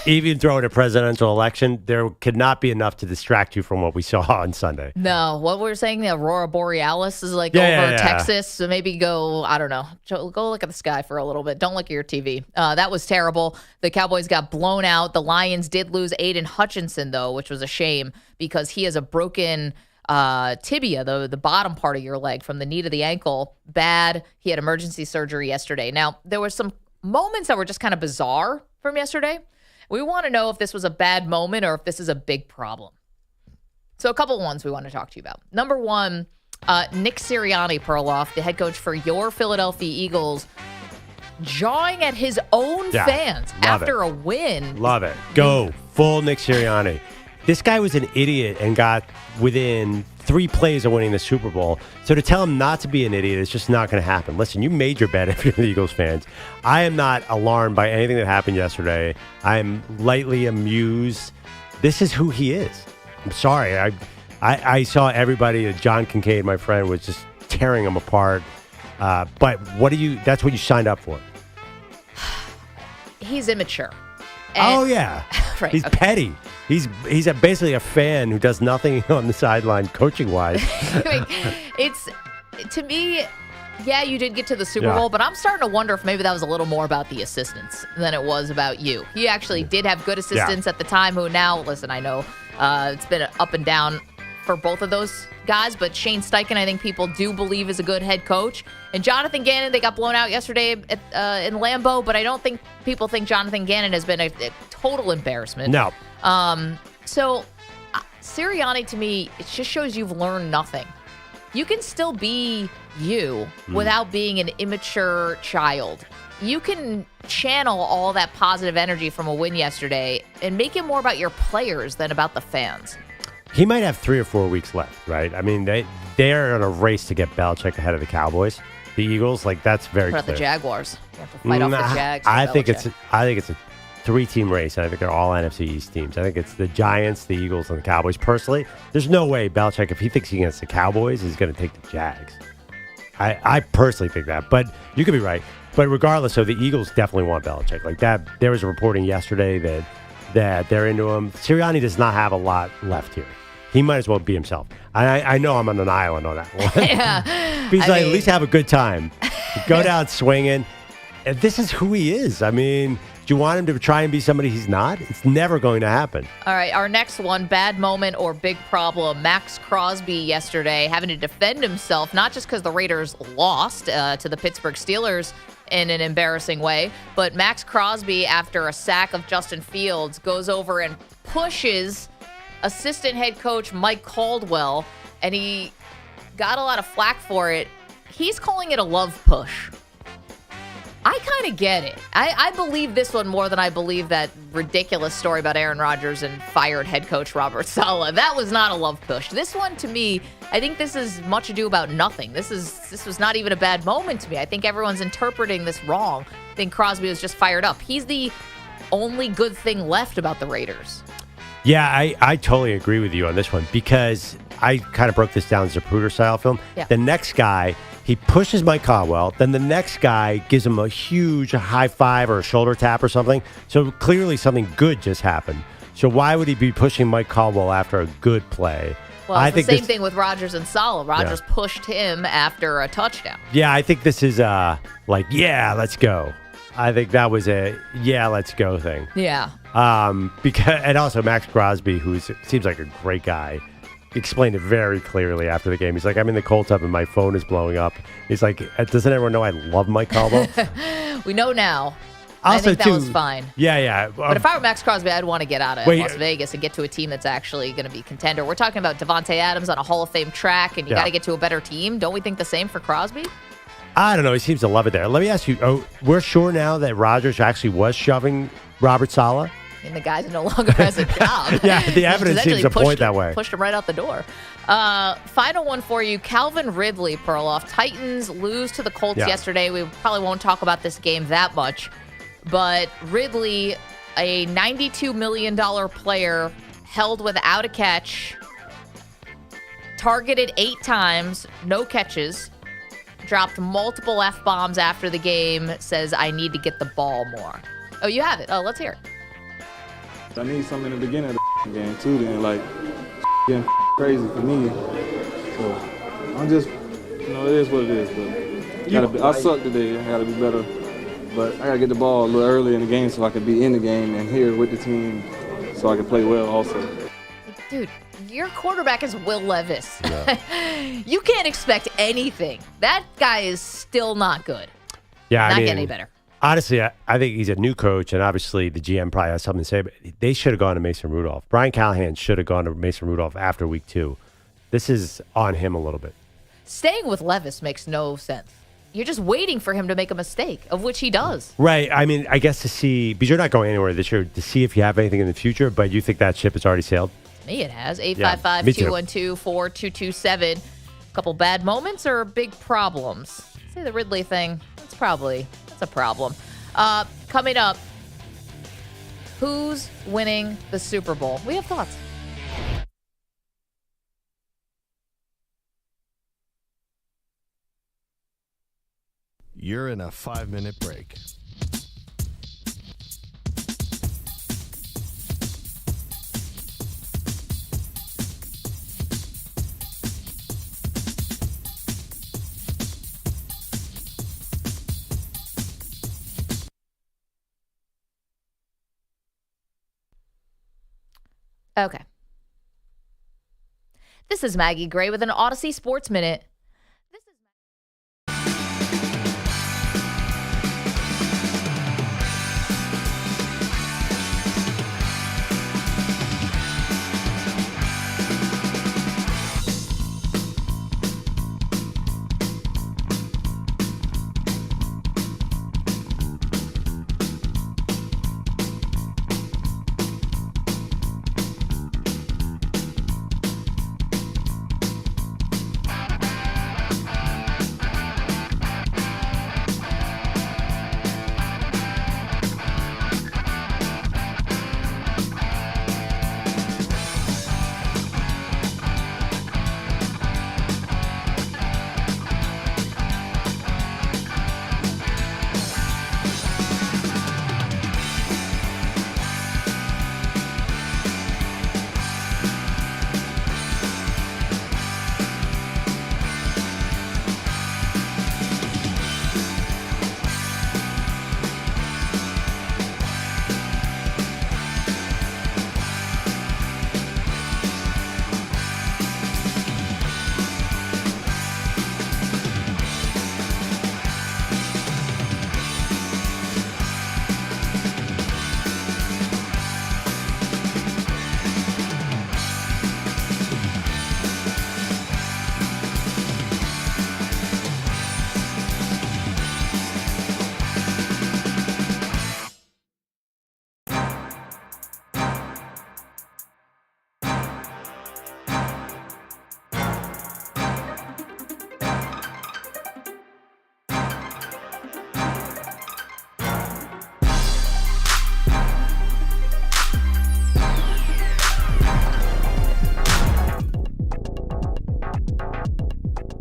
even throwing a presidential election, there could not be enough to distract you from what we saw on Sunday. No, what we were saying, the Aurora Borealis is over Texas, so maybe go, I don't know, go look at the sky for a little bit. Don't look at your TV. That was terrible. The Cowboys got blown out. The Lions did lose Aiden Hutchinson, though, which was a shame, because he has a broken tibia, the bottom part of your leg from the knee to the ankle. Bad. He had emergency surgery yesterday. Now, there were some moments that were just kind of bizarre from yesterday. We want to know if this was a bad moment or if this is a big problem. So a couple of ones we want to talk to you about. Number one, Nick Sirianni, Perloff, the head coach for your Philadelphia Eagles, jawing at his own fans after a win. Love it. Go. Full Nick Sirianni. This guy was an idiot and got within 3 plays of winning the Super Bowl. So to tell him not to be an idiot is just not going to happen. Listen, you made your bet if you're the Eagles fans. I am not alarmed by anything that happened yesterday. I am lightly amused. This is who he is. I'm sorry. I saw everybody, John Kincaid, my friend, was just tearing him apart. But that's what you signed up for. He's immature. Yeah. Right, he's petty. He's basically a fan who does nothing on the sideline coaching-wise. It's, to me, yeah, you did get to the Super Bowl, but I'm starting to wonder if maybe that was a little more about the assistants than it was about you. He actually did have good assistants at the time who now, listen, I know it's been up and down for both of those guys, but Shane Steichen, I think people do believe, is a good head coach. And Jonathan Gannon, they got blown out yesterday in Lambeau, but I don't think people think Jonathan Gannon has been a total embarrassment. No. So Sirianni, to me, it just shows you've learned nothing. You can still be you without being an immature child. You can channel all that positive energy from a win yesterday and make it more about your players than about the fans. He might have 3 or 4 weeks left, right? I mean, they're in a race to get Belichick ahead of the Cowboys. The Eagles, that's very clear. What about the Jaguars? You have to fight off the Jags. I think it's a 3-team race, and I think they're all NFC East teams. I think it's the Giants, the Eagles, and the Cowboys. Personally, there's no way Belichick, if he thinks he gets the Cowboys, is going to take the Jags. I personally think that, but you could be right. But regardless, so the Eagles definitely want Belichick. Like that, there was a reporting yesterday that they're into him. Sirianni does not have a lot left here. He might as well be himself. I know I'm on an island on that one. Yeah. He's at least have a good time. Go down swinging. And this is who he is. I mean, do you want him to try and be somebody he's not? It's never going to happen. All right, our next one, bad moment or big problem. Maxx Crosby yesterday having to defend himself, not just because the Raiders lost to the Pittsburgh Steelers in an embarrassing way, but Maxx Crosby, after a sack of Justin Fields, goes over and pushes assistant head coach Mike Caldwell, and he got a lot of flack for it. He's calling it a love push. I kind of get it. I believe this one more than I believe that ridiculous story about Aaron Rodgers and fired head coach Robert Saleh. That was not a love push. This one, to me, I think this is much ado about nothing. This was not even a bad moment to me. I think everyone's interpreting this wrong. I think Crosby was just fired up. He's the only good thing left about the Raiders. Yeah, I totally agree with you on this one, because I kind of broke this down as a Zapruder-style film. Yeah. The next guy, he pushes Mike Caldwell. Then the next guy gives him a huge high five or a shoulder tap or something. So clearly something good just happened. So why would he be pushing Mike Caldwell after a good play? Well, it's the same thing with Rodgers and Saleh. Rodgers pushed him after a touchdown. Yeah, I think this is let's go. I think that was a let's go thing. Yeah. And also Maxx Crosby, who seems like a great guy, explained it very clearly after the game. He's like, I'm in the cold tub and my phone is blowing up. He's like, doesn't everyone know I love Mike Caldwell? We know now. Also, I think that was fine. Yeah. But if I were Maxx Crosby, I'd want to get out of Las Vegas and get to a team that's actually going to be contender. We're talking about Devontae Adams on a Hall of Fame track, and you got to get to a better team. Don't we think the same for Crosby? I don't know. He seems to love it there. Let me ask you, we're sure now that Rodgers actually was shoving Robert Saleh? And the guy no longer has a job. Yeah, the evidence seems to point that way. Pushed him right out the door. Final one for you. Calvin Ridley, Perloff. Titans lose to the Colts yesterday. We probably won't talk about this game that much. But Ridley, a $92 million player, held without a catch, targeted 8 times, no catches, dropped multiple F-bombs after the game, says, I need to get the ball more. Oh, you have it. Oh, let's hear it. I need something in the beginning of the game, too, then, like, getting crazy for me. So, I'm just, it is what it is, but I suck today. I got to be better. But I got to get the ball a little early in the game so I can be in the game and here with the team so I can play well also. Dude, your quarterback is Will Levis. Yeah. You can't expect anything. That guy is still not good. Yeah, not getting any better. Honestly, I think he's a new coach, and obviously the GM probably has something to say, but they should have gone to Mason Rudolph. Brian Callahan should have gone to Mason Rudolph after week 2. This is on him a little bit. Staying with Levis makes no sense. You're just waiting for him to make a mistake, of which he does. Right. I mean, I guess to see, because you're not going anywhere this year, to see if you have anything in the future, but you think that ship has already sailed? Me, it has. 855-212-4227. A couple bad moments or big problems? Say the Ridley thing. That's a problem. Coming up, who's winning the Super Bowl? We have thoughts. You're in a 5-minute break. Okay. This is Maggie Gray with an Odyssey Sports Minute.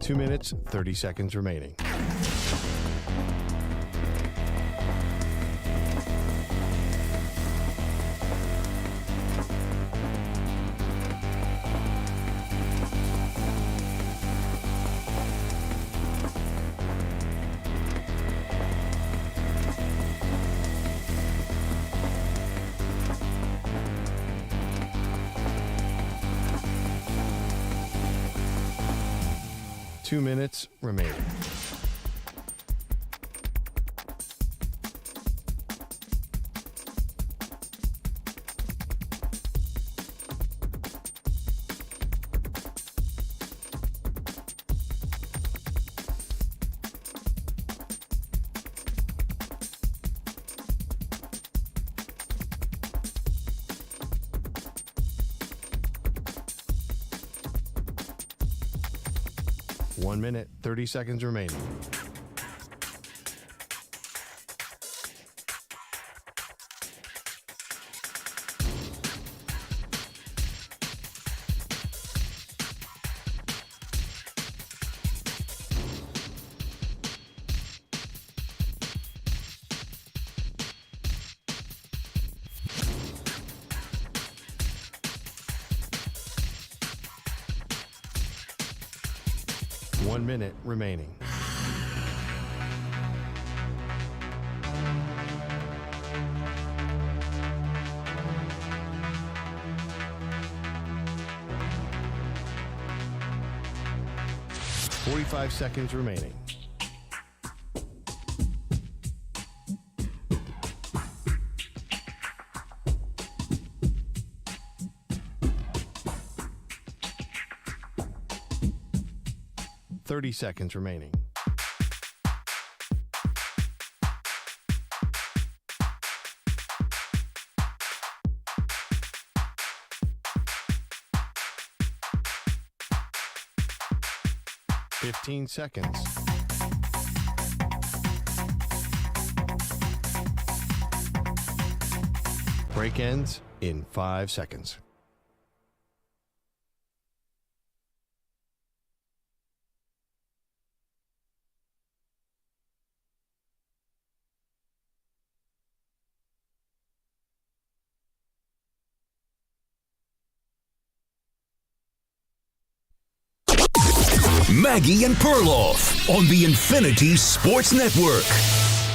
Two minutes, 30 seconds remaining. Two minutes remaining. 1 minute, 30 seconds remaining. One minute remaining. Forty-five seconds remaining. Thirty seconds remaining. Fifteen seconds. Break ends in 5 seconds. Maggie and Perloff on the Infinity Sports Network.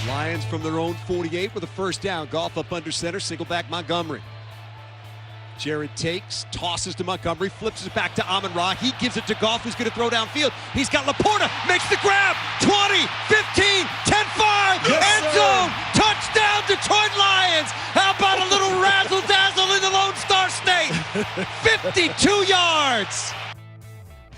Lions from their own 48 with a first down. Goff up under center, single back Montgomery. Jared takes, tosses to Montgomery, flips it back to Amon-Ra. He gives it to Goff, who's going to throw downfield. He's got Laporta, makes the grab. 20, 15, 10-5, end zone. Touchdown, Detroit Lions. How about a little razzle-dazzle in the Lone Star State? 52 yards.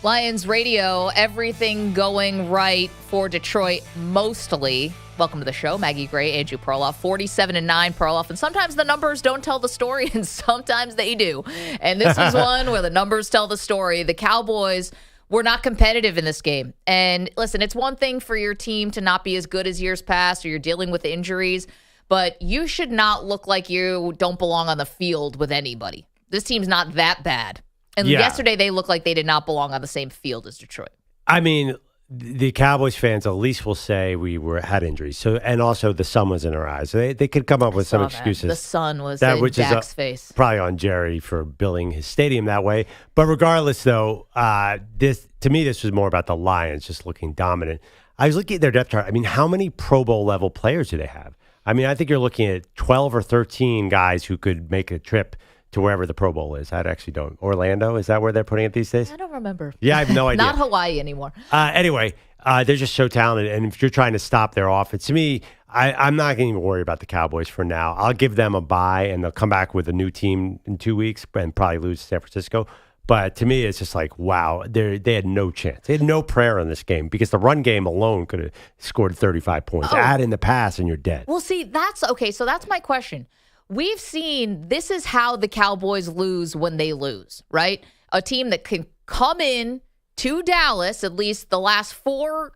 Lions radio, everything going right for Detroit mostly. Welcome to the show. Maggie Gray, Andrew Perloff, 47-9 Perloff. And sometimes the numbers don't tell the story, and sometimes they do. And this was one where the numbers tell the story. The Cowboys were not competitive in this game. And listen, it's one thing for your team to not be as good as years past, or you're dealing with injuries, but you should not look like you don't belong on the field with anybody. This team's not that bad. And yesterday, they looked like they did not belong on the same field as Detroit. I mean, the Cowboys fans at least will say we had injuries. So, and also the sun was in our eyes. So they could come up with some excuses. The sun was in Dak's face. Probably on Jerry for building his stadium that way. But regardless, though, this was more about the Lions just looking dominant. I was looking at their depth chart. I mean, how many Pro Bowl level players do they have? I mean, I think you're looking at 12 or 13 guys who could make a trip to wherever the Pro Bowl is. I actually don't. Orlando, is that where they're putting it these days? I don't remember. Yeah, I have no idea. Not Hawaii anymore. Anyway, they're just so talented. And if you're trying to stop their offense, to me, I'm not going to even worry about the Cowboys for now. I'll give them a bye, and they'll come back with a new team in 2 weeks and probably lose to San Francisco. But to me, it's just like, wow, they had no chance. They had no prayer in this game because the run game alone could have scored 35 points. Add in the pass, and you're dead. Well, see, that's okay. So that's my question. We've seen this is how the Cowboys lose when they lose, right? A team that can come in to Dallas, at least the last four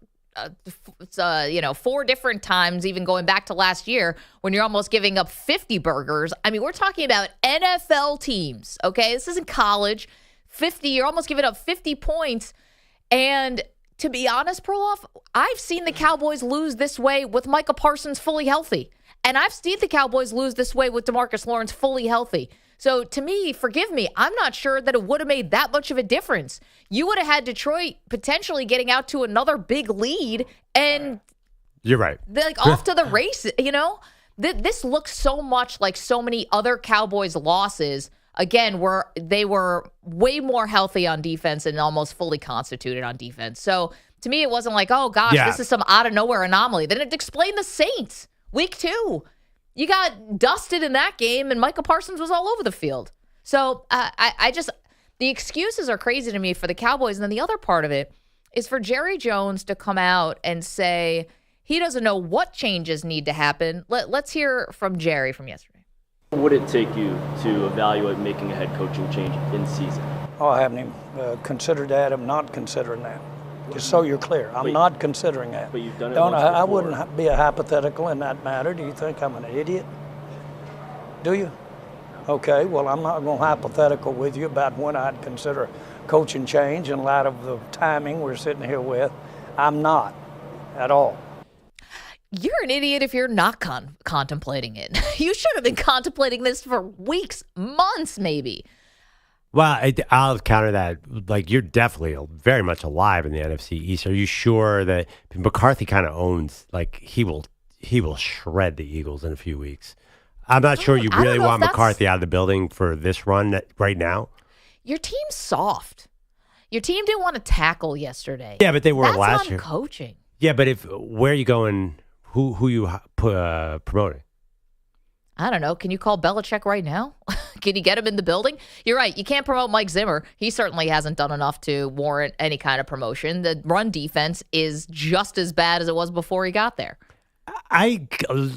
different times, even going back to last year, when you're almost giving up 50 burgers. I mean, we're talking about NFL teams, okay? This isn't college. 50, you're almost giving up 50 points. And to be honest, Perloff, I've seen the Cowboys lose this way with Micah Parsons fully healthy. And I've seen the Cowboys lose this way with DeMarcus Lawrence fully healthy. So to me, forgive me, I'm not sure that it would have made that much of a difference. You would have had Detroit potentially getting out to another big lead, and you're right. They're like off to the races, you know? This looks so much like so many other Cowboys losses, again, where they were way more healthy on defense and almost fully constituted on defense. So to me, it wasn't like, oh gosh, this is some out of nowhere anomaly. They didn't explain the Saints. Week 2, you got dusted in that game, and Micah Parsons was all over the field. So the excuses are crazy to me for the Cowboys. And then the other part of it is for Jerry Jones to come out and say he doesn't know what changes need to happen. Let's hear from Jerry from yesterday. What would it take you to evaluate making a head coaching change in season? Oh, I haven't even considered that. I'm not considering that. Just so you're clear. I'm not considering that. But you've done it Don't once I before. wouldn't be a hypothetical in that matter. Do you think I'm an idiot? Do you? Okay, well, I'm not going hypothetical with you about when I'd consider coaching change in light of the timing we're sitting here with. I'm not at all. You're an idiot if you're not contemplating it. You should have been contemplating this for weeks, months, maybe. Well, I'll counter that. Like, you're definitely very much alive in the NFC East. Are you sure that McCarthy kind of owns, like, he will shred the Eagles in a few weeks? I'm not sure you really want McCarthy out of the building for this run right now. Your team's soft. Your team didn't want to tackle yesterday. Yeah, but they were That's last on year. Coaching. Yeah, but where are you going? Who you promoting? I don't know. Can you call Belichick right now? Can you get him in the building? You're right. You can't promote Mike Zimmer. He certainly hasn't done enough to warrant any kind of promotion. The run defense is just as bad as it was before he got there. I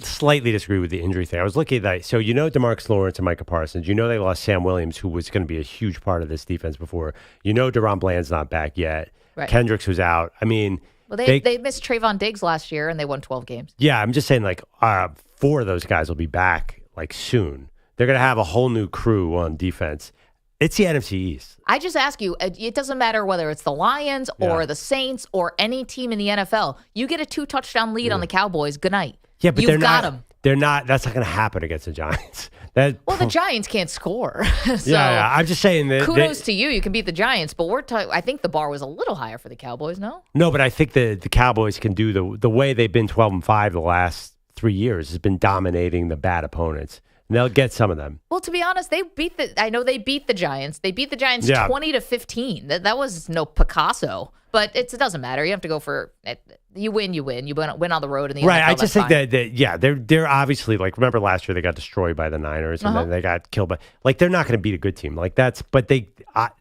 slightly disagree with the injury thing. I was looking at that. So, DeMarcus Lawrence and Micah Parsons. They lost Sam Williams, who was going to be a huge part of this defense before. Deron Bland's not back yet. Right. Kendricks was out. I mean, well, they missed Trayvon Diggs last year, and they won 12 games. Yeah, I'm just saying, like, 4 of those guys will be back, like, soon. They're going to have a whole new crew on defense. It's the NFC East. I just ask you, it doesn't matter whether it's the Lions or the Saints or any team in the NFL. You get a 2-touchdown lead on the Cowboys. Good night. Yeah, but You've got them. They're not. That's not going to happen against the Giants. Well, the Giants can't score. So yeah, I'm just saying that. Kudos to you. You can beat the Giants, but I think the bar was a little higher for the Cowboys, no? No, but I think the Cowboys can do the way they've been 12-5 the last 3 years has been dominating the bad opponents. And they'll get some of them. Well, to be honest, I know they beat the Giants. They beat the Giants 20-15. That was no Picasso, but it doesn't matter. You have to go for it. You win. You win on the road in the NFL. Right. I just think that they're obviously, like, remember last year they got destroyed by the Niners and then they got killed by, like, they're not going to beat a good team. Like, but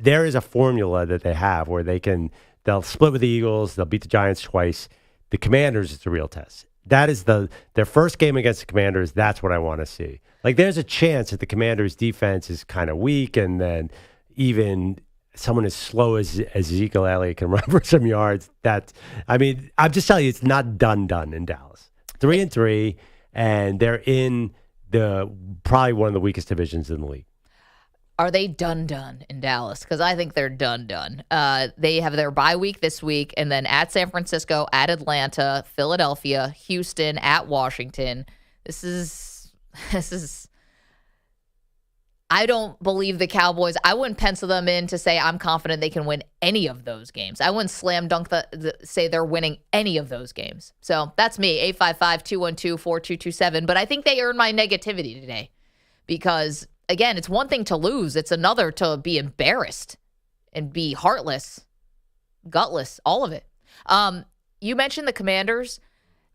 there is a formula that they have where they'll split with the Eagles, they'll beat the Giants twice. The Commanders is the real test. That is their first game against the Commanders. That's what I want to see. Like, there's a chance that the Commanders' defense is kind of weak, and then even someone as slow as Ezekiel Elliott can run for some yards. I'm just telling you, it's not done in Dallas. 3-3, and they're in probably one of the weakest divisions in the league. Are they done in Dallas? Because I think they're done. They have their bye week this week, and then at San Francisco, at Atlanta, Philadelphia, Houston, at Washington. This is. I don't believe the Cowboys. I wouldn't pencil them in to say I'm confident they can win any of those games. I wouldn't slam dunk say they're winning any of those games. So that's me, 855-212-4227. But I think they earned my negativity today because, again, it's one thing to lose. It's another to be embarrassed and be heartless, gutless, all of it. You mentioned the Commanders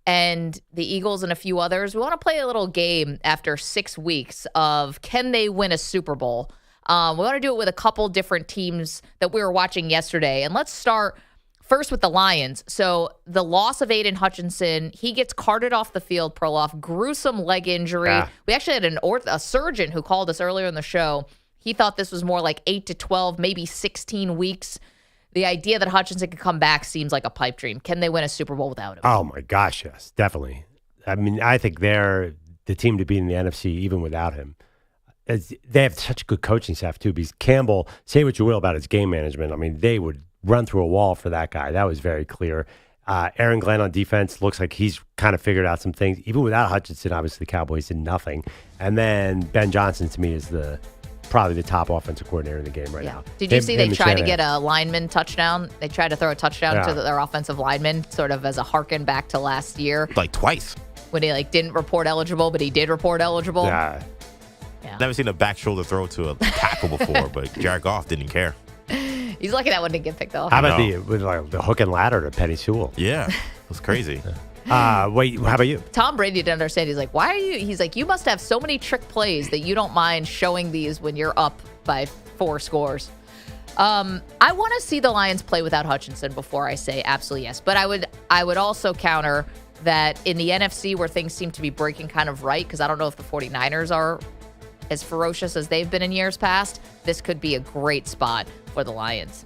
and the Eagles and a few others. We want to play a little game after 6 weeks of can they win a Super Bowl? We want to do it with a couple different teams that we were watching yesterday. And let's start first with the Lions. So the loss of Aiden Hutchinson, he gets carted off the field, Perloff, gruesome leg injury. Yeah. We actually had a surgeon who called us earlier in the show. He thought this was more like 8 to 12, maybe 16 weeks. The idea that Hutchinson could come back seems like a pipe dream. Can they win a Super Bowl without him? Oh, my gosh, yes, definitely. I mean, I think they're the team to beat in the NFC even without him. They have such a good coaching staff, too, because Campbell, say what you will about his game management. I mean, they would run through a wall for that guy. That was very clear. Aaron Glenn on defense looks like he's kind of figured out some things. Even without Hutchinson, obviously, the Cowboys did nothing. And then Ben Johnson, to me, is probably the top offensive coordinator in the game right now. Did you see they tried to get a lineman touchdown? They tried to throw a touchdown to their offensive lineman, sort of as a harken back to last year. Like twice. When he didn't report eligible, but he did report eligible. Yeah. Never seen a back shoulder throw to a tackle before, but Jared Goff didn't care. He's lucky that one didn't get picked off. How about the hook and ladder to Penny Sewell? Yeah, it was crazy. Wait, how about you? Tom Brady didn't understand. He's like, why are you? He's like, you must have so many trick plays that you don't mind showing these when you're up by 4 scores. I want to see the Lions play without Hutchinson before I say absolutely yes. But I would also counter that in the NFC where things seem to be breaking kind of right, because I don't know if the 49ers are as ferocious as they've been in years past, this could be a great spot. for the Lions.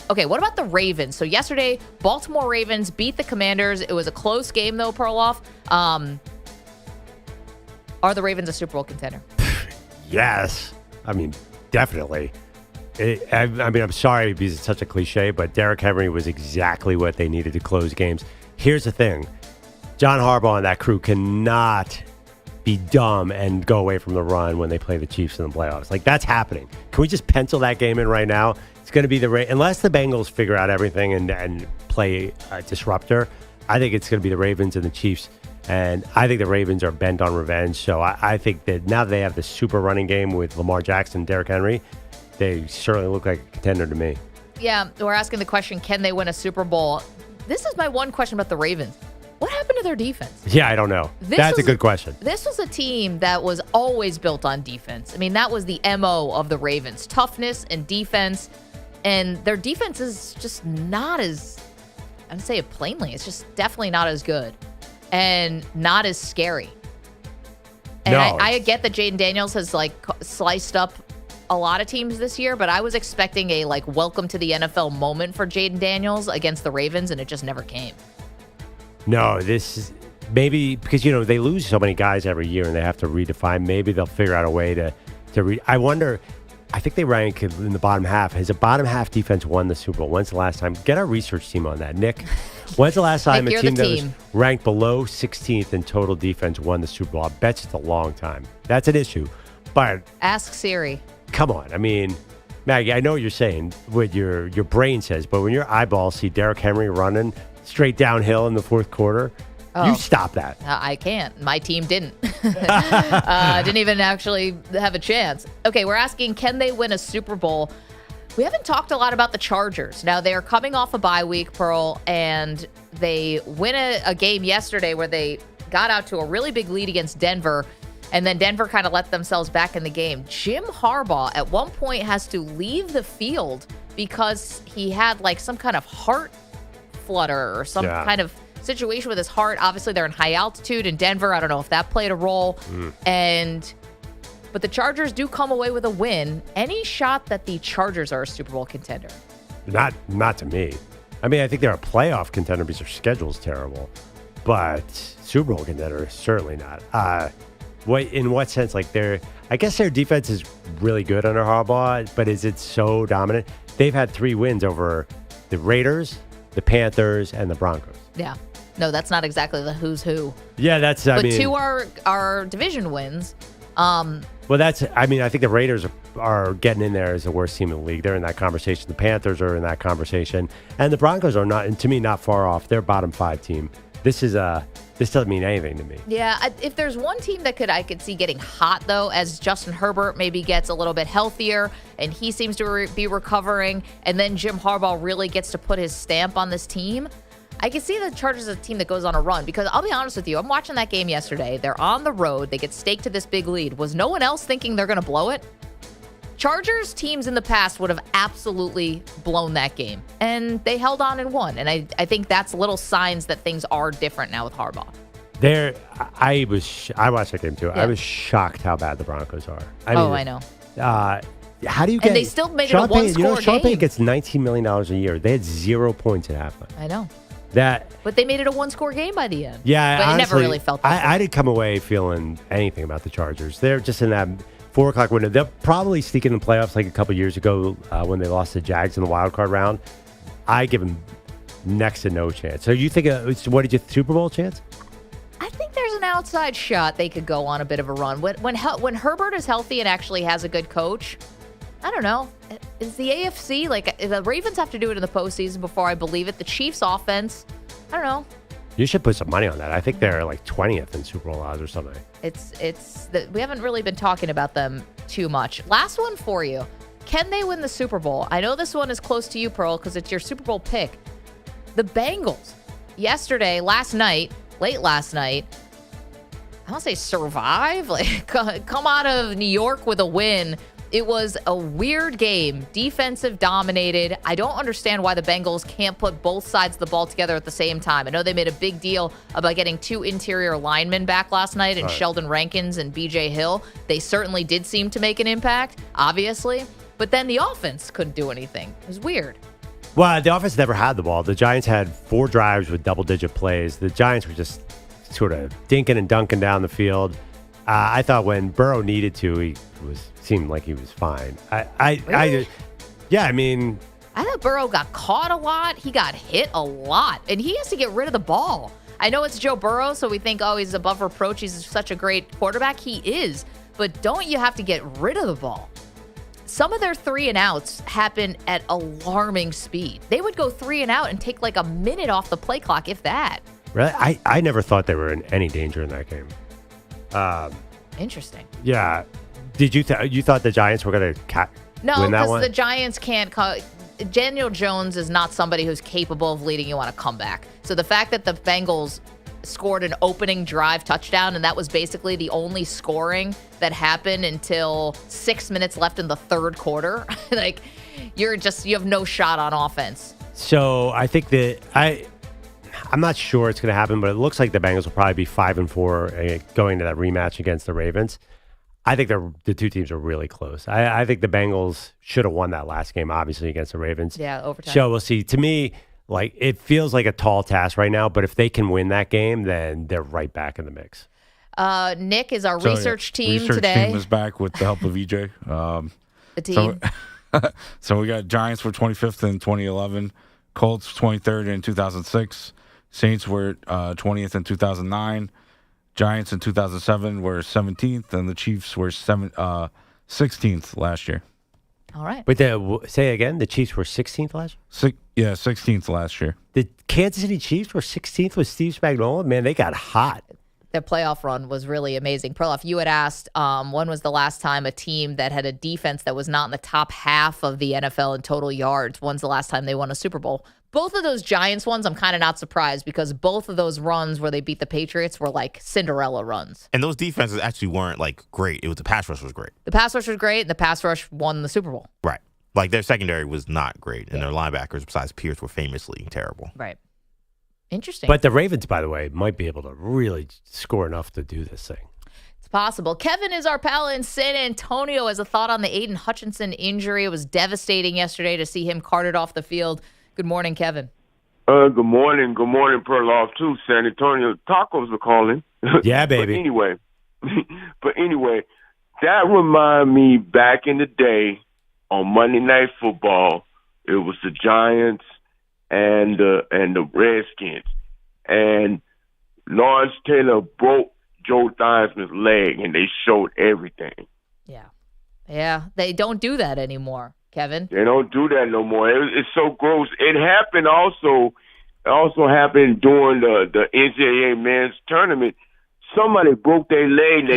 Okay, what about the Ravens? So yesterday, Baltimore Ravens beat the Commanders. It was a close game, though, Perloff. Are the Ravens a Super Bowl contender? Yes. I mean, definitely. I'm sorry because it's such a cliche, but Derrick Henry was exactly what they needed to close games. Here's the thing. John Harbaugh and that crew cannot be dumb and go away from the run when they play the Chiefs in the playoffs. Like, that's happening. Can we just pencil that game in right now? It's going to be unless the Bengals figure out everything and play a disruptor, I think it's going to be the Ravens and the Chiefs. And I think the Ravens are bent on revenge. So I think that now that they have the super running game with Lamar Jackson and Derrick Henry, they certainly look like a contender to me. Yeah, we're asking the question, can they win a Super Bowl? This is my one question about the Ravens. What happened to their defense? Yeah, I don't know. That's a good question. This was a team that was always built on defense. I mean, that was the MO of the Ravens. Toughness and defense. And their defense is just not as, I'm going to say it plainly, it's just definitely not as good and not as scary. And no, I get that Jaden Daniels has sliced up a lot of teams this year, but I was expecting a welcome to the NFL moment for Jaden Daniels against the Ravens, and it just never came. No, this is maybe because, they lose so many guys every year and they have to redefine. Maybe they'll figure out a way to I wonder, I think they rank in the bottom half. Has a bottom half defense won the Super Bowl? When's the last time? Get our research team on that. Nick, when's the last time a team that was ranked below 16th in total defense won the Super Bowl? I bet it's a long time. That's an issue. But ask Siri. Come on. I mean, Maggie, I know what you're saying, what your brain says, but when your eyeballs see Derrick Henry running straight downhill in the fourth quarter, you stop that. I can't. My team didn't. Didn't even actually have a chance. Okay, we're asking, can they win a Super Bowl? We haven't talked a lot about the Chargers. Now, they're coming off a bye week, Pearl, and they win a game yesterday where they got out to a really big lead against Denver, and then Denver kind of let themselves back in the game. Jim Harbaugh at one point has to leave the field because he had some kind of heart flutter or some kind of situation with his heart. Obviously, they're in high altitude in Denver. I don't know if that played a role. But the Chargers do come away with a win. Any shot that the Chargers are a Super Bowl contender? Not to me. I mean, I think they're a playoff contender because their schedule's terrible. But Super Bowl contender, certainly not. In what sense? I guess their defense is really good under Harbaugh, but is it so dominant? They've had 3 wins over the Raiders, the Panthers, and the Broncos. Yeah. No, that's not exactly the who's who. Yeah, but 2 are division wins. I think the Raiders are getting in there as the worst team in the league. They're in that conversation. The Panthers are in that conversation. And the Broncos are not far off. They're bottom 5 team. This doesn't mean anything to me. Yeah, if there's one team that I could see getting hot, though, as Justin Herbert maybe gets a little bit healthier and he seems to be recovering, and then Jim Harbaugh really gets to put his stamp on this team, I can see the Chargers as a team that goes on a run, because I'll be honest with you, I'm watching that game yesterday. They're on the road. They get staked to this big lead. Was no one else thinking they're going to blow it? Chargers teams in the past would have absolutely blown that game, and they held on and won. And I think that's little signs that things are different now with Harbaugh. I watched that game too. Yeah. I was shocked how bad the Broncos are. I know. How do you get? And they still made it a one-score game. Sean Payton gets $19 million a year. They had 0 points at halftime. I know. But they made it a one-score game by the end. Yeah, but honestly, it never really felt that I didn't come away feeling anything about the Chargers. They're just in that 4 o'clock window. They'll probably sneak in the playoffs like a couple years ago when they lost the Jags in the wild card round. I give them next to no chance. So you think, Super Bowl chance? I think there's an outside shot they could go on a bit of a run. When Herbert is healthy and actually has a good coach, I don't know. Is the AFC, the Ravens have to do it in the postseason before I believe it. The Chiefs offense, I don't know. You should put some money on that. I think they're 20th in Super Bowl odds or something. We haven't really been talking about them too much. Last one for you. Can they win the Super Bowl? I know this one is close to you, Pearl, because it's your Super Bowl pick. The Bengals, late last night, I want to say survive, come out of New York with a win. It was a weird game, defensive dominated. I don't understand why the Bengals can't put both sides of the ball together at the same time. I know they made a big deal about getting 2 interior linemen back last night in Sheldon Rankins and BJ Hill. They certainly did seem to make an impact, obviously. But then the offense couldn't do anything. It was weird. Well, the offense never had the ball. The Giants had 4 drives with double-digit plays. The Giants were just sort of dinking and dunking down the field. I thought when Burrow needed to, seemed like he was fine. Really? I mean, I thought Burrow got caught a lot. He got hit a lot, and he has to get rid of the ball. I know it's Joe Burrow, so we think, he's above reproach. He's such a great quarterback. He is, but don't you have to get rid of the ball? Some of their 3 and outs happen at alarming speed. They would go 3 and out and take like a minute off the play clock, if that. really, I never thought they were in any danger in that game. Interesting. Yeah. Did you thought the Giants were going to No, win that because one? the Giants can't. Daniel Jones is not somebody who's capable of leading you on a comeback. So the fact that the Bengals scored an opening drive touchdown, and that was basically the only scoring that happened until 6 minutes left in the third quarter. Like, you have no shot on offense. So I think that I'm not sure it's going to happen, but it looks like the Bengals will probably be 5-4 going to that rematch against the Ravens. I think the two teams are really close. I think the Bengals should have won that last game, obviously, against the Ravens. Yeah, overtime. So we'll see. To me, like, it feels like a tall task right now, but if they can win that game, then they're right back in the mix. Nick is our research team today. Research team is back with the help of EJ. The team. So we got Giants were 25th in 2011, Colts 23rd in 2006, Saints were 20th in 2009, Giants in 2007 were 17th, and the Chiefs were 16th last year. All right. But say again, the Chiefs were 16th last year? 16th last year. The Kansas City Chiefs were 16th with Steve Spagnuolo? Man, they got hot. Their playoff run was really amazing. Perloff, you had asked when was the last time a team that had a defense that was not in the top half of the NFL in total yards, when's the last time they won a Super Bowl? Both of those Giants ones, I'm kind of not surprised because both of those runs where they beat the Patriots were like Cinderella runs. And those defenses actually weren't like great. It was the pass rush was great. The pass rush was great, and the pass rush won the Super Bowl. Right. Like their secondary was not great, and their linebackers, besides Pierce, were famously terrible. Right. Interesting. But the Ravens, by the way, might be able to really score enough to do this thing. It's possible. Kevin is our pal in San Antonio. Has a thought on the Aiden Hutchinson injury. It was devastating yesterday to see him carted off the field. Good morning, Kevin. Good morning. Good morning, Perloff, too. San Antonio Tacos are calling. Yeah, baby. But anyway, that remind me back in the day on Monday Night Football, it was the Giants and the Redskins. And Lawrence Taylor broke Joe Theismann's leg, and they showed everything. Yeah, they don't do that anymore, Kevin. They don't do that no more. It's so gross. It happened also. It also happened during the NCAA men's tournament. Somebody broke their leg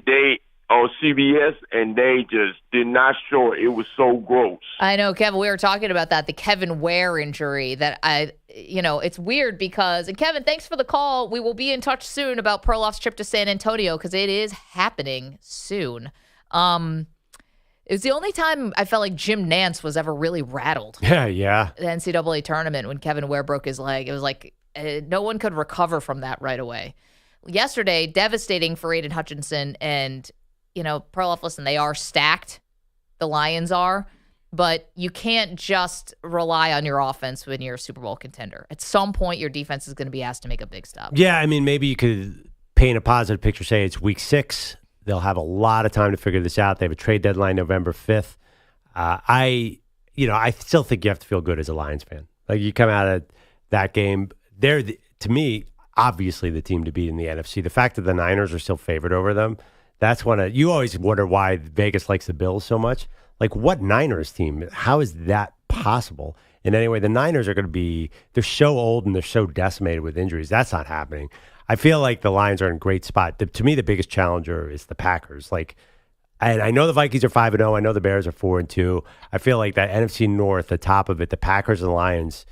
they on CBS, and they just did not show it. It was so gross. I know, Kevin, we were talking about that, the Kevin Ware injury that it's weird because, and Kevin, thanks for the call. We will be in touch soon about Perloff's trip to San Antonio because it is happening soon. It was the only time I felt like Jim Nantz was ever really rattled. Yeah. The NCAA tournament when Kevin Ware broke his leg. It was like no one could recover from that right away. Yesterday, devastating for Aiden Hutchinson. And, Perloff, listen, they are stacked. The Lions are. But you can't just rely on your offense when you're a Super Bowl contender. At some point, your defense is going to be asked to make a big stop. Yeah, I mean, maybe you could paint a positive picture, say it's week 6. They'll have a lot of time to figure this out. They have a trade deadline November 5th. I still think you have to feel good as a Lions fan. Like, you come out of that game, they're, to me, obviously the team to beat in the NFC. The fact that the Niners are still favored over them, that's you always wonder why Vegas likes the Bills so much. Like, what Niners team? How is that possible? And anyway, the Niners are going to be, they're so old and they're so decimated with injuries. That's not happening. I feel like the Lions are in a great spot. To me, the biggest challenger is the Packers. And I know the Vikings are 5-0. I know the Bears are 4-2. I feel like that NFC North, the top of it, the Packers and the Lions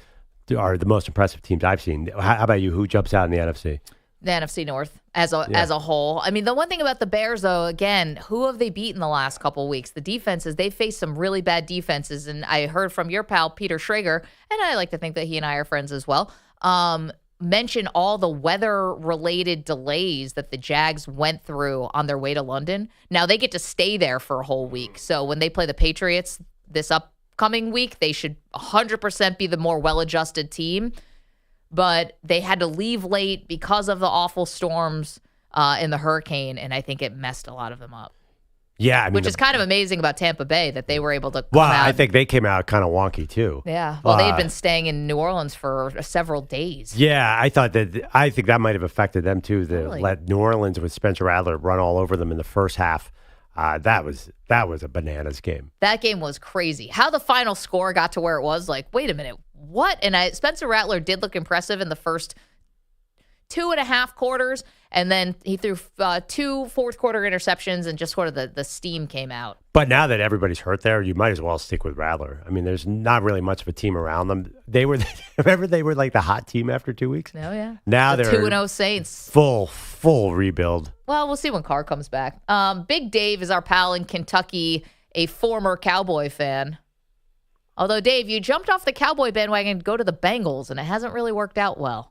are the most impressive teams I've seen. How about you? Who jumps out in the NFC? The NFC North as a whole. I mean, the one thing about the Bears, though, again, who have they beaten the last couple of weeks? The defenses, they faced some really bad defenses. And I heard from your pal, Peter Schrager, and I like to think that he and I are friends as well, mention all the weather-related delays that the Jags went through on their way to London. Now, they get to stay there for a whole week. So when they play the Patriots, this upcoming week, they should 100% be the more well-adjusted team. But they had to leave late because of the awful storms in the hurricane, and I think it messed a lot of them up. Yeah, which is kind of amazing about Tampa Bay that they were able to come Well, out. I think they came out kind of wonky too. Yeah. Well, they'd been staying in New Orleans for several days. Yeah, I think that might have affected them too. Let New Orleans with Spencer Rattler run all over them in the first half. That was a bananas game. That game was crazy. How the final score got to where it was, like, wait a minute, what? And Spencer Rattler did look impressive in the first 2.5 quarters, and then he threw 2 fourth-quarter interceptions, and just sort of the steam came out. But now that everybody's hurt there, you might as well stick with Rattler. I mean, there's not really much of a team around them. They were, remember, they were like the hot team after 2 weeks. Oh yeah. Now the they're 2-0 Saints. Full rebuild. Well, we'll see when Carr comes back. Big Dave is our pal in Kentucky, a former Cowboy fan. Although, Dave, you jumped off the Cowboy bandwagon to go to the Bengals, and it hasn't really worked out well.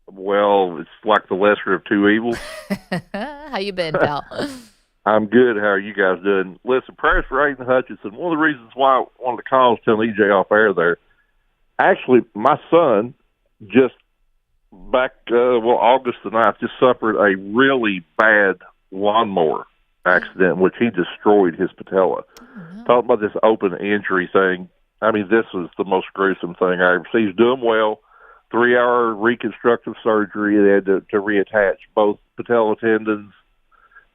Well, it's like the lesser of two evils. How you been, pal? I'm good. How are you guys doing? Listen, prayers for Aiden Hutchinson. One of the reasons why one of the calls telling EJ off air there, actually, my son just back, August the 9th, just suffered a really bad lawnmower accident, which he destroyed his patella. Talking about this open injury thing, I mean, this was the most gruesome thing I ever seen. He's doing well. 3-hour reconstructive surgery. They had to reattach both patella tendons.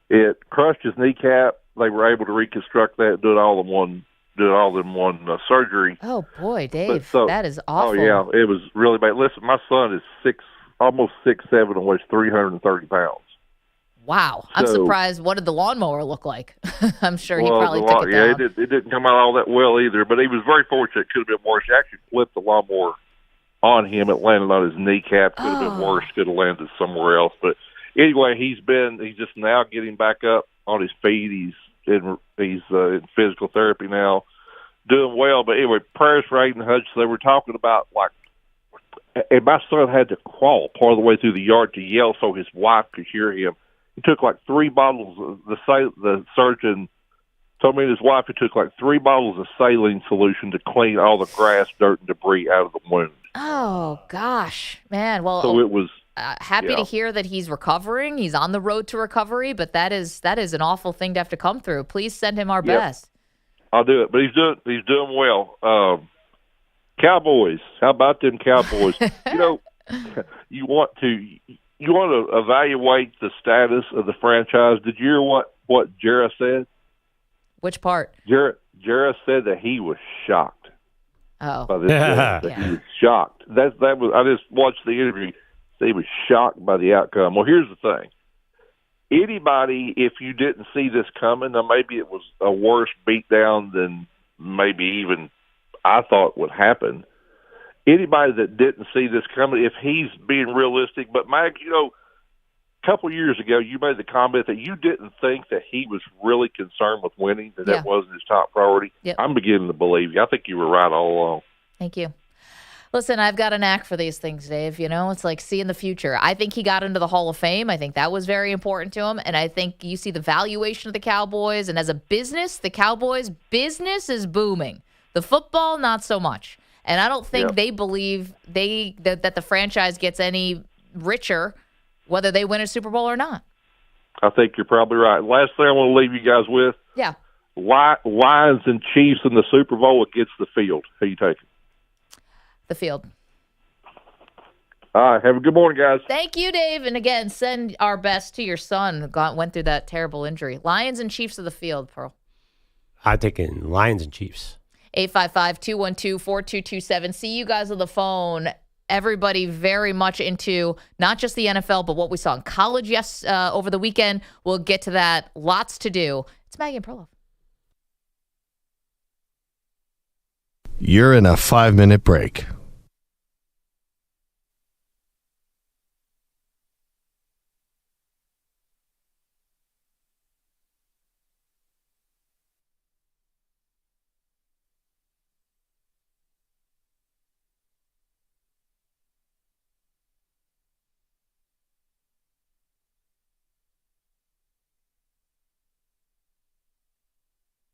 It crushed his kneecap. They were able to reconstruct that, do it all in one surgery. Oh boy, Dave, that is Oh awful. yeah, it was really bad. Listen, my son is almost 6'7" and weighs 330 pounds. Wow, I'm So- surprised. What did the lawnmower look like? I'm sure he Well, probably the took it down. it didn't come out all that well either, but he was very fortunate. It could have been worse. He actually flipped the lawnmower on him. It landed on his kneecap. Could have been worse. Could have landed somewhere else. But anyway, he's just now getting back up on his feet. He's in physical therapy now, doing well. But anyway, prayers for Aiden Hutchinson. They were talking about and my son had to crawl part of the way through the yard to yell so his wife could hear him. He took 3 bottles of the surgeon told me and his wife he took 3 bottles of saline solution to clean all the grass, dirt, and debris out of the wound. Oh gosh, man. Well, So it was happy to hear that he's recovering. He's on the road to recovery, but that is an awful thing to have to come through. Please send him our best. I'll do it, but he's doing well. Cowboys, how about them Cowboys? You want to evaluate the status of the franchise. Did you hear what Jarrah said? Which part? Jarrah said that he was shocked. Oh, by this game. He was shocked. That was. I just watched the interview. He was shocked by the outcome. Well, here's the thing. Anybody, if you didn't see this coming, now maybe it was a worse beatdown than maybe even I thought would happen. Anybody that didn't see this coming, if he's being realistic, but Mag, a couple of years ago, you made the comment that you didn't think that he was really concerned with winning, that wasn't his top priority. Yep. I'm beginning to believe you. I think you were right all along. Thank you. Listen, I've got a knack for these things, Dave. It's like seeing the future. I think he got into the Hall of Fame. I think that was very important to him. And I think you see the valuation of the Cowboys. And as a business, the Cowboys' business is booming. The football, not so much. And I don't think they believe that the franchise gets any richer whether they win a Super Bowl or not. I think you're probably right. Last thing I want to leave you guys with. Yeah. Lions and Chiefs in the Super Bowl against the field. Who you taking? The field. All right. Have a good morning, guys. Thank you, Dave. And again, send our best to your son who went through that terrible injury. Lions and Chiefs of the field, Pearl. I'm taking Lions and Chiefs. 855-212-4227. See you guys on the phone. Everybody very much into not just the NFL, but what we saw in college over the weekend. We'll get to that. Lots to do. It's Maggie and Perloff. You're in a 5-minute break.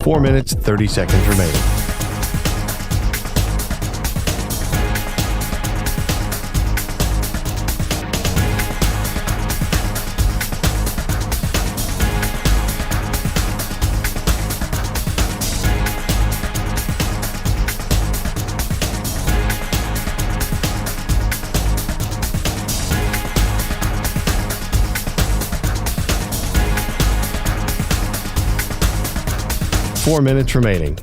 4 minutes, 30 seconds remaining. Four minutes remaining.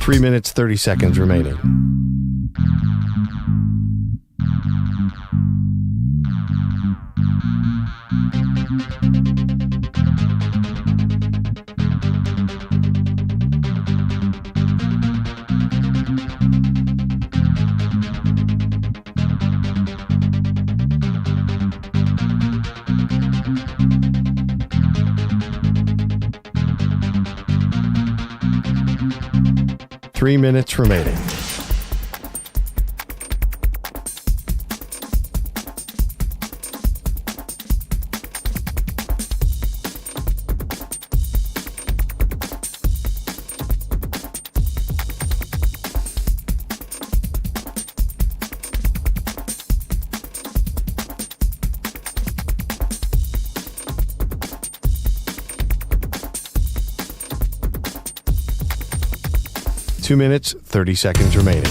Three minutes, 30 seconds remaining. Three minutes remaining. Two minutes, 30 seconds remaining.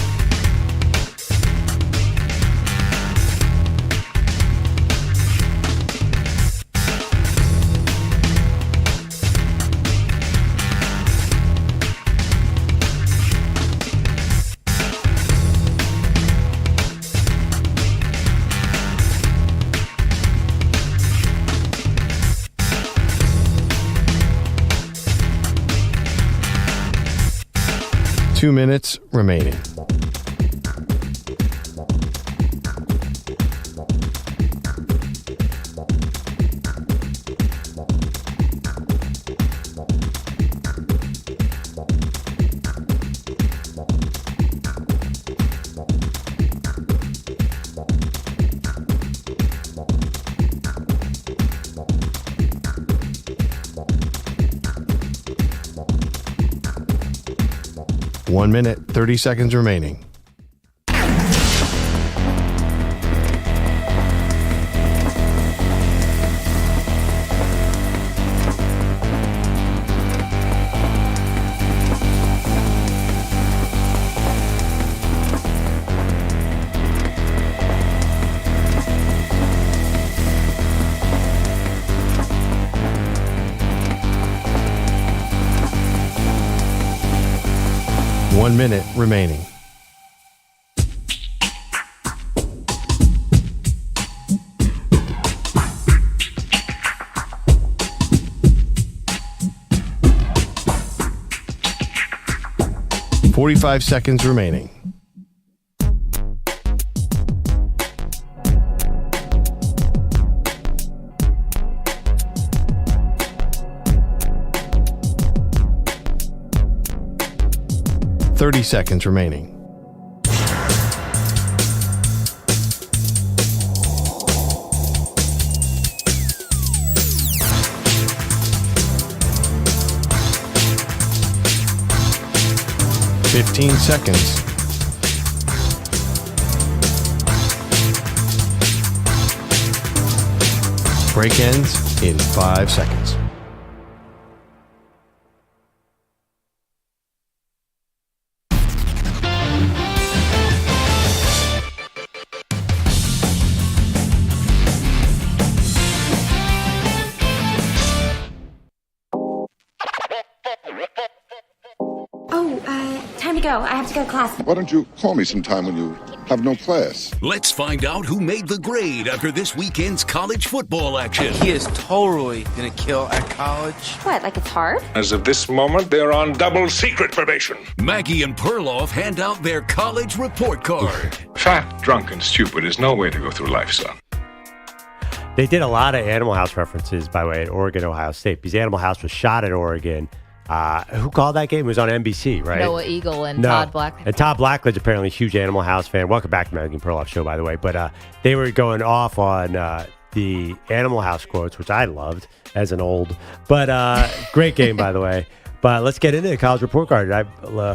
Two minutes remaining. 1 minute, 30 seconds remaining. One minute remaining. .45 seconds remaining. .30 seconds remaining. .15 seconds. Break ends in 5 seconds. Time to go. I have to go to class. Why don't you call me sometime when you have no class. Let's find out who made the grade after this weekend's college football action. He is totally gonna kill at college. What, like it's hard? As of this moment, they're on double secret probation. Maggie and Perloff hand out their college report card. Fat, drunk, and stupid is no way to go through life, son. They did a lot of Animal House references, by the way, at Oregon, Ohio State, because Animal House was shot at Oregon. Who called that game? It was on NBC, right? Noah Eagle and Todd Blackledge. And Todd Blackledge, apparently a huge Animal House fan. Welcome back to Maggie and Perloff show, by the way. But they were going off on the Animal House quotes, which I loved as an old. But great game, by the way. But let's get into the college report card.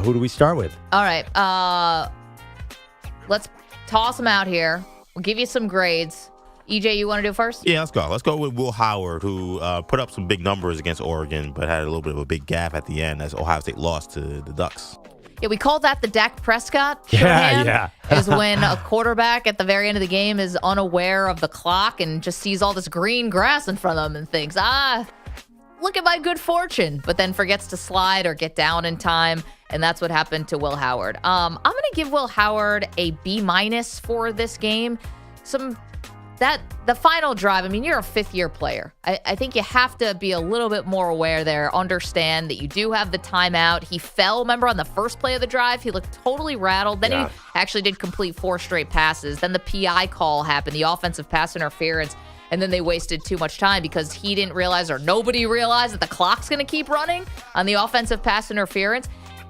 Who do we start with? All right. Let's toss them out here. We'll give you some grades. EJ, you want to do first? Yeah, let's go. Let's go with Will Howard, who put up some big numbers against Oregon, but had a little bit of a big gap at the end as Ohio State lost to the Ducks. Yeah, we call that the Dak Prescott shorthand. Yeah. Is when a quarterback at the very end of the game is unaware of the clock and just sees all this green grass in front of him and thinks, look at my good fortune, but then forgets to slide or get down in time. And that's what happened to Will Howard. I'm going to give Will Howard a B- for this game. The final drive, I mean, you're a fifth-year player. I think you have to be a little bit more aware there, understand that you do have the timeout. He fell, remember, on the first play of the drive. He looked totally rattled. Then he actually did complete 4 straight passes. Then the PI call happened, the offensive pass interference, and then they wasted too much time because he didn't realize or nobody realized that the clock's going to keep running on the offensive pass interference.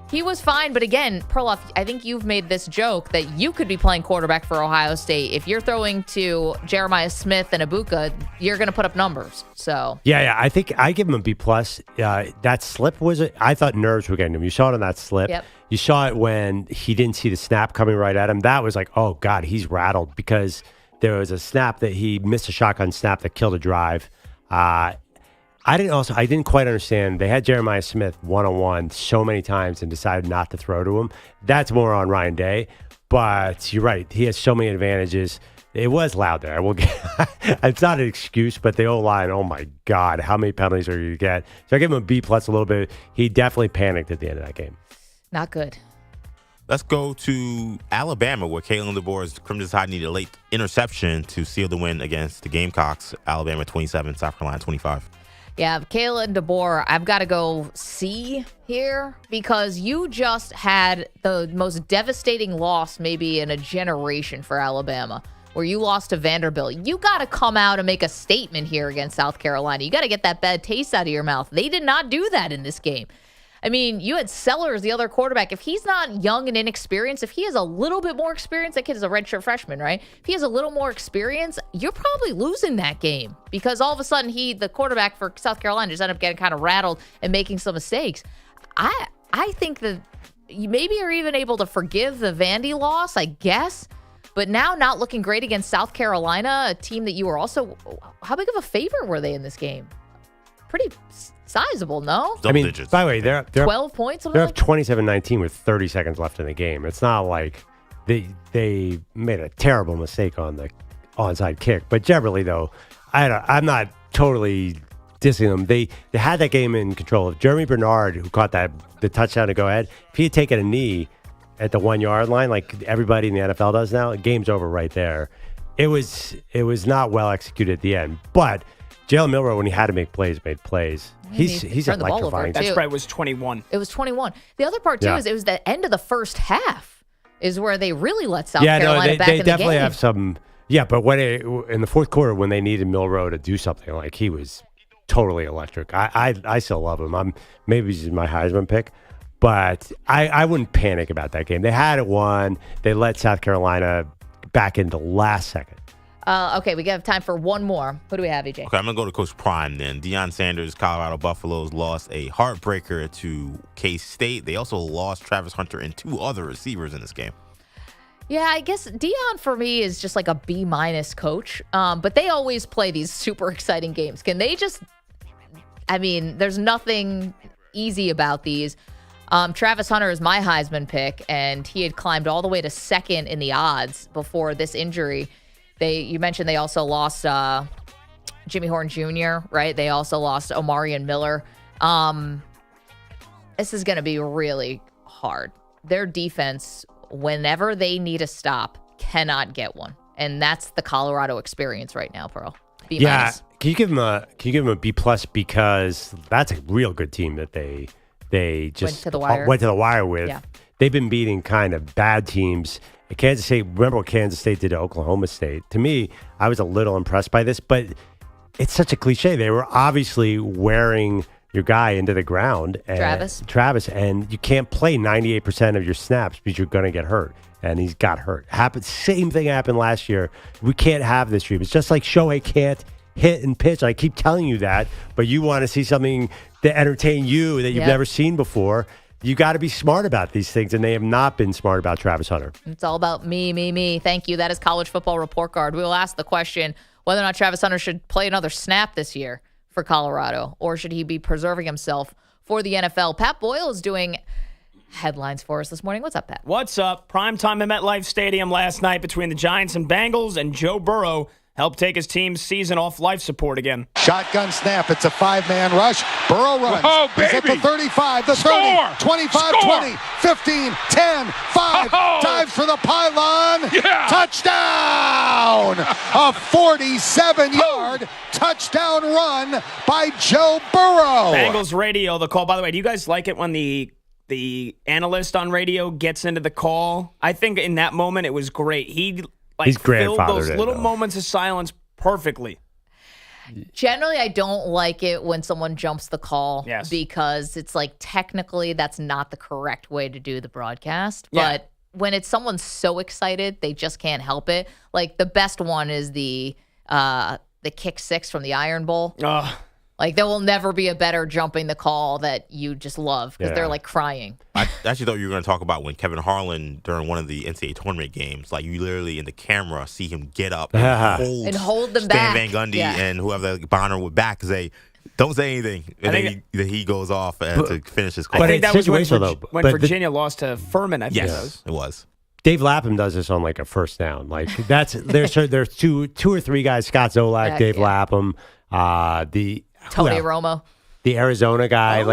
He was fine, but again, Perloff, I think you've made this joke that you could be playing quarterback for Ohio State. If you're throwing to Jeremiah Smith and Ibuka, you're going to put up numbers. So Yeah, I think I give him a B+. That slip I thought nerves were getting him. You saw it on that slip. Yep. You saw it when he didn't see the snap coming right at him. That was like, oh, God, he's rattled because there was a snap that he missed a shotgun snap that killed a drive. I didn't quite understand. They had Jeremiah Smith one-on-one so many times and decided not to throw to him. That's more on Ryan Day. But you're right. He has so many advantages. It was loud there. It's not an excuse, but the O-line, oh, my God, how many penalties are you going to get? So I give him a B+ a little bit. He definitely panicked at the end of that game. Not good. Let's go to Alabama, where Kalen DeBoer's Crimson Tide needed a late interception to seal the win against the Gamecocks. Alabama 27, South Carolina 25. Yeah, Kalen DeBoer, I've got to go C here because you just had the most devastating loss maybe in a generation for Alabama, where you lost to Vanderbilt. You got to come out and make a statement here against South Carolina. You got to get that bad taste out of your mouth. They did not do that in this game. I mean, you had Sellers, the other quarterback. If he's not young and inexperienced, if he has a little bit more experience, that kid is a redshirt freshman, right? If he has a little more experience, you're probably losing that game because all of a sudden the quarterback for South Carolina, just ended up getting kind of rattled and making some mistakes. I think that you maybe are even able to forgive the Vandy loss, I guess, but now not looking great against South Carolina, a team that you were also, how big of a favorite were they in this game? Pretty sizable, no? Double digits. By the way, they're 12 points. They're up 27-19 with 30 seconds left in the game. It's not like they made a terrible mistake on the onside kick. But generally, though, I'm not totally dissing them. They had that game in control. If Jeremy Bernard, who caught the touchdown to go ahead, if he had taken a knee at the 1 yard line, like everybody in the NFL does now, the game's over right there. It was not well executed at the end, but Jalen Milroe, when he had to make plays, made plays. He's electrifying. That spread was 21. It was 21. The other part, too, is it was the end of the first half is where they really let South Carolina back in the game. They definitely have some. Yeah, but in the fourth quarter, when they needed Milroe to do something, like he was totally electric. I still love him. Maybe he's my Heisman pick, but I wouldn't panic about that game. They had it won. They let South Carolina back in the last second. Okay, we have time for one more. Who do we have, EJ? Okay, I'm going to go to Coach Prime then. Deion Sanders, Colorado Buffaloes, lost a heartbreaker to K-State. They also lost Travis Hunter and 2 other receivers in this game. Yeah, I guess Deion for me is just like a B- coach. But they always play these super exciting games. Can they just, there's nothing easy about these. Travis Hunter is my Heisman pick, and he had climbed all the way to second in the odds before this injury. You mentioned they also lost Jimmy Horn Jr., right? They also lost Omarion Miller. This is going to be really hard. Their defense, whenever they need a stop, cannot get one. And that's the Colorado experience right now, Pearl. B-. Yeah. Can you give them a B+ because that's a real good team that they just went to the wire with. Yeah. They've been beating kind of bad teams. Kansas State, remember what Kansas State did to Oklahoma State? To me, I was a little impressed by this, but it's such a cliche. They were obviously wearing your guy into the ground. Travis, and you can't play 98% of your snaps because you're going to get hurt. And he's got hurt. Same thing happened last year. We can't have this dream. It's just like Shohei can't hit and pitch. I keep telling you that, but you want to see something to entertain you that you've never seen before. You got to be smart about these things, and they have not been smart about Travis Hunter. It's all about me. Thank you. That is College Football Report Card. We will ask the question whether or not Travis Hunter should play another snap this year for Colorado, or should he be preserving himself for the NFL? Pat Boyle is doing headlines for us this morning. What's up, Pat? What's up? Primetime at MetLife Stadium last night between the Giants and Bengals, and Joe Burrow helped take his team's season off life support again. Shotgun snap. It's a 5-man rush. Burrow runs. Oh, baby. He's at the 35, the Score. 30, 25, Score. 20, 15, 10, 5. Oh. Dives for the pylon. Yeah. Touchdown! A 47-yard touchdown run by Joe Burrow. Bengals radio, the call. By the way, do you guys like it when the analyst on radio gets into the call? I think in that moment it was great. He's filled those little moments of silence perfectly. Generally, I don't like it when someone jumps the call because it's like technically that's not the correct way to do the broadcast. Yeah. But when it's someone so excited, they just can't help it. Like the best one is the kick six from the Iron Bowl. Like there will never be a better jumping the call that you just love because they're like crying. I actually thought you were going to talk about when Kevin Harlan during one of the NCAA tournament games, like you literally in the camera see him get up and hold them Stan back. Van Gundy and whoever Bonner would back and say, "Don't say anything," and then he goes off to finish his call. I think that was when Virginia lost to Furman. I think it was. Dave Lapham does this on like a first down. Like there's two or three guys: Scott Zolak, Dave Lapham, Tony Romo, the Arizona guy.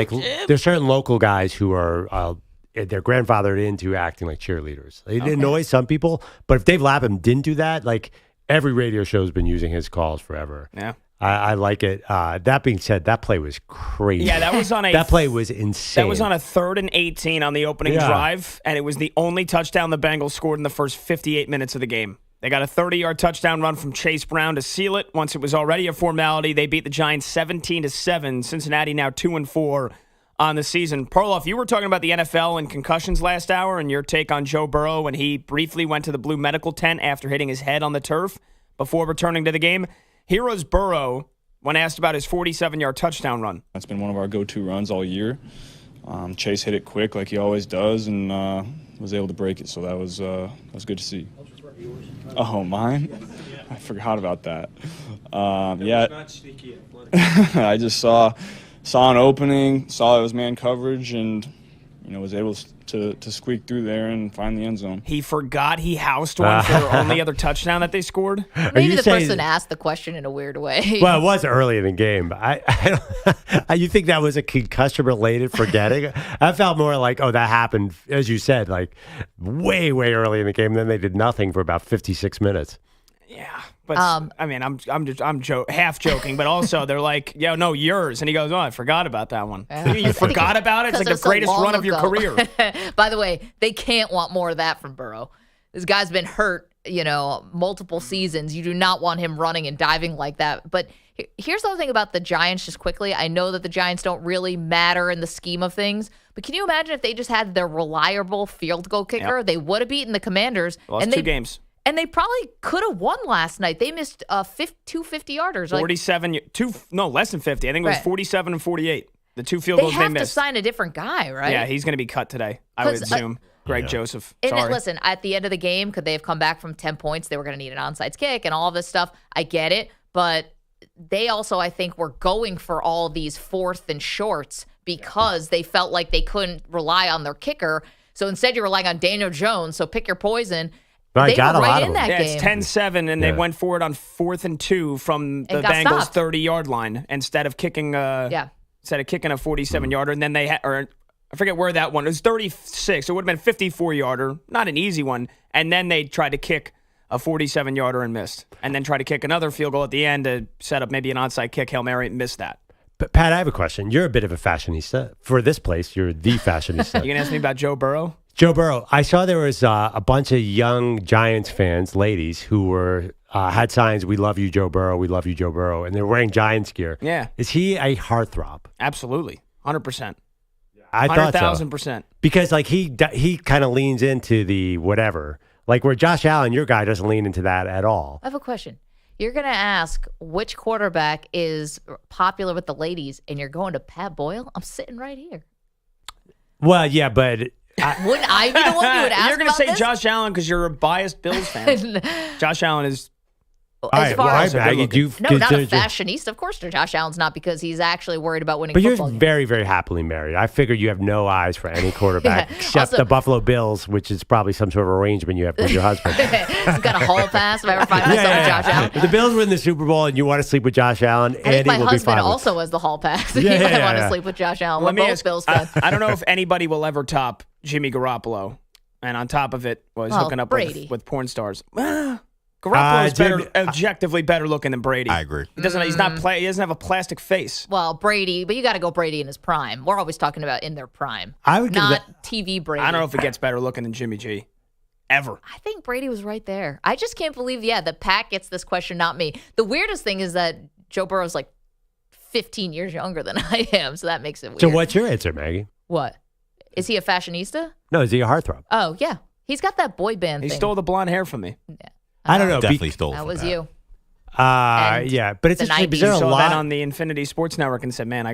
There's certain local guys who are they're grandfathered into acting like cheerleaders. It annoys some people, but if Dave Lapham didn't do that, like every radio show has been using his calls forever. Yeah. I like it. That being said, that play was crazy. Yeah, that was on that play was insane. That was on a 3rd and 18 on the opening drive, and it was the only touchdown the Bengals scored in the first 58 minutes of the game. They got a 30-yard touchdown run from Chase Brown to seal it. Once it was already a formality, they beat the Giants 17-7. Cincinnati now 2-4 on the season. Perloff, you were talking about the NFL and concussions last hour, and your take on Joe Burrow when he briefly went to the blue medical tent after hitting his head on the turf before returning to the game. Here's Burrow when asked about his 47-yard touchdown run. That's been one of our go-to runs all year. Chase hit it quick like he always does, and was able to break it, so that was good to see. Oh, mine? I forgot about that. I just saw an opening, saw it was man coverage, and was able to squeak through there and find the end zone. He forgot he housed one for the only other touchdown that they scored? Maybe the person asked the question in a weird way. Well, it was early in the game, but you think that was a concussion-related forgetting? I felt more like, that happened, as you said, like way, way early in the game. Then they did nothing for about 56 minutes. Yeah, but I mean, I'm half joking, but also they're like, no, yours, and he goes, I forgot about that one. You forgot about it? It's like the greatest run of your career. By the way, they can't want more of that from Burrow. This guy's been hurt, multiple seasons. You do not want him running and diving like that. But here's the other thing about the Giants, just quickly. I know that the Giants don't really matter in the scheme of things, but can you imagine if they just had their reliable field goal kicker? Yep. They would have beaten the Commanders. Lost 2 games. And they probably could have won last night. They missed 2 50-yarders. 47, less than 50. I think it was 47 and 48. The 2 field goals they missed. They have to sign a different guy, right? Yeah, he's going to be cut today, I would assume. Greg Joseph. Sorry. Listen, at the end of the game, could they have come back from 10 points? They were going to need an onside kick and all of this stuff. I get it. But they also, I think, were going for all these 4th and shorts because they felt like they couldn't rely on their kicker. So instead, you're relying on Daniel Jones. So pick your poison. They were right in that game. It's 10-7, and they went for it on 4th and 2 from the Bengals' 30-yard line instead of kicking a 47-yarder. And then they I forget where that one. It was 36. It would have been a 54-yarder. Not an easy one. And then they tried to kick a 47-yarder and missed. And then tried to kick another field goal at the end to set up maybe an onside kick. Hail Mary and missed that. But Pat, I have a question. You're a bit of a fashionista. For this place, you're the fashionista. You going to ask me about Joe Burrow? Joe Burrow. I saw there was a bunch of young Giants fans, ladies, who were had signs, "We love you, Joe Burrow. We love you, Joe Burrow," and they're wearing Giants gear. Yeah. Is he a heartthrob? Absolutely. 100%. I thought so. 100,000%. Because like he kind of leans into the whatever. Like where Josh Allen, your guy, doesn't lean into that at all. I have a question. You're going to ask which quarterback is popular with the ladies, and you're going to Pat Boyle? I'm sitting right here. Well, yeah, but... Wouldn't I be the one you would ask? You're going to say this? Josh Allen because you're a biased Bills fan. Josh Allen is... As far as Maggie, not a fashionista. Of course, Josh Allen's not because he's actually worried about winning but football you're games. very, very happily married. I figure you have no eyes for any quarterback except the Buffalo Bills, which is probably some sort of arrangement you have with your husband. He's got a hall pass if I ever find myself with Josh Allen. If the Bills win the Super Bowl and you want to sleep with Josh Allen, I think my will be fine husband also has the hall pass. He might want to sleep with Josh Allen. Let me both ask, Bills fans. I don't know if anybody will ever top Jimmy Garoppolo. And on top of it was hooking up with porn stars. Garoppolo's objectively better looking than Brady. I agree. He doesn't. He doesn't have a plastic face. Well, Brady, but you got to go Brady in his prime. We're always talking about in their prime. I would not TV Brady. I don't know if it gets better looking than Jimmy G. Ever. I think Brady was right there. I just can't believe, that Pat gets this question, not me. The weirdest thing is that Joe Burrow's like 15 years younger than I am, so that makes it weird. So what's your answer, Maggie? What? Is he a fashionista? No, is he a heartthrob? Oh, yeah. He's got that boy band He thing. stole the blonde hair from me. Yeah. I don't know. Definitely stole That from was that. you. Yeah, but it's the interesting. 90s. Because there are a Saw lot. that on the Infinity Sports Network and said, "Man,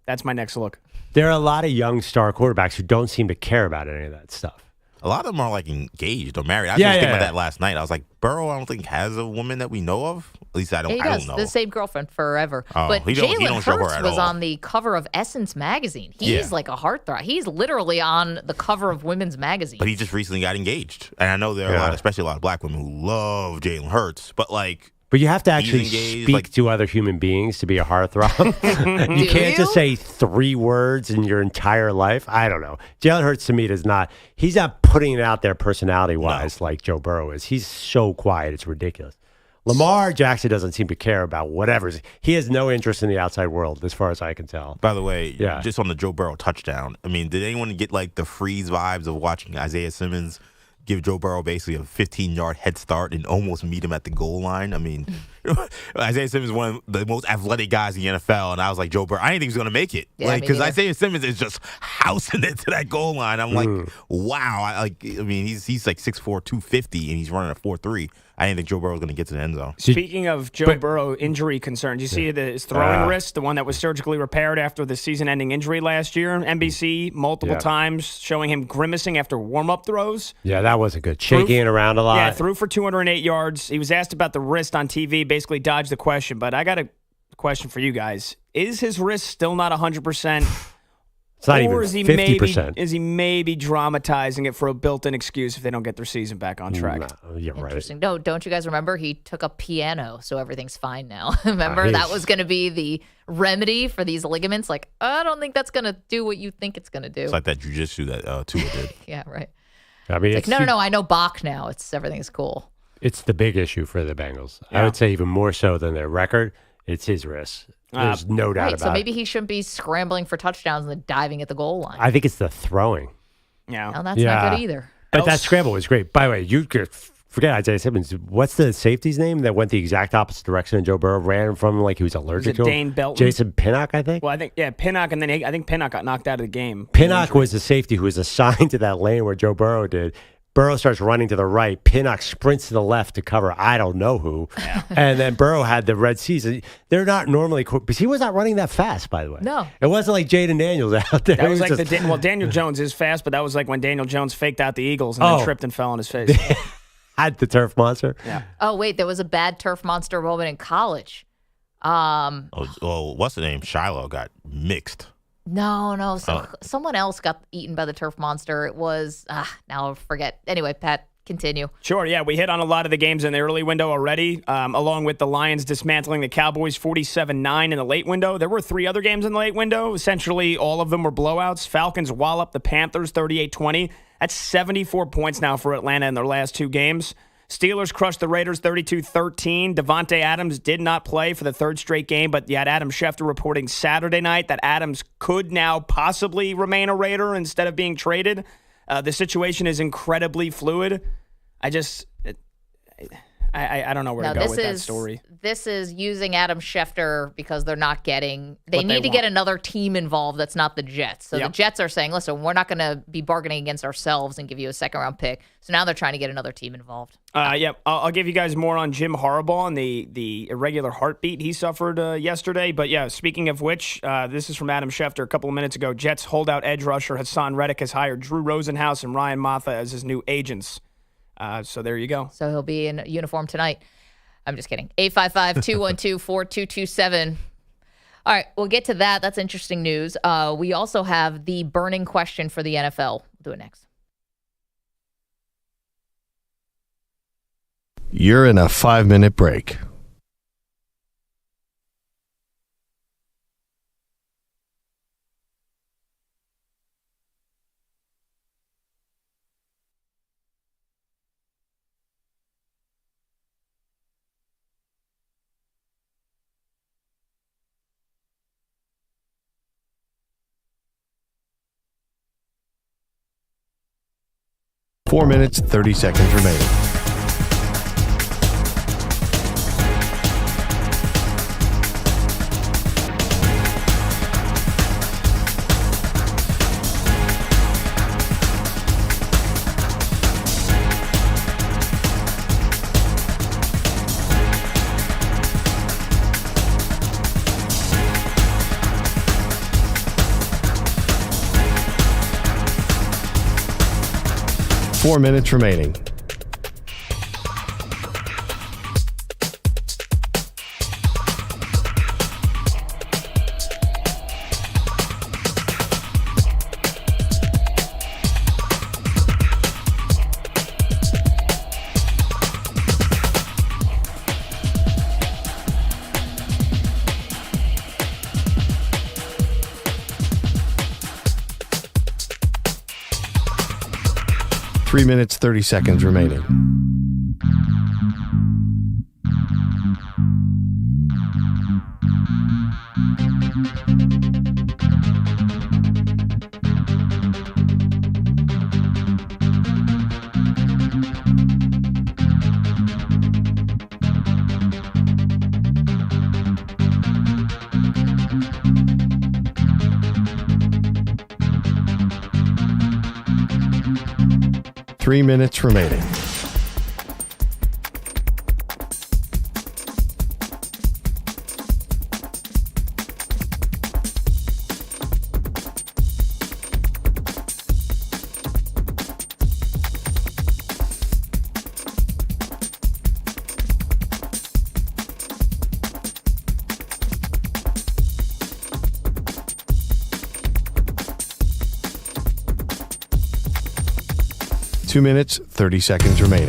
that's my next look." There are a lot of young star quarterbacks who don't seem to care about any of that stuff. A lot of them are like engaged or married. I was just thinking about that last night. I was like, Burrow, I don't think has a woman that we know of. At least I don't. He I does. don't know. The same girlfriend forever. Oh, but he don't Jalen show her Hurts at was all. on the cover of Essence magazine. He's like a heartthrob. He's literally on the cover of women's magazine. But he just recently got engaged, and I know there are a lot, especially a lot of black women who love Jalen Hurts. But like, But you have to actually engaged, speak to other human beings to be a heartthrob. You can't just say 3 words in your entire life. I don't know. Jalen Hurts to me does not. He's not putting it out there personality-wise like Joe Burrow is. He's so quiet. It's ridiculous. Lamar Jackson doesn't seem to care about whatever. He has no interest in the outside world, as far as I can tell. By the way, just on the Joe Burrow touchdown, I mean, did anyone get like the Freeze vibes of watching Isaiah Simmons give Joe Burrow basically a 15-yard head start and almost meet him at the goal line? I mean, Isaiah Simmons is one of the most athletic guys in the NFL, and I was like, Joe Burrow, I didn't think he was going to make it. Yeah, because Isaiah Simmons is just housing it to that goal line. I'm like, wow. I mean, he's like 6'4", 250, and he's running a 4.3. I didn't think Joe Burrow was going to get to the end zone. Speaking of Joe Burrow injury concerns, you see his throwing wrist, the one that was surgically repaired after the season-ending injury last year. NBC multiple times showing him grimacing after warm-up throws. Yeah, that wasn't good. Shaking it around a lot. Yeah, threw for 208 yards. He was asked about the wrist on TV, basically dodged the question. But I got a question for you guys. Is his wrist still not 100%? It's not or even is he 50%. Is he maybe dramatizing it for a built-in excuse if they don't get their season back on track? No, you're right. Interesting. No, don't you guys remember he took a piano, so everything's fine now? Remember that was going to be the remedy for these ligaments? Like, I don't think that's going to do what you think it's going to do. It's like that jiu-jitsu that Tua did. Yeah, right. I mean, It's like, no, I know Bach now. Everything's cool. It's the big issue for the Bengals. I would say even more so than their record. It's his wrist. There's no doubt about so maybe it. he shouldn't be scrambling for touchdowns and then diving at the goal line. I think it's the throwing. Yeah. Well, that's not good either. But that scramble was great. By the way, you could forget Isaiah Simmons. What's the safety's name that went the exact opposite direction and Joe Burrow ran from him like he was allergic to him? Dane Belton? Jason Pinnock, I think. Well, I think, Pinnock, and then I think Pinnock got knocked out of the game. Pinnock was the safety who was assigned to that lane where Joe Burrow did. Burrow starts running to the right. Pinnock sprints to the left to cover I don't know who. Yeah. And then Burrow had the red season. They're not normally quick, because he was not running that fast, by the way. No. It wasn't like Jaden Daniels out there. That was like just, Daniel Jones is fast, but that was like when Daniel Jones faked out the Eagles and then tripped and fell on his face. Had the turf monster. Yeah. Oh, wait, there was a bad turf monster moment in college. What's the name? Shiloh got mixed. No. So someone else got eaten by the turf monster. It was now I forget. Anyway, Pat, continue. Sure, yeah. We hit on a lot of the games in the early window already, along with the Lions dismantling the Cowboys 47-9 in the late window. There were 3 other games in the late window. Essentially, all of them were blowouts. Falcons wallop the Panthers 38-20. That's 74 points now for Atlanta in their last 2 games. Steelers crushed the Raiders 32-13. Devontae Adams did not play for the 3rd straight game, but you had Adam Schefter reporting Saturday night that Adams could now possibly remain a Raider instead of being traded. The situation is incredibly fluid. I don't know where to go with that story. This is using Adam Schefter because they're not getting – they need to get another team involved that's not the Jets. So the Jets are saying, listen, we're not going to be bargaining against ourselves and give you a second-round pick. So now they're trying to get another team involved. I'll give you guys more on Jim Harbaugh and the irregular heartbeat he suffered yesterday. But, yeah, speaking of which, this is from Adam Schefter a couple of minutes ago. Jets holdout edge rusher Hassan Reddick has hired Drew Rosenhaus and Ryan Motha as his new agents. So there you go. So he'll be in uniform tonight. I'm just kidding. 855-212-4227. All right, we'll get to that. That's interesting news. We also have the burning question for the NFL. We'll do it next. You're in a 5-minute break. Four minutes, 30 seconds remaining. Four minutes remaining. Three minutes, 30 seconds remaining. Three minutes remaining. Two minutes, 30 seconds remaining.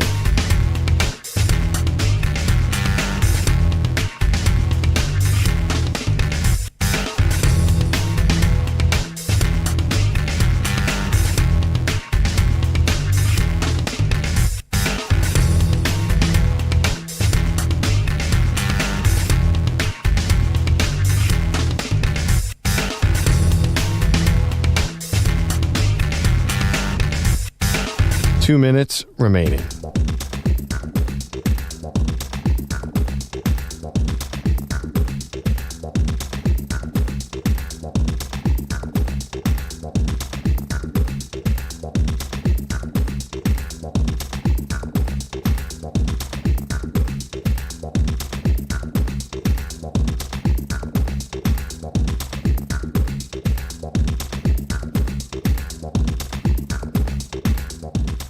Two minutes remaining.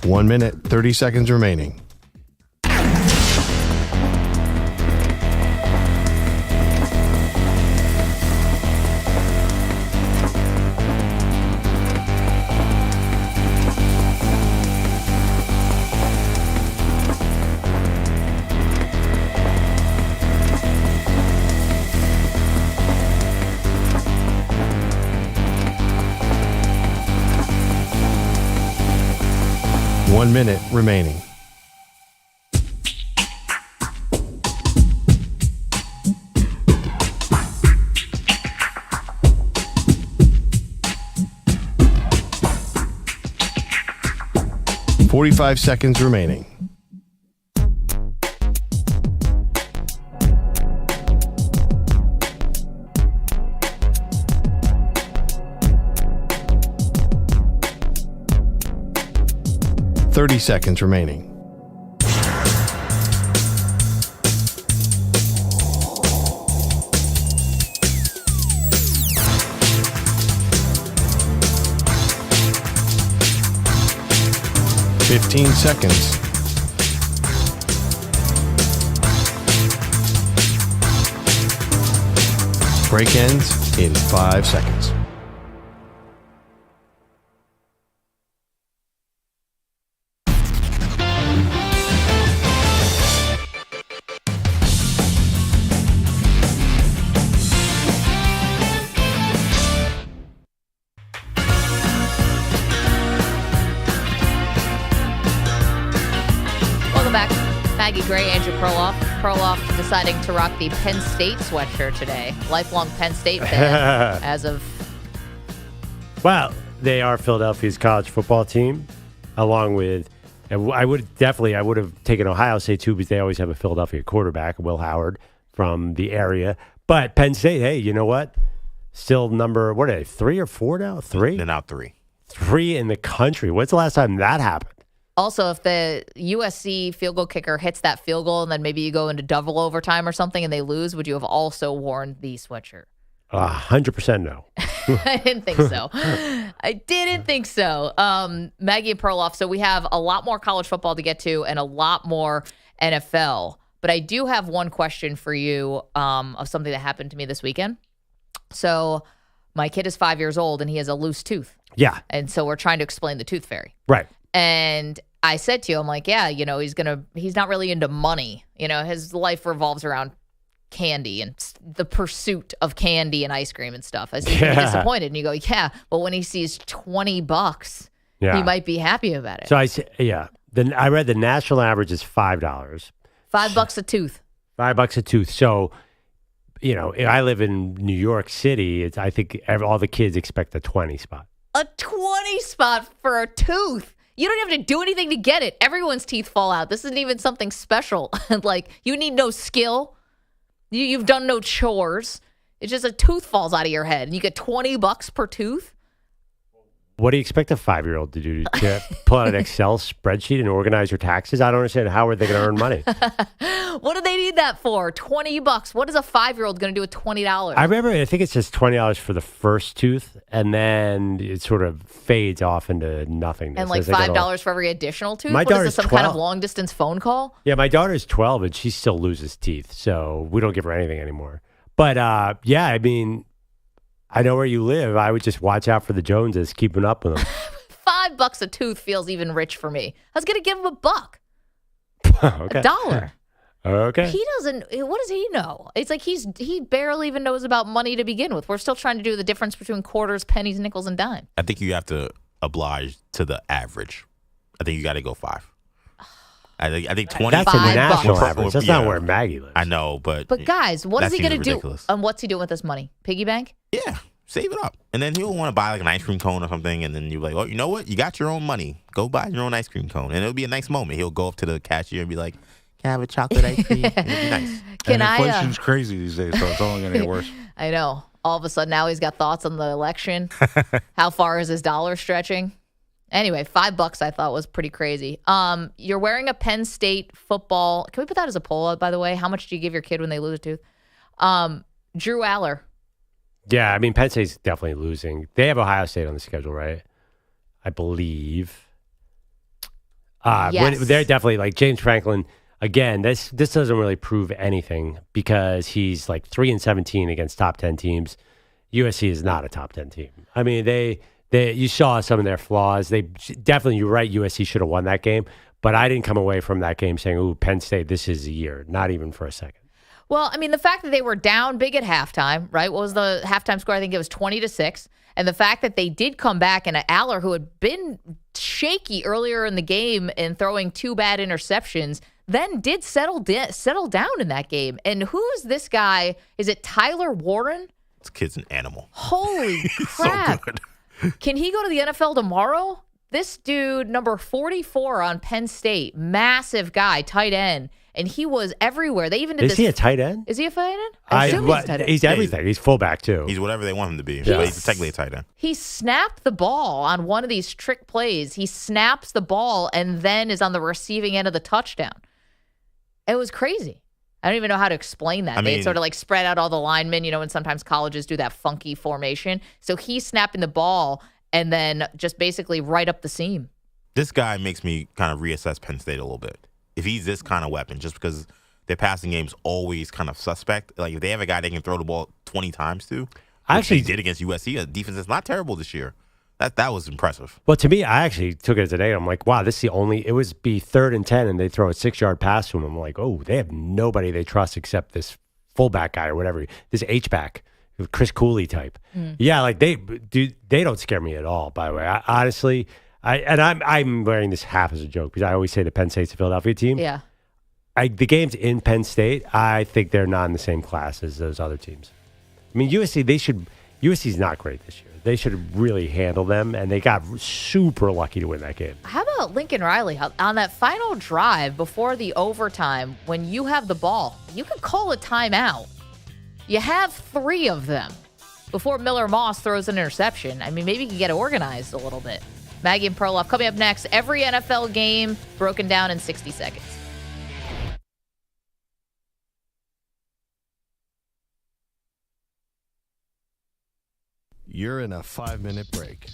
One minute, 30 seconds remaining. 1 minute remaining. $45 seconds remaining. $30 seconds remaining. $15 seconds. Break ends in 5 seconds. Maggie Gray, Andrew Perloff. Perloff deciding to rock the Penn State sweatshirt today. Lifelong Penn State fan as of... Well, they are Philadelphia's college football team, along with... I would have taken Ohio State too, because they always have a Philadelphia quarterback, Will Howard, from the area. But Penn State, hey, you know what? Still number, what are they, 3 or 4 now? 3? They're now 3. 3 in the country. When's the last time that happened? Also, if the USC field goal kicker hits that field goal and then maybe you go into double overtime or something and they lose, would you have also worn the sweatshirt? 100% no. I didn't think so. I didn't think so. Maggie and Perloff. So we have a lot more college football to get to and a lot more NFL. But I do have one question for you of something that happened to me this weekend. So my kid is 5 years old and he has a loose tooth. Yeah. And so we're trying to explain the tooth fairy. Right. And I said to you, I'm like, yeah, he's not really into money. His life revolves around candy and the pursuit of candy and ice cream and stuff. He's gonna be disappointed. And you go, yeah, but when he sees $20, he might be happy about it. So I said, yeah. Then I read the national average is $5. $5 a tooth. $5 a tooth. So, I live in New York City. I think all the kids expect a 20 spot. A 20 spot for a tooth. You don't have to do anything to get it. Everyone's teeth fall out. This isn't even something special. Like, you need no skill. You've done no chores. It's just a tooth falls out of your head, and you get $20 per tooth. What do you expect a 5-year-old to do? To pull out an Excel spreadsheet and organize your taxes? I don't understand. How are they going to earn money? What do they need that for? $20. What is a 5-year-old going to do with $20? I think it says $20 for the first tooth, and then it sort of fades off into nothingness. And like $5 for every additional tooth? My what is daughter's this, some 12. kind of long-distance phone call? Yeah, my daughter's 12, and she still loses teeth, so we don't give her anything anymore. But, I know where you live. I would just watch out for the Joneses, keeping up with them. $5 a tooth feels even rich for me. I was going to give him $1. Okay. $1. Okay. He doesn't. What does he know? It's like he barely even knows about money to begin with. We're still trying to do the difference between quarters, pennies, nickels, and dimes. I think you have to oblige to the average. I think you got to go 5. I think 20. That's a national average. That's not where Maggie lives. I know, but guys, what is he going to do? Ridiculous. What's he doing with this money? Piggy bank? Yeah, save it up, and then he'll want to buy like an ice cream cone or something, and then you're like, oh, you know what? You got your own money. Go buy your own ice cream cone, and it'll be a nice moment. He'll go up to the cashier and be like, "Can I have a chocolate ice cream?" And it'll be nice. Inflation's crazy these days, so it's only going to get worse. I know. All of a sudden, now he's got thoughts on the election. How far is his dollar stretching? Anyway, $5 I thought was pretty crazy. You're wearing a Penn State football. Can we put that as a poll, by the way? How much do you give your kid when they lose a tooth? Drew Aller. Yeah, Penn State's definitely losing. They have Ohio State on the schedule, right? I believe. Yes. They're definitely like James Franklin. Again, this doesn't really prove anything because he's like 3-17 against top 10 teams. USC is not a top 10 team. You saw some of their flaws. They definitely, you're right, USC should have won that game. But I didn't come away from that game saying, ooh, Penn State, this is a year. Not even for a second. Well, the fact that they were down big at halftime, right? What was the halftime score? I think it was 20-6. And the fact that they did come back and Aller, who had been shaky earlier in the game and throwing 2 bad interceptions, then did settle down in that game. And who is this guy? Is it Tyler Warren? This kid's an animal. Holy crap. So good. Can he go to the NFL tomorrow? This dude, number 44 on Penn State, massive guy, tight end, and he was everywhere. They even did Is he a tight end? Is he a tight end? I assume he's tight end. He's everything. He's fullback, too. He's whatever they want him to be. Yeah. But he's technically a tight end. He snapped the ball on one of these trick plays. He snaps the ball and then is on the receiving end of the touchdown. It was crazy. I don't even know how to explain that. They sort of like spread out all the linemen, and sometimes colleges do that funky formation. So he's snapping the ball and then just basically right up the seam. This guy makes me kind of reassess Penn State a little bit. If he's this kind of weapon, just because their passing game's always kind of suspect. Like if they have a guy they can throw the ball 20 times to, I actually did against USC. A defense that's not terrible this year. That was impressive. Well, to me, I actually took it today. I'm like, wow, this is the only. It was be 3rd and 10, and they throw a 6-yard pass to him. I'm like, oh, they have nobody they trust except this fullback guy or whatever, this H-back. Chris Cooley type. Yeah, like they don't scare me at all, by the way. Honestly, I'm wearing this half as a joke because I always say the Penn State's a Philadelphia team. Yeah. The games in Penn State, I think they're not in the same class as those other teams. I mean, USC's not great this year. They should really handle them, and they got super lucky to win that game. How about Lincoln Riley? On that final drive before the overtime, when you have the ball, you can call a timeout. You have 3 of them before Miller Moss throws an interception. I mean, maybe you can get organized a little bit. Maggie and Perloff coming up next. Every NFL game broken down in 60 seconds. You're in a 5-minute break.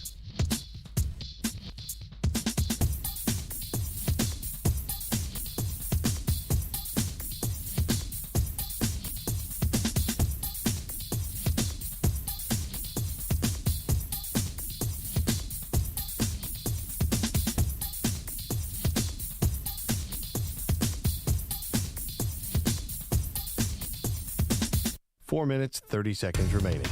Four minutes, 30 seconds remaining.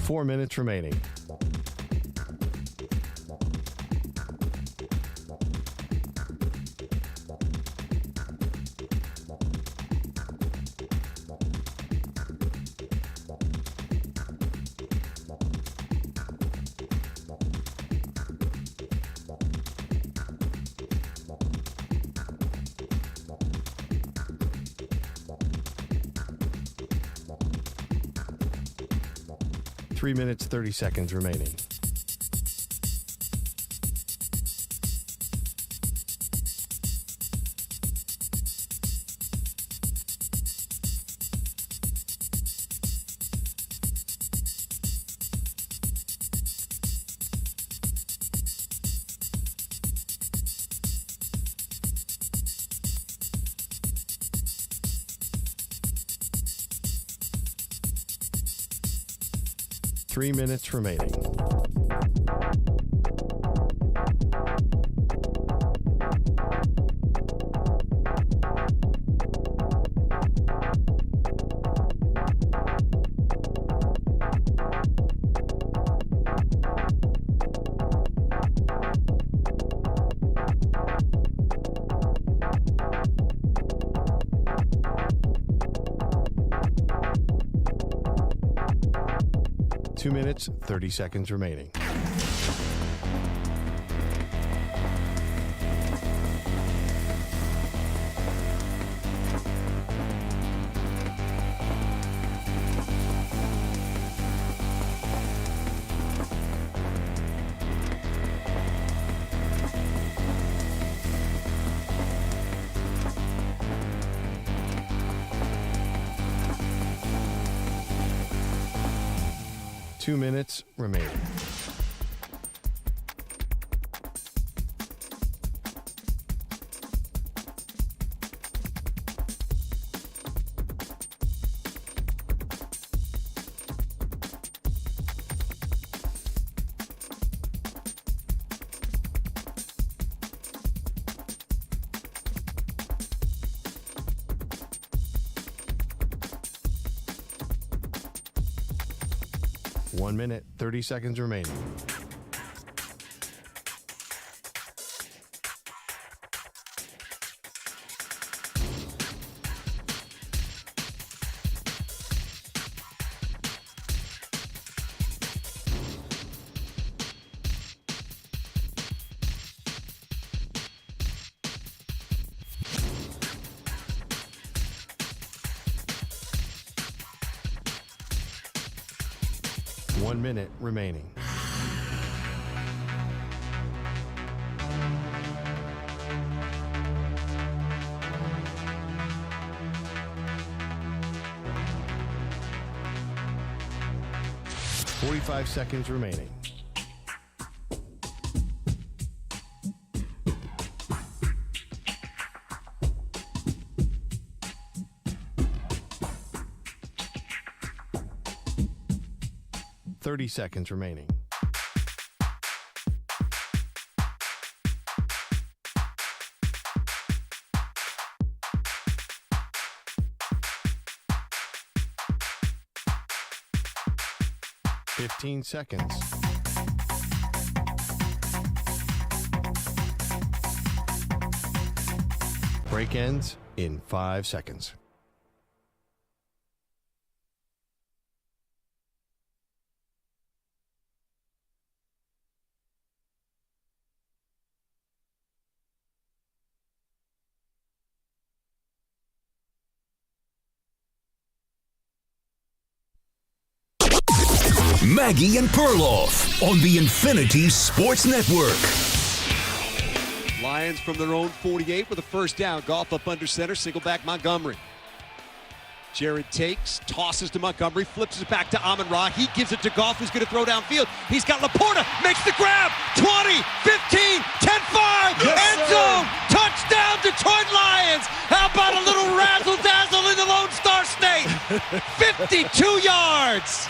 Four minutes remaining. Three minutes, 30 seconds remaining. Three minutes remaining. Two minutes, 30 seconds remaining. Two minutes remaining. 1 minute, 30 seconds remaining. One minute remaining. Forty-five seconds remaining. Thirty seconds remaining. Fifteen seconds. Break ends in 5 seconds. Maggie and Perloff on the Infinity Sports Network. Lions from their own 48 with a first down. Goff up under center, single back Montgomery. Jared takes, tosses to Montgomery, flips it back to Amon-Ra. He gives it to Goff, who's going to throw downfield. He's got Laporta, makes the grab. 20, 15, 10-5, end zone. Touchdown, Detroit Lions. How about a little razzle-dazzle in the Lone Star State? 52 yards.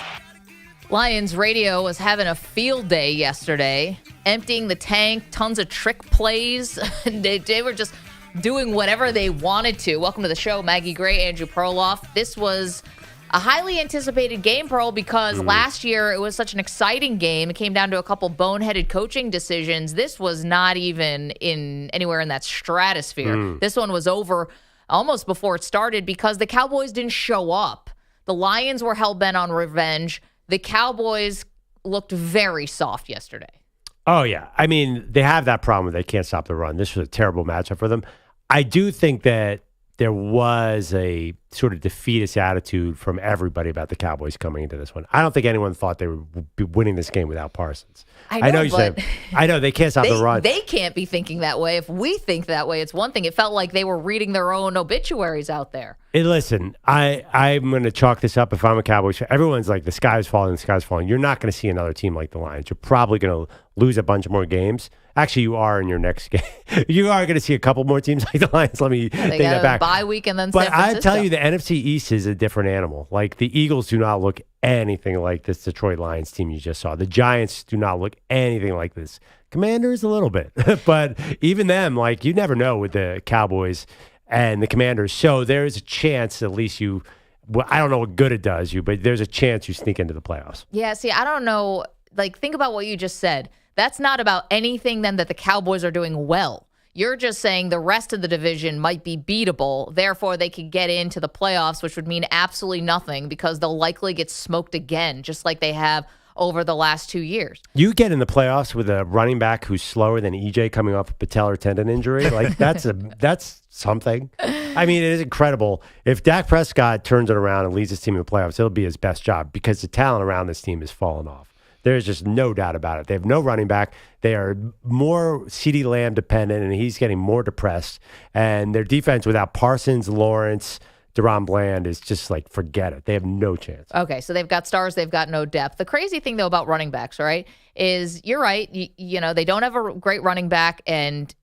Lions radio was having a field day yesterday, emptying the tank, tons of trick plays. They were just doing whatever they wanted to. Welcome to the show, Maggie Gray, Andrew Perloff. This was a highly anticipated game, Pearl, because last year it was such an exciting game. It came down to a couple boneheaded coaching decisions. This was not even anywhere in that stratosphere. This one was over almost before it started because the Cowboys didn't show up. The Lions were hell-bent on revenge. The Cowboys looked very soft yesterday. Oh, yeah. I mean, they have that problem where they can't stop the run. This was a terrible matchup for them. I do think that there was a sort of defeatist attitude from everybody about the Cowboys coming into this one. I don't think anyone thought they would be winning this game without Parsons. I know you said, I know they can't stop the run. They can't be thinking that way. If we think that way, it's one thing. It felt like they were reading their own obituaries out there. Hey, listen, I'm going to chalk this up if I'm a Cowboys fan. Everyone's like, the sky's falling, the sky's falling. You're not going to see another team like the Lions. You're probably going to lose a bunch more games. Actually, you are in your next game. You are going to see a couple more teams like the Lions. Let me take that back. Bye week and then But San Francisco. I tell you, the NFC East is a different animal. Like, the Eagles do not look anything like this Detroit Lions team you just saw. The Giants do not look anything like this. Commanders, a little bit. But even them, like, you never know with the Cowboys and the Commanders. So there is a chance, at least you, well, I don't know what good it does you, but there's a chance you sneak into the playoffs. Yeah, see, I don't know. Like, think about what you just said. That's not about anything then that the Cowboys are doing well. You're just saying the rest of the division might be beatable. Therefore, they could get into the playoffs, which would mean absolutely nothing because they'll likely get smoked again, just like they have over the last 2 years. You get in the playoffs with a running back who's slower than EJ coming off a patellar tendon injury. Like, that's something. I mean, it is incredible. If Dak Prescott turns it around and leads his team in the playoffs, it'll be his best job because the talent around this team has fallen off. There's just no doubt about it. They have no running back. They are more CeeDee Lamb dependent, and he's getting more depressed. And their defense without Parsons, Lawrence, Deron Bland is just like, forget it. They have no chance. Okay, so they've got stars. They've got no depth. The crazy thing, though, about running backs, right, is you're right. You know, they don't have a great running back, and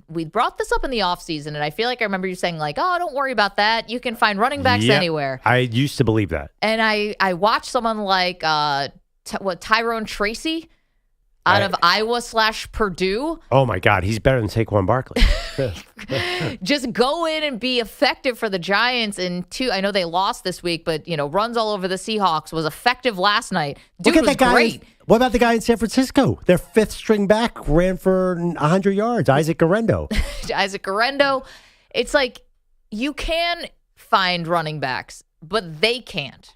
we brought this up in the offseason, and I feel like I remember you saying, like, oh, don't worry about that. You can find running backs anywhere. I used to believe that. And I watched someone like Tyrone Tracy. out of Iowa/Purdue. Oh, my God. He's better than Saquon Barkley. Just go in and be effective for the Giants. And I know they lost this week, but, runs all over the Seahawks, was effective last night. Dude was great. What about the guy in San Francisco? Their fifth string back ran for 100 yards, Isaac Guerrero. Isaac Guerrero. It's like you can find running backs, but they can't.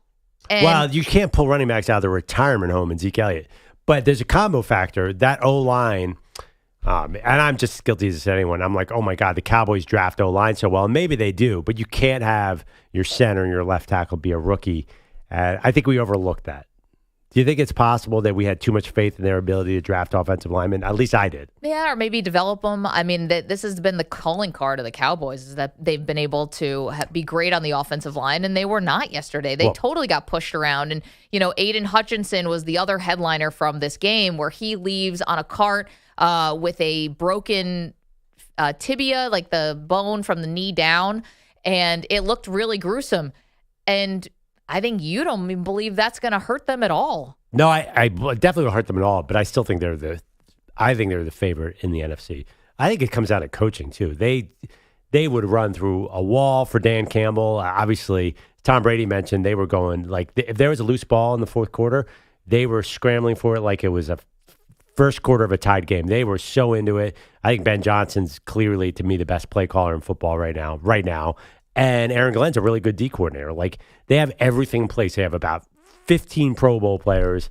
And well, you can't pull running backs out of the retirement home in Zeke Elliott. But there's a combo factor. That O-line, and I'm just guilty as anyone. I'm like, oh, my God, the Cowboys draft O-line so well. And maybe they do, but you can't have your center and your left tackle be a rookie. I think we overlooked that. Do you think it's possible that we had too much faith in their ability to draft offensive linemen? At least I did. Yeah, or maybe develop them. I mean, this has been the calling card of the Cowboys, is that they've been able to be great on the offensive line, and they were not yesterday. They totally got pushed around. And, Aiden Hutchinson was the other headliner from this game, where he leaves on a cart with a broken tibia, like the bone from the knee down, and it looked really gruesome. And I think you don't even believe that's going to hurt them at all. No, I definitely will hurt them at all, but I still think they're the favorite in the NFC. I think it comes down to coaching too. They would run through a wall for Dan Campbell. Obviously, Tom Brady mentioned they were going if there was a loose ball in the fourth quarter, they were scrambling for it like it was a first quarter of a tied game. They were so into it. I think Ben Johnson's clearly, to me, the best play caller in football right now. And Aaron Glenn's a really good D coordinator. They have everything in place. They have about 15 Pro Bowl players.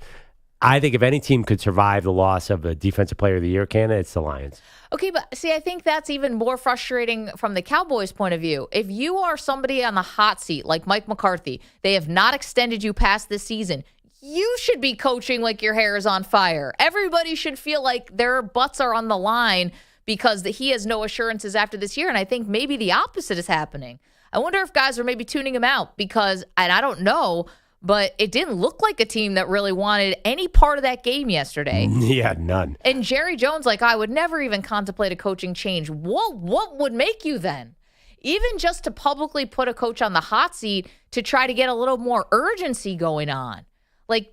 I think if any team could survive the loss of a Defensive Player of the Year candidate, it's the Lions. Okay, but see, I think that's even more frustrating from the Cowboys' point of view. If you are somebody on the hot seat like Mike McCarthy, they have not extended you past this season, you should be coaching like your hair is on fire. Everybody should feel like their butts are on the line because he has no assurances after this year. And I think maybe the opposite is happening. I wonder if guys are maybe tuning him out because, and I don't know, but it didn't look like a team that really wanted any part of that game yesterday. Yeah, none. And Jerry Jones, I would never even contemplate a coaching change. What would make you then? Even just to publicly put a coach on the hot seat to try to get a little more urgency going on.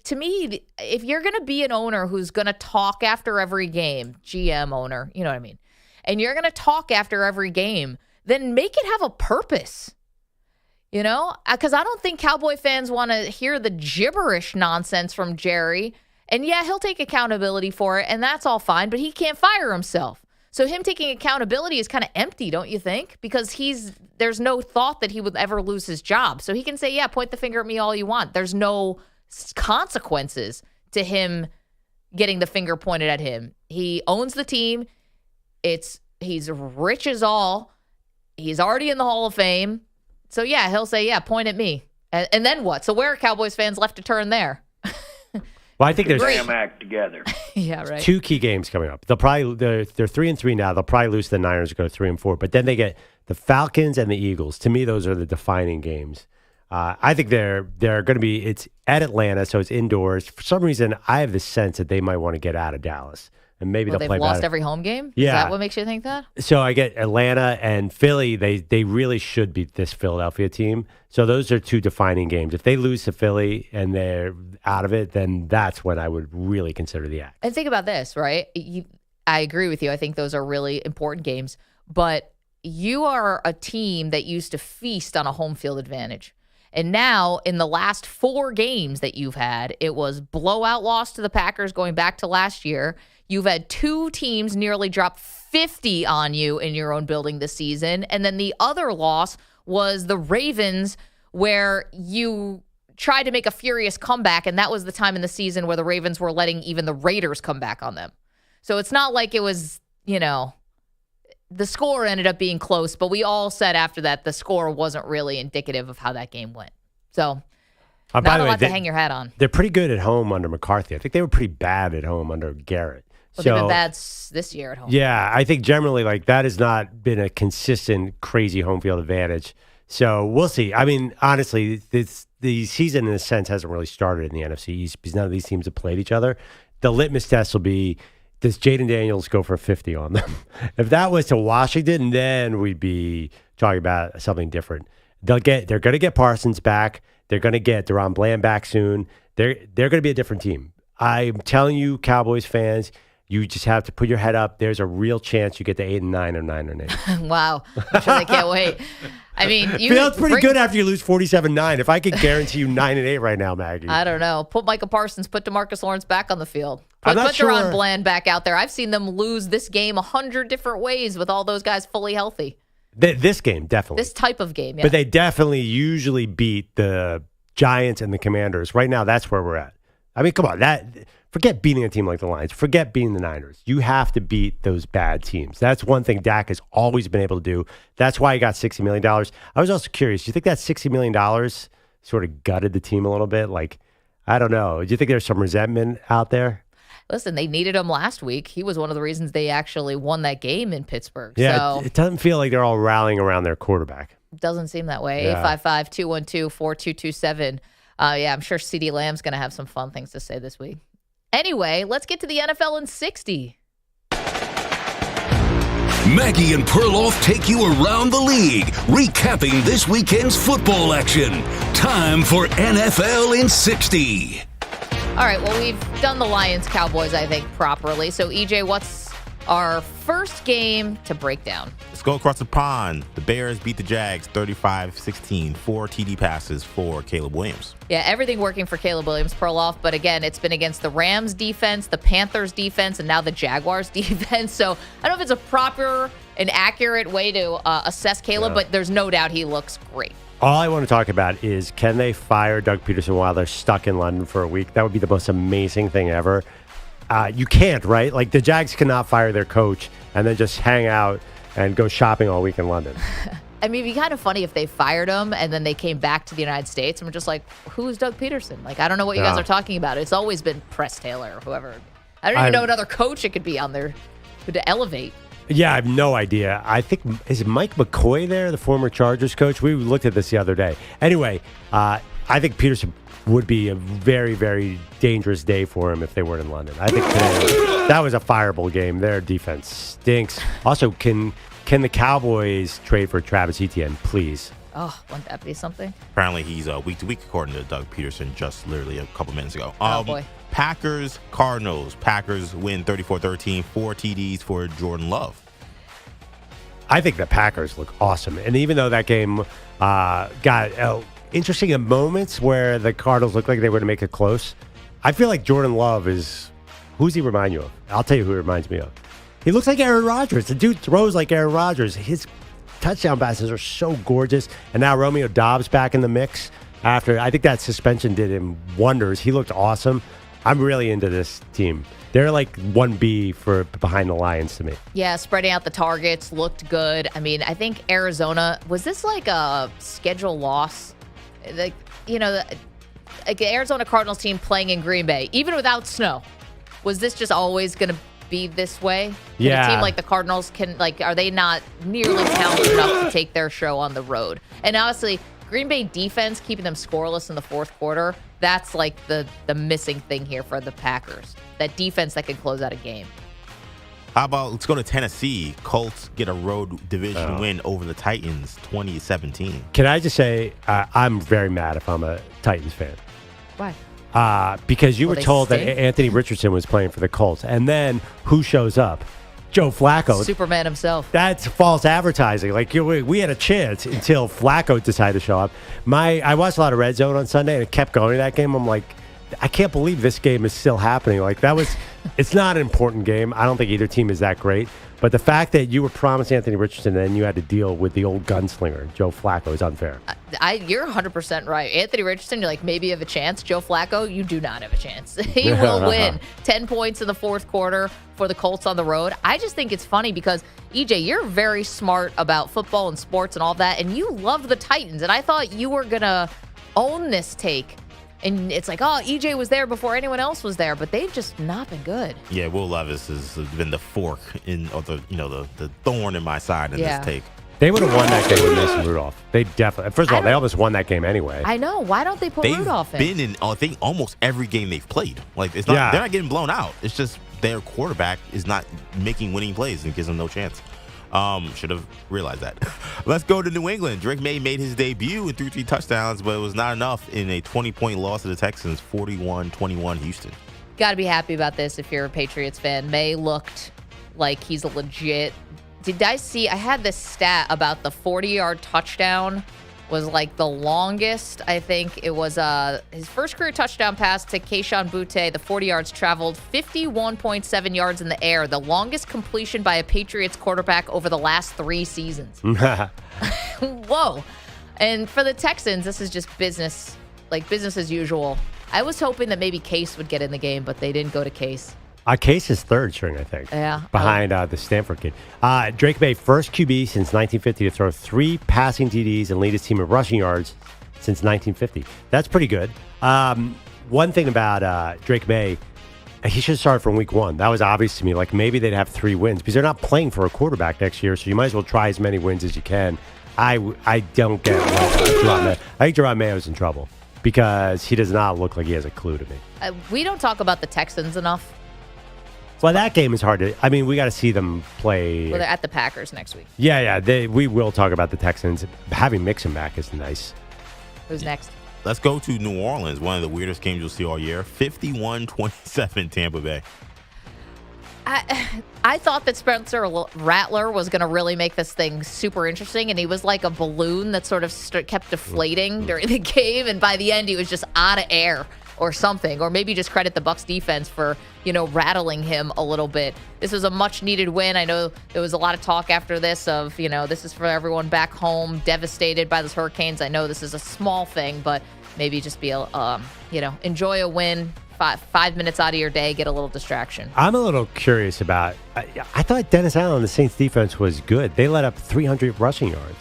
To me, if you're going to be an owner who's going to talk after every game, GM owner, you know what I mean, and you're going to talk after every game, then make it have a purpose, because I don't think Cowboy fans want to hear the gibberish nonsense from Jerry. And yeah, he'll take accountability for it, and that's all fine, but he can't fire himself. So him taking accountability is kind of empty, don't you think? Because there's no thought that he would ever lose his job. So he can say, yeah, point the finger at me all you want. There's no consequences to him getting the finger pointed at him. He owns the team. He's rich as all. He's already in the Hall of Fame. So, yeah, he'll say, yeah, point at me. And then what? So where are Cowboys fans left to turn there? Well, I think there's damn act together. Yeah, right. 2 key games coming up. They're 3-3 now. They'll probably lose the Niners, go 3-4. But then they get the Falcons and the Eagles. To me, those are the defining games. I think they're going to be. It's at Atlanta, so it's indoors. For some reason, I have the sense that they might want to get out of Dallas. And maybe they'll play they've lost every home game? Yeah. Is that what makes you think that? So I get Atlanta and Philly. They really should beat this Philadelphia team. So those are 2 defining games. If they lose to Philly and they're out of it, then that's when I would really consider the act. And think about this, right? I agree with you. I think those are really important games. But you are a team that used to feast on a home field advantage. And now, in the last 4 games that you've had, it was blowout loss to the Packers going back to last year. You've had 2 teams nearly drop 50 on you in your own building this season. And then the other loss was the Ravens, where you tried to make a furious comeback, and that was the time in the season where the Ravens were letting even the Raiders come back on them. So it's not like it was, the score ended up being close, but we all said after that the score wasn't really indicative of how that game went. So not a lot to hang your hat on. They're pretty good at home under McCarthy. I think they were pretty bad at home under Garrett. Well, they've been bad this year at home. Yeah, I think generally that has not been a consistent, crazy home field advantage. So we'll see. I mean, honestly, the season in a sense hasn't really started in the NFC East because none of these teams have played each other. The litmus test will be, does Jaden Daniels go for 50 on them? If that was to Washington, then we'd be talking about something different. They're going to get Parsons back. They're going to get Deron Bland back soon. They're going to be a different team. I'm telling you, Cowboys fans, you just have to put your head up. There's a real chance you get to 8-9 or 9-8. Wow. I'm sure they can't wait. I mean, that's pretty good after you lose 47-9. If I could guarantee you 9-8 right now, Maggie. I don't know. Put Micah Parsons, put DeMarcus Lawrence back on the field. I'm not put sure. Deron Bland back out there. I've seen them lose this game 100 different ways with all those guys fully healthy. This game, definitely. This type of game, yeah. But they definitely usually beat the Giants and the Commanders. Right now, that's where we're at. I mean, come on. Forget beating a team like the Lions. Forget beating the Niners. You have to beat those bad teams. That's one thing Dak has always been able to do. That's why he got $60 million. I was also curious. Do you think that $60 million sort of gutted the team a little bit? Like, I don't know. Do you think there's some resentment out there? Listen, they needed him last week. He was one of the reasons they actually won that game in Pittsburgh. Yeah, so it doesn't feel like they're all rallying around their quarterback. Doesn't seem that way. Yeah. 855-212-4227. Yeah, I'm sure CeeDee Lamb's going to have some fun things to say this week. Anyway, let's get to the NFL in 60. Maggie and Perloff take you around the league, recapping this weekend's football action. Time for NFL in 60. All right, well, we've done the Lions-Cowboys, I think, properly. So, EJ, what's our first game to break down? Let's go across the pond. The Bears beat the Jags 35-16. 4 TD passes for Caleb Williams. Yeah, everything working for Caleb Williams, Perloff. But again, it's been against the Rams defense, the Panthers defense, and now the Jaguars defense. So I don't know if it's a proper and accurate way to assess Caleb, but there's no doubt he looks great. All I want to talk about is, can they fire Doug Peterson while they're stuck in London for a week? That would be the most amazing thing ever. You can't, right? Like, the Jags cannot fire their coach and then just hang out and go shopping all week in London. I mean, it'd be kind of funny if they fired him and then they came back to the United States and we're just like, who's Doug Peterson? Like, I don't know what you guys are talking about. It's always been Press Taylor or whoever. I don't even know another coach it could be on there to elevate. Yeah, I have no idea. I think, is Mike McCoy there, the former Chargers coach? We looked at this the other day. Anyway, I think Peterson would be a very, very dangerous day for him if they weren't in London. I think today, that was a fireable game. Their defense stinks. Also, can the Cowboys trade for Travis Etienne, please? Oh, wouldn't that be something? Apparently, he's week to week, according to Doug Peterson, just literally a couple minutes ago. Oh, boy. Packers, Cardinals. Packers win 34-13. 4 TDs for Jordan Love. I think the Packers look awesome. And even though that game got interesting at moments where the Cardinals looked like they were going to make it close, I feel like Jordan Love is, who's he remind you of? I'll tell you who he reminds me of. He looks like Aaron Rodgers. The dude throws like Aaron Rodgers. His touchdown passes are so gorgeous. And now Romeo Doubs back in the mix. After, I think that suspension did him wonders. He looked awesome. I'm really into this team. They're like 1B for behind the Lions to me. Yeah, spreading out the targets looked good. I mean, I think Arizona, was this like a schedule loss? Like, you know, like the Arizona Cardinals team playing in Green Bay, even without snow. Was this just always going to be this way? Yeah. A team like the Cardinals are they not nearly talented enough to take their show on the road? And honestly, Green Bay defense keeping them scoreless in the fourth quarter, that's like the missing thing here for the Packers. That defense that can close out a game. How about, let's go to Tennessee. Colts get a road division win over the Titans, 20-17. Can I just say, I'm very mad if I'm a Titans fan. Why? Because you were told that Anthony Richardson was playing for the Colts. And then who shows up? Joe Flacco. Superman himself. That's false advertising. Like, we had a chance until Flacco decided to show up. I watched a lot of Red Zone on Sunday, and it kept going to that game. I'm like, I can't believe this game is still happening. Like, it's not an important game. I don't think either team is that great. But the fact that you were promised Anthony Richardson and then you had to deal with the old gunslinger, Joe Flacco, is unfair. You're 100% right. Anthony Richardson, you're like, maybe you have a chance. Joe Flacco, you do not have a chance. He will win 10 points in the fourth quarter for the Colts on the road. I just think it's funny because, EJ, you're very smart about football and sports and all that, and you loved the Titans. And I thought you were going to own this take. And it's like, oh, EJ was there before anyone else was there, but they've just not been good. Yeah, Will Levis has been the fork the thorn in my side in this take. They would have won that game with Mason Rudolph. They definitely. First of all, they almost won that game anyway. I know. Why don't they put Rudolph in? They've been in, I think, almost every game they've played. Like, it's not. They're not getting blown out. It's just their quarterback is not making winning plays and gives them no chance. Should have realized that. Let's go to New England. Drake May made his debut and threw 3 touchdowns, but it was not enough in a 20-point loss to the Texans, 41-21 Houston. Got to be happy about this if you're a Patriots fan. May looked like he's a legit. I had this stat about the 40-yard touchdown was like the longest. I think it was his first career touchdown pass to Kayshon Boutte. The 40 yards traveled 51.7 yards in the air, the longest completion by a Patriots quarterback over the last 3 seasons. Whoa. And for the Texans, this is just business as usual. I was hoping that maybe Case would get in the game, but they didn't go to Case. Case is third string, I think. Yeah. Behind the Stanford kid. Drake May, first QB since 1950 to throw 3 passing TDs and lead his team in rushing yards since 1950. That's pretty good. One thing about Drake May, he should start from week 1. That was obvious to me. Like, maybe they'd have 3 wins because they're not playing for a quarterback next year, so you might as well try as many wins as you can. I don't get Jerome May. I think Jerome Mayo's in trouble because he does not look like he has a clue to me. We don't talk about the Texans enough. Well, that game is hard to. I mean, we got to see them play. Well, they're at the Packers next week. Yeah. We will talk about the Texans. Having Mixon back is nice. Who's next? Let's go to New Orleans. One of the weirdest games you'll see all year. 51-27 Tampa Bay. I thought that Spencer Rattler was going to really make this thing super interesting, and he was like a balloon that sort of kept deflating during the game, and by the end, he was just out of air or something, or maybe just credit the Bucs defense for, rattling him a little bit. This was a much-needed win. I know there was a lot of talk after this of, this is for everyone back home, devastated by those hurricanes. I know this is a small thing, but maybe just be, enjoy a win. 5 minutes out of your day, get a little distraction. I'm a little curious about. I thought Dennis Allen, the Saints defense, was good. They let up 300 rushing yards.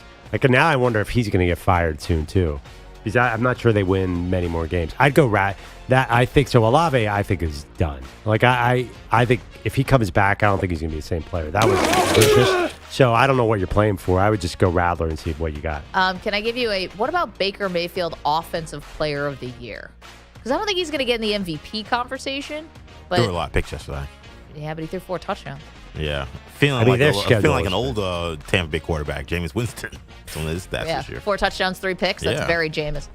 Now I wonder if he's going to get fired soon too, because I'm not sure they win many more games. I'd go that. I think so. Olave, I think, is done. I think if he comes back, I don't think he's going to be the same player. That was vicious. So I don't know what you're playing for. I would just go Rattler and see what you got. Can I give you what about Baker Mayfield Offensive Player of the Year? Because I don't think he's going to get in the MVP conversation. But Threw a lot of picks yesterday. Yeah, but he threw 4 touchdowns. Yeah. Feeling like an old Tampa Bay quarterback, Jameis Winston. Some of his stats this year. 4 touchdowns, 3 picks. That's very Jameis.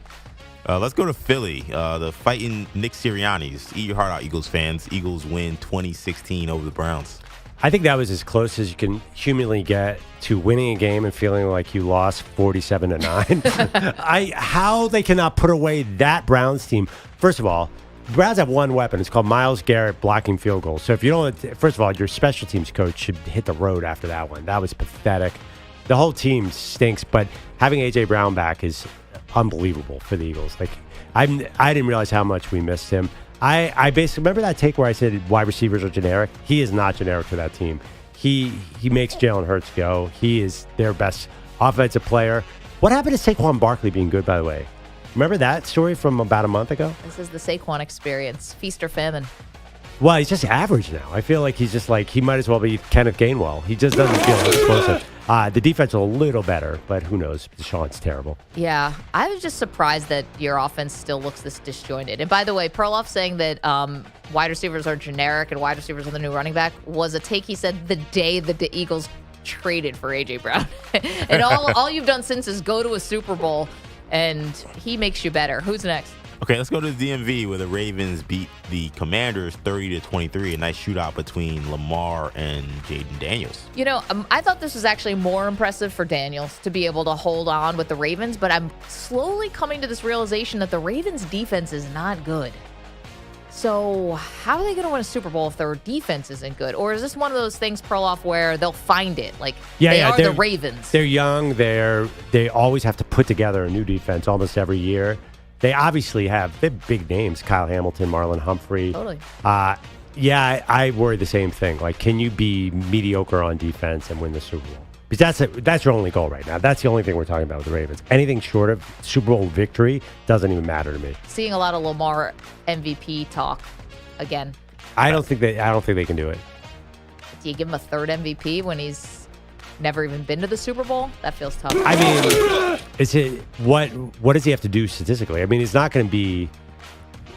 Let's go to Philly. The fighting Nick Sirianni's. Eat your heart out, Eagles fans. Eagles win 2016 over the Browns. I think that was as close as you can humanly get to winning a game and feeling like you lost 47-9. How they cannot put away that Browns team. First of all, the Browns have one weapon. It's called Myles Garrett blocking field goals. So if you don't, first of all, your special teams coach should hit the road after that one. That was pathetic. The whole team stinks, but having A.J. Brown back is unbelievable for the Eagles. I didn't realize how much we missed him. I basically remember that take where I said wide receivers are generic. He is not generic for that team. He makes Jalen Hurts go. He is their best offensive player. What happened to Saquon Barkley being good, by the way? Remember that story from about a month ago? This is the Saquon experience. Feast or famine. Well, he's just average now. I feel like he's just he might as well be Kenneth Gainwell. He just doesn't feel explosive. The defense is a little better, but who knows? Deshaun's terrible. Yeah, I was just surprised that your offense still looks this disjointed. And by the way, Perloff saying that wide receivers are generic and wide receivers are the new running back was a take he said the day that the Eagles traded for A.J. Brown. And all you've done since is go to a Super Bowl, and he makes you better. Who's next? Okay, let's go to the DMV where the Ravens beat the Commanders 30-23. A nice shootout between Lamar and Jaden Daniels. I thought this was actually more impressive for Daniels to be able to hold on with the Ravens, but I'm slowly coming to this realization that the Ravens' defense is not good. So how are they going to win a Super Bowl if their defense isn't good? Or is this one of those things, Perloff, where they'll find it? They are the Ravens. They're young. They always have to put together a new defense almost every year. They obviously have big names: Kyle Hamilton, Marlon Humphrey. Totally. I worry the same thing. Can you be mediocre on defense and win the Super Bowl? Because that's your only goal right now. That's the only thing we're talking about with the Ravens. Anything short of Super Bowl victory doesn't even matter to me. Seeing a lot of Lamar MVP talk again. I don't think they can do it. Do you give him a third MVP when he's never even been to the Super Bowl? That feels tough. I mean, what does he have to do statistically? I mean, it's not going to be.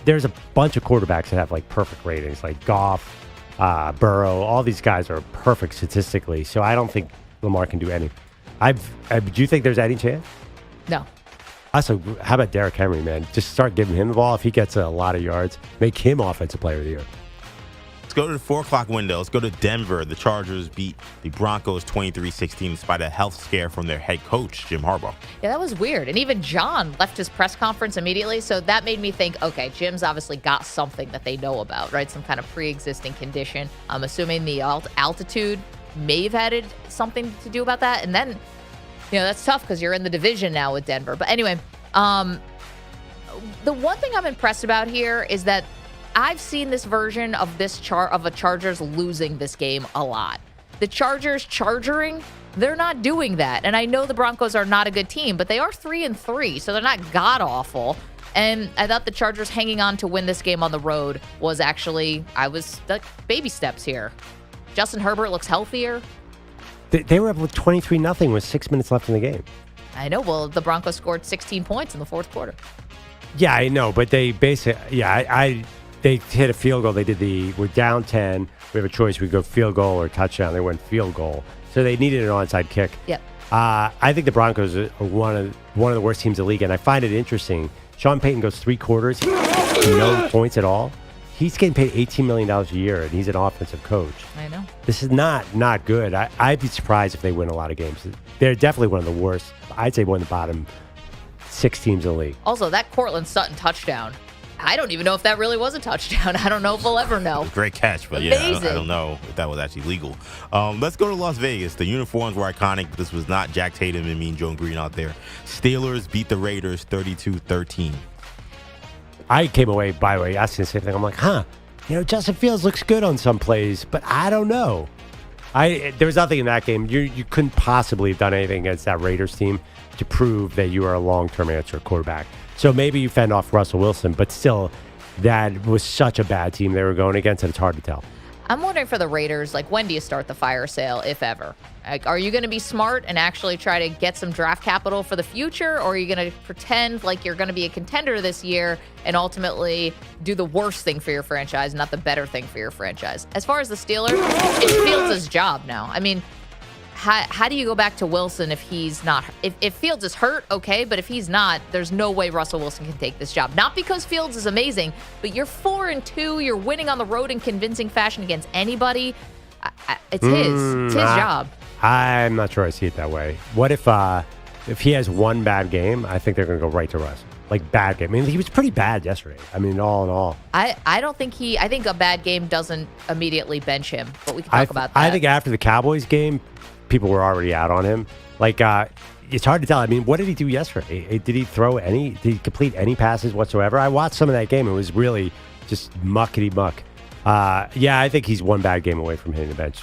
There's a bunch of quarterbacks that have perfect ratings, like Goff, Burrow. All these guys are perfect statistically, so I don't think Lamar can do anything. Do you think there's any chance? No. Also, how about Derrick Henry, man? Just start giving him the ball. If he gets a lot of yards, make him Offensive Player of the Year. Let's go to the 4 o'clock window. Let's go to Denver. The Chargers beat the Broncos 23-16 despite a health scare from their head coach, Jim Harbaugh. Yeah, that was weird. And even John left his press conference immediately. So that made me think, okay, Jim's obviously got something that they know about, right? Some kind of pre-existing condition. I'm assuming the altitude may have had something to do about that. And then, that's tough because you're in the division now with Denver. But anyway, the one thing I'm impressed about here is that I've seen this version of of a Chargers losing this game a lot. The Chargers chargering, they're not doing that. And I know the Broncos are not a good team, but they are 3-3, so they're not god-awful. And I thought the Chargers hanging on to win this game on the road was actually, baby steps here. Justin Herbert looks healthier. They were up with 23-0 with 6 minutes left in the game. I know. Well, the Broncos scored 16 points in the fourth quarter. Yeah, I know, but they basically, they hit a field goal. We're down 10. We have a choice. We go field goal or touchdown. They went field goal. So they needed an onside kick. Yep. I think the Broncos are one of the worst teams in the league, and I find it interesting. Sean Payton goes 3 quarters, no points at all. He's getting paid $18 million a year, and he's an offensive coach. I know. This is not good. I'd be surprised if they win a lot of games. They're definitely one of the worst. I'd say one of the bottom 6 teams in the league. Also, that Cortland Sutton touchdown, I don't even know if that really was a touchdown. I don't know if we'll ever know. Great catch, but I don't know if that was actually legal. Let's go to Las Vegas. The uniforms were iconic, but this was not Jack Tatum and Mean Joe Green out there. Steelers beat the Raiders 32-13. I came away, by the way, asking the same thing. I'm like, Justin Fields looks good on some plays, but I don't know. There was nothing in that game. You couldn't possibly have done anything against that Raiders team to prove that you are a long-term answer quarterback. So maybe you fend off Russell Wilson, but still, that was such a bad team they were going against, and it's hard to tell. I'm wondering for the Raiders, when do you start the fire sale, if ever? Are you going to be smart and actually try to get some draft capital for the future, or are you going to pretend like you're going to be a contender this year and ultimately do the worst thing for your franchise, not the better thing for your franchise? As far as the Steelers, it's Fields' job now. I mean, how do you go back to Wilson if he's not? If Fields is hurt, okay, but if he's not, there's no way Russell Wilson can take this job. Not because Fields is amazing, but you're 4-2. You're winning on the road in convincing fashion against anybody. It's his job. I'm not sure I see it that way. What if he has one bad game? I think they're going to go right to Russ. Bad game. I mean, he was pretty bad yesterday. I mean, all in all. I don't think I think a bad game doesn't immediately bench him, but we can talk about that. I think after the Cowboys game, people were already out on him. It's hard to tell. I mean, what did he do yesterday? Did he complete any passes whatsoever? I watched some of that game. It was really just muckety-muck. I think he's one bad game away from hitting the bench.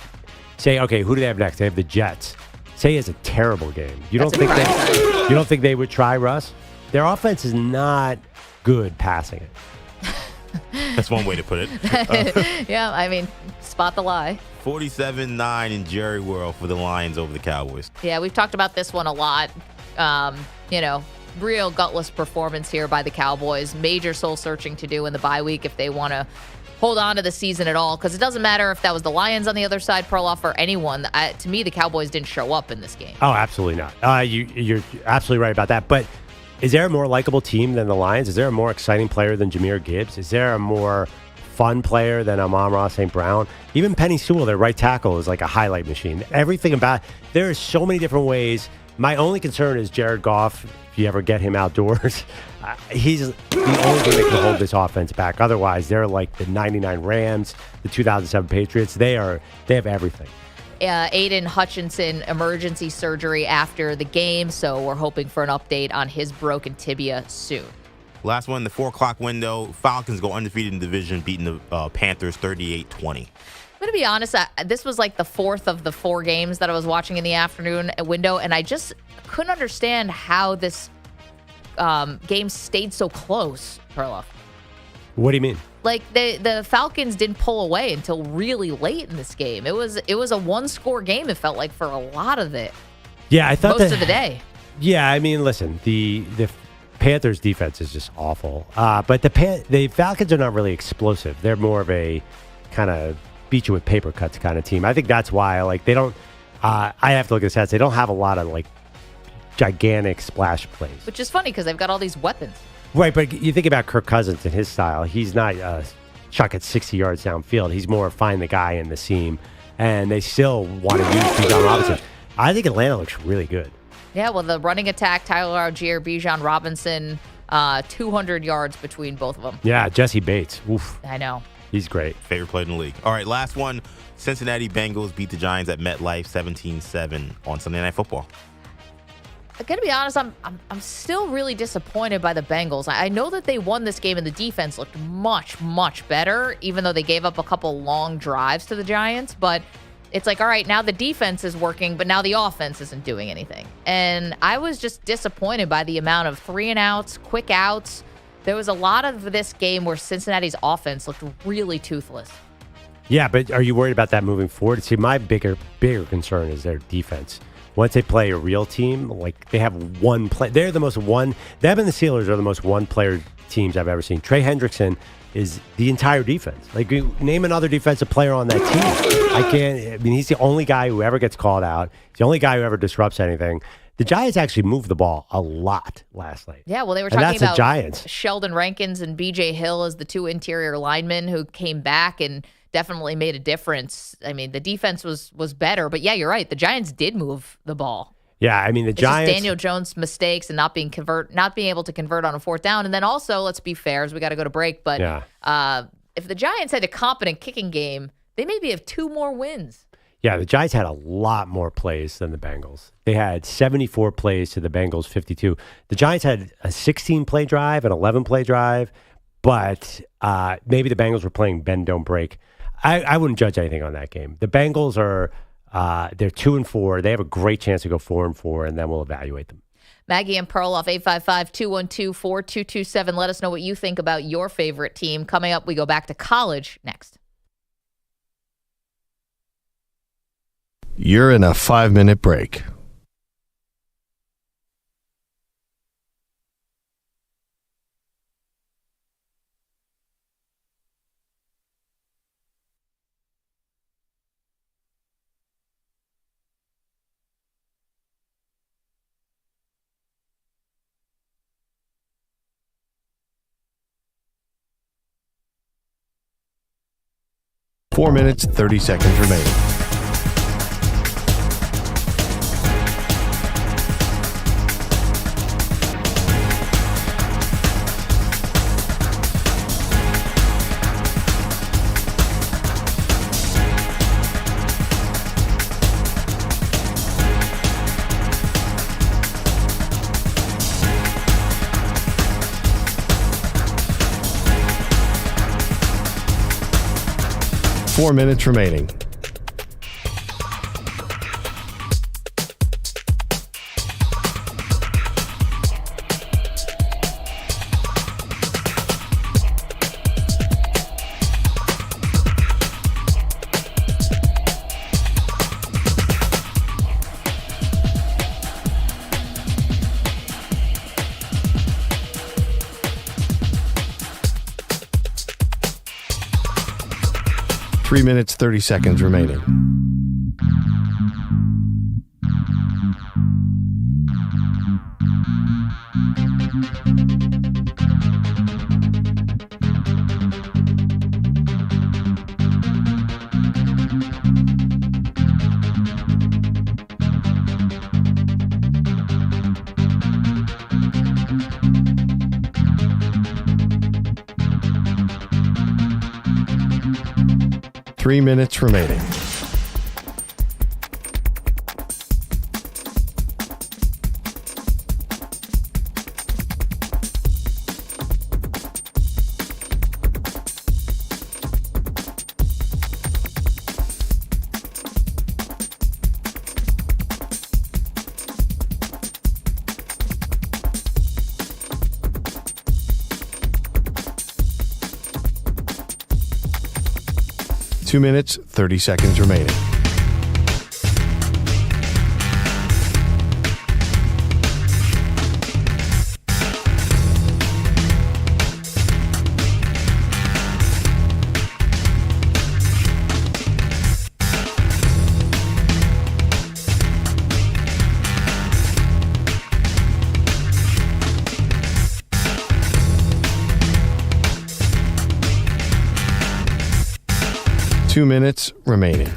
Say, okay, who do they have next? They have the Jets. Say he has a terrible game. You don't think they would try Russ? Their offense is not good passing it. That's one way to put it. Yeah, I mean, spot the lie. 47-9 in Jerry World for the Lions over the Cowboys. Yeah, we've talked about this one a lot. Real gutless performance here by the Cowboys. Major soul searching to do in the bye week if they want to hold on to the season at all, because it doesn't matter if that was the Lions on the other side, Perloff, or anyone. To me, the Cowboys didn't show up in this game. Oh, absolutely not. You're absolutely right about that. But is there a more likable team than the Lions? Is there a more exciting player than Jahmyr Gibbs? Is there a more fun player than Amon-Ra St. Brown? Even Penny Sewell, their right tackle, is like a highlight machine. Everything about there are so many different ways. My only concern is Jared Goff. If you ever get him outdoors, he's the only thing that can hold this offense back. Otherwise, they're like the 99 Rams, the 2007 Patriots. They have everything. Aiden Hutchinson, emergency surgery after the game, so we're hoping for an update on his broken tibia soon. Last one, the 4 o'clock window. Falcons go undefeated in the division, beating the Panthers 38-20. I'm going to be honest, this was like the fourth of the 4 games that I was watching in the afternoon window, and I just couldn't understand how this game stayed so close, Perloff. What do you mean? The Falcons didn't pull away until really late in this game. It was a 1-score game, it felt like, for a lot of it. Yeah, I thought most of the day. Yeah, I mean, listen, the Panthers' defense is just awful. But the Falcons are not really explosive. They're more of a kind of beat you with paper cuts kind of team. I think that's why they don't. I have to look at the stats. They don't have a lot of gigantic splash plays. Which is funny because they've got all these weapons. Right, but you think about Kirk Cousins and his style. He's not chuck it 60 yards downfield. He's more find the guy in the seam, and they still want to use Bijan Robinson. I think Atlanta looks really good. Yeah, well, the running attack, Tyler Algier, Bijan Robinson, 200 yards between both of them. Yeah, Jesse Bates. Oof. I know. He's great. Favorite player in the league. All right, last one. Cincinnati Bengals beat the Giants at MetLife 17-7 on Sunday Night Football. I gotta be honest, I'm still really disappointed by the Bengals. I know that they won this game and the defense looked much, much better, even though they gave up a couple long drives to the Giants. But it's like, all right, now the defense is working, but now the offense isn't doing anything. And I was just disappointed by the amount of 3-and-outs, quick outs. There was a lot of this game where Cincinnati's offense looked really toothless. Yeah, but are you worried about that moving forward? See, my bigger concern is their defense. Once they play a real team, like they have one play. They're the most one. Them and the Steelers are the most one-player teams I've ever seen. Trey Hendrickson is the entire defense. Like, name another defensive player on that team. I mean, he's the only guy who ever gets called out. He's the only guy who ever disrupts anything. The Giants actually moved the ball a lot last night. Yeah, well, they were talking about the Giants. Sheldon Rankins and B.J. Hill as the two interior linemen who came back and definitely made a difference. I mean, the defense was better, but yeah, you're right. The Giants did move the ball. Yeah, I mean, the Giants. Just Daniel Jones' mistakes and not being able to convert on a fourth down. And then also, let's be fair, as we got to go to break, but if the Giants had a competent kicking game, they maybe have 2 more wins. Yeah, the Giants had a lot more plays than the Bengals. They had 74 plays to the Bengals' 52. The Giants had a 16-play drive, an 11-play drive, but maybe the Bengals were playing bend, don't break. I wouldn't judge anything on that game. The Bengals are they're 2-4. They have a great chance to go 4-4, and then we'll evaluate them. Maggie and Perloff, 855-212-4227. Let us know what you think about your favorite team. Coming up, we go back to college next. You're in a 5-minute break. Four minutes, 30 seconds remaining. Four minutes remaining. Three minutes, 30 seconds remaining. Three minutes remaining. Two minutes, 30 seconds remaining. 2 minutes remaining.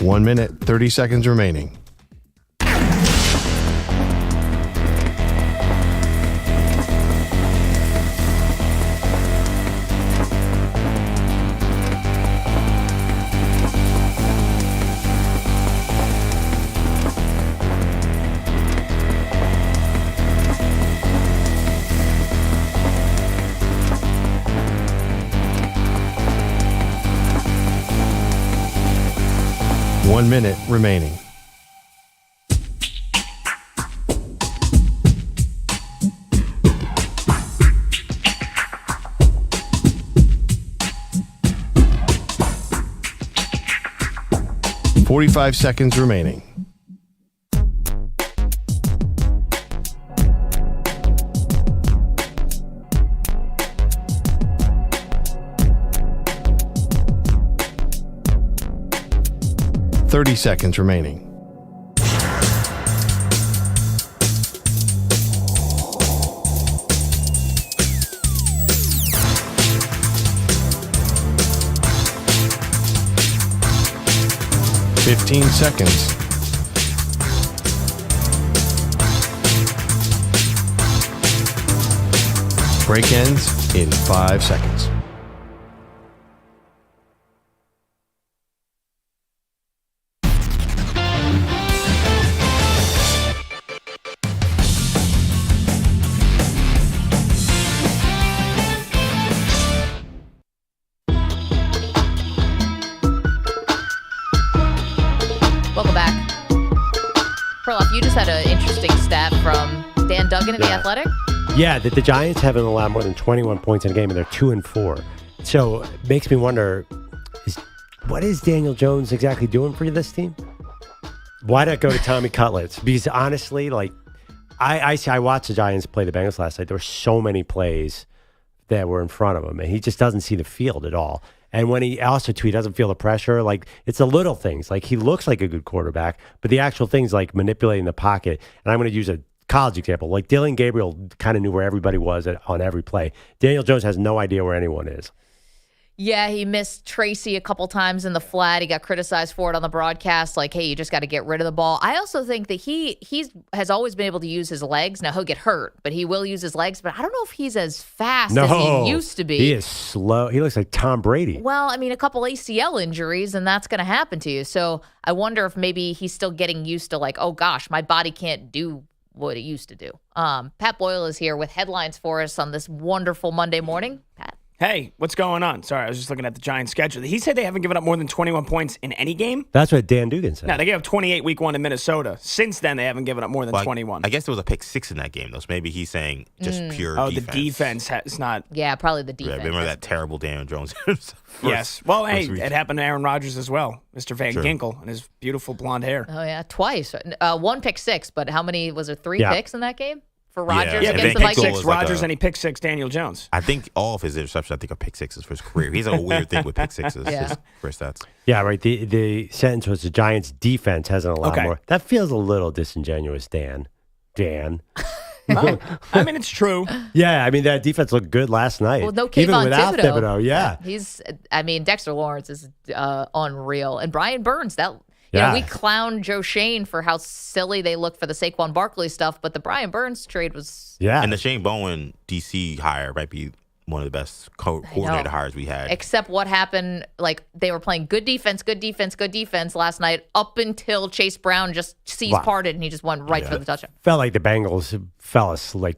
One minute, 30 seconds remaining. One minute remaining. Forty-five seconds remaining. Thirty seconds remaining. Fifteen seconds. Break ends in 5 seconds. Welcome back. Perloff, you just had an interesting stat from Dan Duggan in The Athletic. Yeah, that the Giants haven't allowed more than 21 points in a game, and they're 2-4. So it makes me wonder, what is Daniel Jones exactly doing for this team? Why not go to Tommy Cutlets? Because honestly, like, I watched the Giants play the Bengals last night. There were so many plays that were in front of him, and he just doesn't see the field at all. And when he also tweets, he doesn't feel the pressure. Like, it's the little things. Like, he looks like a good quarterback, but the actual things like manipulating the pocket. And I'm going to use a college example. Like, Dylan Gabriel kind of knew where everybody was on every play. Daniel Jones has no idea where anyone is. Yeah, he missed Tracy a couple times in the flat. He got criticized for it on the broadcast. Like, hey, you just got to get rid of the ball. I also think that he has always been able to use his legs. Now, he'll get hurt, but he will use his legs. But I don't know if he's as fast as he used to be. He is slow. He looks like Tom Brady. Well, I mean, a couple ACL injuries, and that's going to happen to you. So I wonder if maybe he's still getting used to, like, oh, gosh, my body can't do what it used to do. Pat Boyle is here with headlines for us on this wonderful Monday morning. Pat. Hey, what's going on? Sorry, I was just looking at the Giants' schedule. He said they haven't given up more than 21 points in any game? That's what Dan Dugan said. No, they gave up 28 week one in Minnesota. Since then, they haven't given up more than 21. I guess there was a pick 6 in that game, though. So maybe he's saying just pure defense. Oh, the defense has not. Yeah, probably the defense. Yeah, remember that terrible Daniel Jones? Yes. Well, hey, it happened to Aaron Rodgers as well. Mr. Van Ginkel and his beautiful blonde hair. Oh, yeah, twice. One pick 6, but how many, was there 3 picks in that game? For Rodgers yeah, against the pick Vikings? 6 Rodgers and he picked 6 Daniel Jones. I think all of his interceptions, I think, are pick 6s for his career. He's a weird thing with pick 6s, his career stats. Yeah, right. The sentence was the Giants' defense hasn't allowed more. That feels a little disingenuous, Dan. I mean, it's true. Yeah, I mean, that defense looked good last night. Well, no Kayvon even without Thibodeau. Yeah. Dexter Lawrence is unreal. And Brian Burns, you know, we clowned Joe Shane for how silly they look for the Saquon Barkley stuff, but the Brian Burns trade was... Yeah. And the Shane Bowen DC hire might be one of the best coordinator hires we had. Except what happened, like, they were playing good defense last night up until Chase Brown just sees parted and he just went right for the touchdown. Felt like the Bengals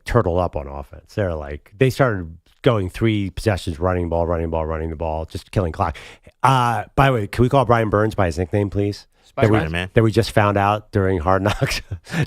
turtled up on offense. They started going 3 possessions, running the ball, just killing clock. By the way, can we call Brian Burns by his nickname, please? Spider-Man. That we just found out during Hard Knocks.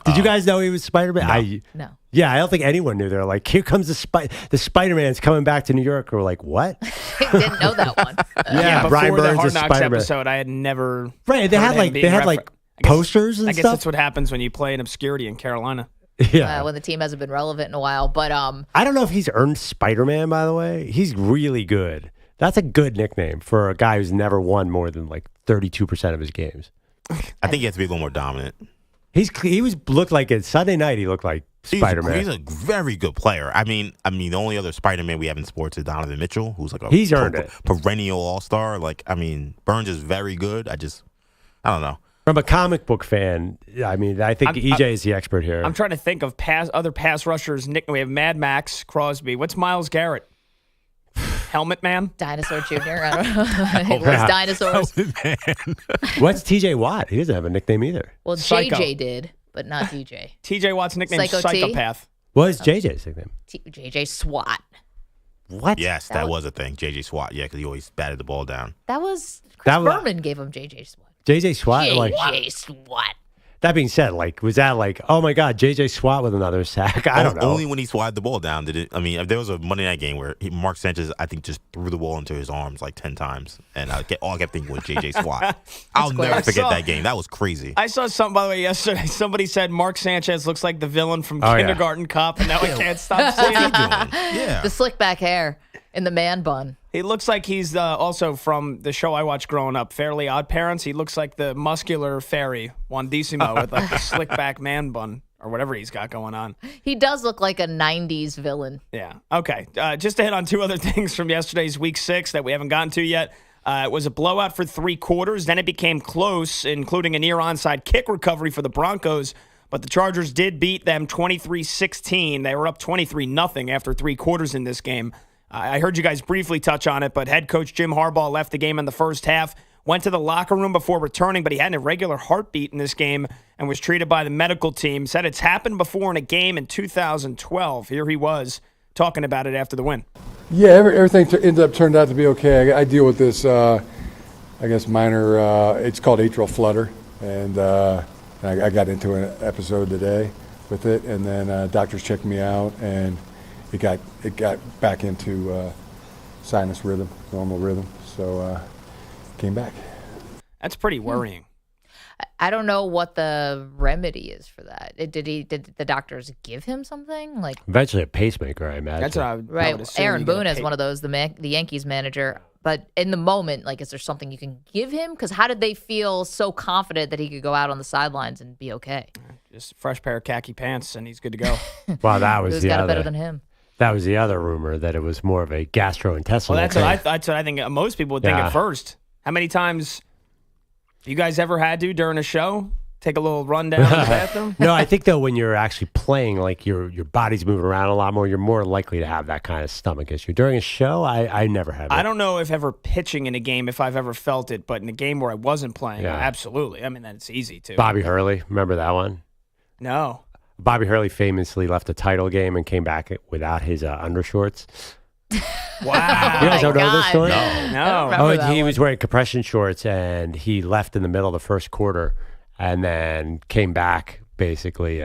Did you guys know he was Spider-Man? No. Yeah, I don't think anyone knew. They're like, here comes the Spider-Man's coming back to New York. We're like, what? I didn't know that one. Before Brian Burns the Hard is Knocks Spider-Man. episode, I had never. Right, they had posters and I guess stuff. that's what happens when you play in obscurity in Carolina. Yeah. When the team hasn't been relevant in a while. But I don't know if he's earned Spider-Man, by the way. He's really good. That's a good nickname for a guy who's never won more than like 32% of his games. I think he has to be a little more dominant. Looked like it Sunday night. He looked like Spider-Man. He's a very good player. I mean, the only other Spider-Man we have in sports is Donovan Mitchell, who's like he's earned it. Perennial all-star. Like, Burns is very good. I don't know. From a comic book fan, I think EJ is the expert here. I'm trying to think of other pass rushers. We have Mad Maxx Crosby. What's Myles Garrett? Helmet Man? Dinosaur Jr. I don't know. He loves dinosaurs. What's TJ Watt? He doesn't have a nickname either. Well, Psycho. JJ did, but not DJ. TJ Watt's nickname is Psycho T? Psychopath. What is JJ's nickname? JJ SWAT. What? Yes, that was a thing. JJ SWAT. Yeah, because he always batted the ball down. That was Chris Berman gave him JJ SWAT. JJ SWAT? JJ SWAT. That being said, was that like, oh my God, JJ SWAT with another sack? I don't know. Only when he swatted the ball down did it. If there was a Monday night game where Mark Sanchez, I think, just threw the ball into his arms like 10 times, and all I kept thinking was JJ SWAT. I'll never forget that game. That was crazy. I saw something, by the way, yesterday. Somebody said Mark Sanchez looks like the villain from Kindergarten Cop, and now I can't stop saying it. Yeah. The slick back hair and the man bun. He looks like he's also from the show I watched growing up, Fairly Odd Parents. He looks like the muscular fairy, Juandissimo, with like the slick back man bun or whatever he's got going on. He does look like a 90s villain. Yeah. Okay. Just to hit on 2 other things from yesterday's Week 6 that we haven't gotten to yet. It was a blowout for 3 quarters. Then it became close, including a near onside kick recovery for the Broncos. But the Chargers did beat them 23-16. They were up 23-0 after 3 quarters in this game. I heard you guys briefly touch on it, but head coach Jim Harbaugh left the game in the first half, went to the locker room before returning, but he had an irregular heartbeat in this game and was treated by the medical team. Said it's happened before in a game in 2012. Here he was talking about it after the win. Yeah, everything ended up turned out to be okay. I deal with this, minor, it's called atrial flutter, and I got into an episode today with it, and then doctors checked me out, and it got back into sinus rhythm, normal rhythm, so came back. That's pretty worrying. I don't know what the remedy is for that. Did the doctors give him something? Like eventually a pacemaker, I imagine. That's what I would assume. Aaron Boone is one of those, the Yankees manager. But in the moment, is there something you can give him? Because how did they feel so confident that he could go out on the sidelines and be okay? Just a fresh pair of khaki pants, and he's good to go. Wow, that was Who's got it better than him? That was the other rumor, that it was more of a gastrointestinal. Well, that's what I think most people would think at first. How many times you guys ever had to during a show take a little run down in the bathroom? No, I think though when you're actually playing, your body's moving around a lot more, you're more likely to have that kind of stomach issue. During a show, I never had it. I don't know if ever pitching in a game, if I've ever felt it, but in a game where I wasn't playing, absolutely. That's easy too. Bobby Hurley, remember that one? No. Bobby Hurley famously left a title game and came back without his undershorts. Wow. You guys don't know this story? No. He was wearing compression shorts, and he left in the middle of the first quarter and then came back basically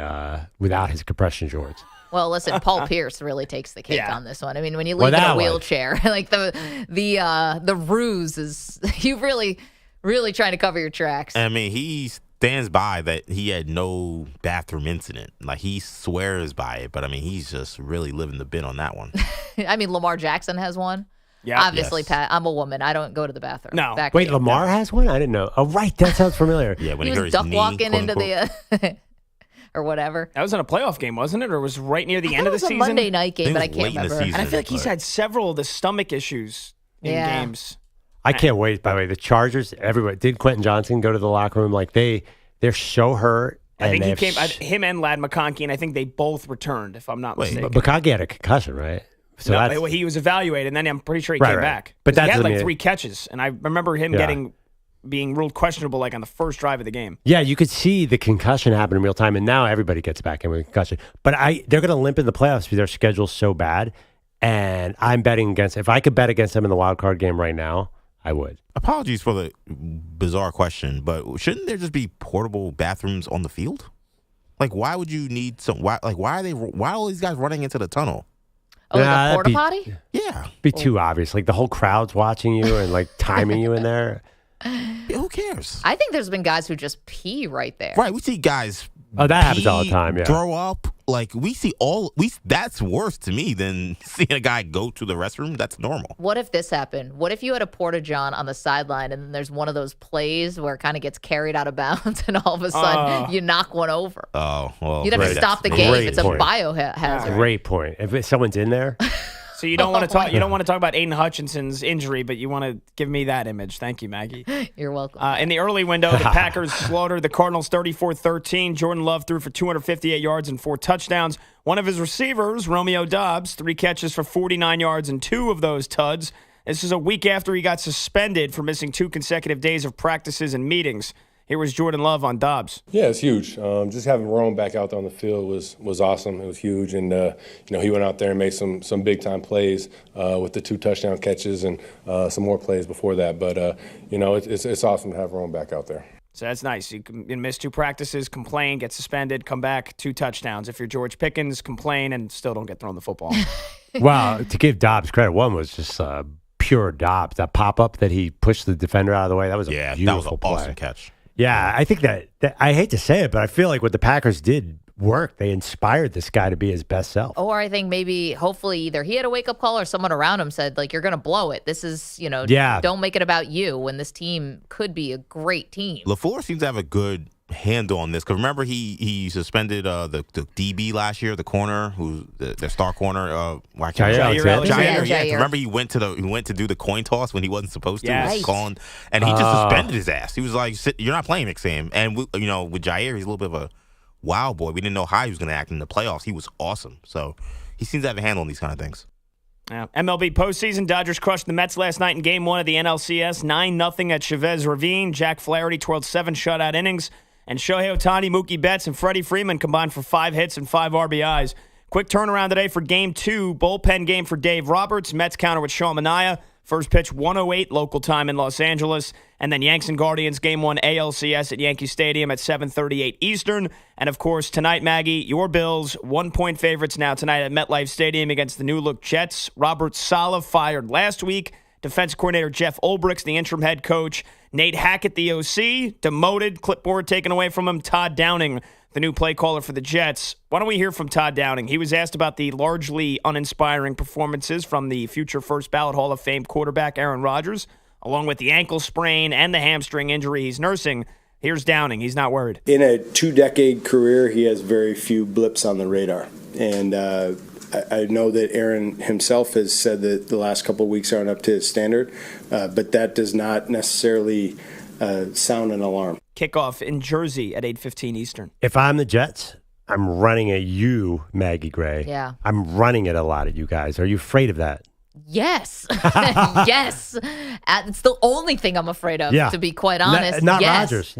without his compression shorts. Well, listen, Paul Pierce really takes the cake on this one. When you leave in a wheelchair, the ruse is you really trying to cover your tracks. He stands by that he had no bathroom incident. He swears by it, but he's just really living the bit on that one. Lamar Jackson has one. Yeah, obviously, Pat. I'm a woman. I don't go to the bathroom. No. Wait, Lamar has one? I didn't know. Oh, right. That sounds familiar. Yeah, when he hurt was his duck knee, walking quote, into the or whatever. That was in a playoff game, wasn't it? Or was it right near the end of the season? It was a Monday night game, but I can't remember. And I feel like he's had several of the stomach issues in games. I can't wait. By the way, the Chargers, everybody, did Quentin Johnson go to the locker room? They're so hurt. I think he came, him and Ladd McConkey, and I think they both returned, if I'm not mistaken. But McConkey had a concussion, right? So he was evaluated, and then I'm pretty sure he came back. But he had 3 catches, and I remember him being ruled questionable on the first drive of the game. Yeah, you could see the concussion happen in real time, and now everybody gets back in with a concussion. But they're going to limp in the playoffs because their schedule's so bad. And I'm betting against. If I could bet against them in the wild card game right now, I would. Apologies for the bizarre question, but shouldn't there just be portable bathrooms on the field? Like, why would you need some? Why are all these guys running into the tunnel? Oh, like a porta potty? Yeah. Be too obvious. Like the whole crowd's watching you and like timing you in there. Who cares? I think there's been guys who just pee right there. Right. We see guys. Oh, that happens all the time. Yeah. Throw up. Like we see that's worse to me than seeing a guy go to the restroom. That's normal. What if this happened? What if you had a porta-john on the sideline and then there's one of those plays where it kind of gets carried out of bounds and all of a sudden you knock one over? Oh, well. You'd have to stop the game. It's a biohazard. Great point. If someone's in there. So you don't want to talk. You don't want to talk about Aiden Hutchinson's injury, but you want to give me that image. Thank you, Maggie. You're welcome. In the early window, the Packers slaughtered the Cardinals 34-13. Jordan Love threw for 258 yards and 4 touchdowns. One of his receivers, Romeo Doubs, 3 catches for 49 yards and 2 of those tuds. This is a week after he got suspended for missing 2 consecutive days of practices and meetings. Here was Jordan Love on Doubs. Yeah, it's huge. Just having Rome back out there on the field was awesome. It was huge, and he went out there and made some big time plays with the 2 touchdown catches and some more plays before that. But it's awesome to have Rome back out there. So that's nice. You can miss 2 practices, complain, get suspended, come back, 2 touchdowns. If you're George Pickens, complain and still don't get thrown the football. Wow, to give Doubs credit, one was just pure Doubs. That pop up that he pushed the defender out of the way, that was a beautiful play. Awesome catch. Yeah, I think that I hate to say it, but I feel like what the Packers did worked. They inspired this guy to be his best self. Or I think maybe, hopefully, either he had a wake-up call or someone around him said, like, you're going to blow it. This is, don't make it about you when this team could be a great team. LaFleur seems to have a good handle on this because remember he suspended the DB last year, the corner who's the star corner. Jair. Yeah, remember he went to do the coin toss when he wasn't supposed to. Yes. Calling, and he just suspended his ass. He was like, "You're not playing next game." And with Jair, he's a little bit of a wild boy. We didn't know how he was going to act in the playoffs. He was awesome, so he seems to have a handle on these kind of things. Yeah. MLB postseason, Dodgers crushed the Mets last night in Game 1 of the NLCS, 9-0 at Chavez Ravine. Jack Flaherty twirled 7 shutout innings. And Shohei Ohtani, Mookie Betts, and Freddie Freeman combined for 5 hits and 5 RBIs. Quick turnaround today for Game 2. Bullpen game for Dave Roberts. Mets counter with Sean Manaea. First pitch, 1:08 local time in Los Angeles. And then Yanks and Guardians, Game 1 ALCS at Yankee Stadium at 7:38 Eastern. And, of course, tonight, Maggie, your Bills, 1-point favorites now tonight at MetLife Stadium against the new-look Jets. Robert Saleh fired last week. Defense coordinator Jeff Olbrich's the interim head coach. Nate Hackett, the OC, demoted, clipboard taken away from him. Todd Downing, the new play caller for the Jets. Why don't we hear from Todd Downing? He was asked about the largely uninspiring performances from the future first ballot Hall of Fame quarterback Aaron Rodgers, along with the ankle sprain and the hamstring injury he's nursing. Here's Downing. He's not worried. In a 2-decade career, he has very few blips on the radar. And I know that Aaron himself has said that the last couple of weeks aren't up to his standard, but that does not necessarily sound an alarm. Kickoff in Jersey at 8:15 Eastern. If I'm the Jets, I'm running at you, Maggie Gray. Yeah. I'm running at a lot of you guys. Are you afraid of that? Yes. Yes. It's the only thing I'm afraid of, to be quite honest. Not yes. Rodgers.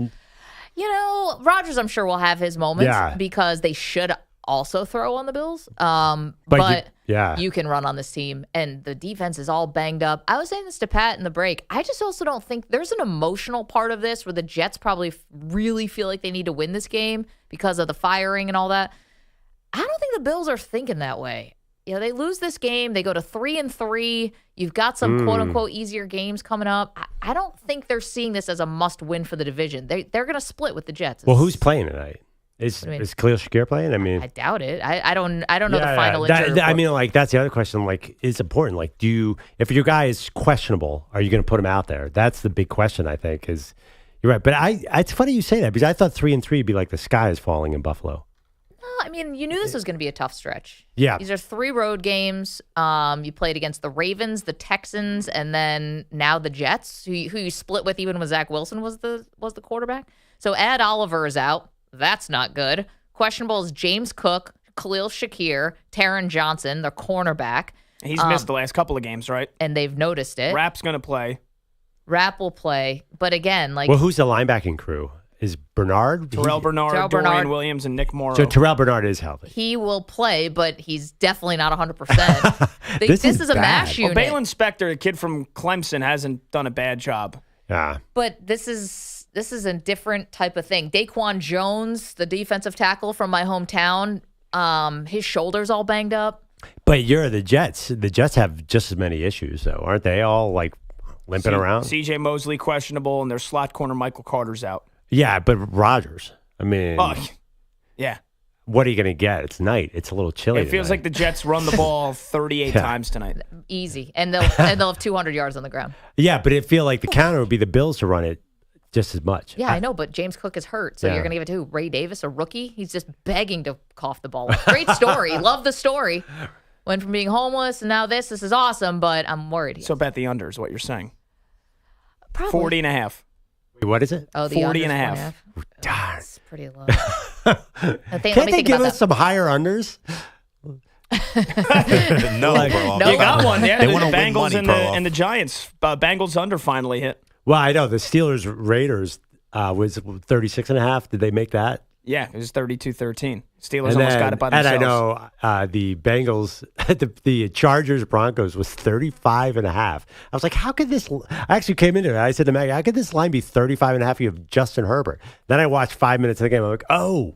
Rodgers, I'm sure, will have his moments because they should also throw on the Bills. But you can run on this team, and the defense is all banged up. I was saying this to Pat in the break. I just also don't think there's an emotional part of this where the Jets probably really feel like they need to win this game because of the firing and all that. I don't think the Bills are thinking that way. They lose this game. They go to 3-3. You've got some quote-unquote easier games coming up. I don't think they're seeing this as a must-win for the division. They're going to split with the Jets. Well, who's playing tonight? Is Khalil Shakir playing? I doubt it. I don't know the final injury. That's the other question. It's important. If your guy is questionable, are you going to put him out there? That's the big question, I think, is you're right. But it's funny you say that because I thought 3-3 would be like the sky is falling in Buffalo. No, you knew this was going to be a tough stretch. Yeah. These are 3 road games. You played against the Ravens, the Texans, and then now the Jets, who you split with even when Zach Wilson was the quarterback. So Ed Oliver is out. That's not good. Questionable is James Cook, Khalil Shakir, Taron Johnson, the cornerback. He's missed the last couple of games, right? And they've noticed it. Rapp's going to play. Rapp will play. But again, Well, who's the linebacking crew? is Bernard? Terrell Bernard, Dorian Williams, and Nick Morrow. So Terrell Bernard is healthy. He will play, but he's definitely not 100%. This is a mash unit. Well, Balin Spector, a kid from Clemson, hasn't done a bad job. Yeah. But this is a different type of thing. Daquan Jones, the defensive tackle from my hometown, his shoulder's all banged up. But you're the Jets. The Jets have just as many issues, though. Aren't they all, like, limping around? C.J. Mosley questionable, and their slot corner Michael Carter's out. Yeah, but Rodgers. I mean, yeah. What are you going to get? It's night. It's a little chilly. It feels tonight. like the Jets run the ball 38 times tonight. Easy. And they'll have 200 yards on the ground. Yeah, but it feel like the counter would be the Bills to run it just as much. Yeah, I know, but James Cook is hurt, so you're going to give it to Ray Davis, a rookie? He's just begging to cough the ball. Great story. Love the story. Went from being homeless and now this is awesome, but I'm worried. So bet the under is what you're saying. Probably. 40 and a half. Wait, what is it? Oh, the 40 and a under's half. Darn. That's pretty low. Can't they give us some higher unders? No, You got one. Yeah, They the wanna win Bengals money, and the Giants. Bengals under finally hit. Well, I know the Steelers Raiders was 36.5. Did they make that? Yeah, it was 32-13. Steelers almost got it by themselves. And I know the Bengals, the Chargers Broncos was 35.5. I was like, how could this? I actually came into it. I said to Maggie, how could this line be 35.5? You have Justin Herbert. Then I watched 5 minutes of the game. I'm like, oh.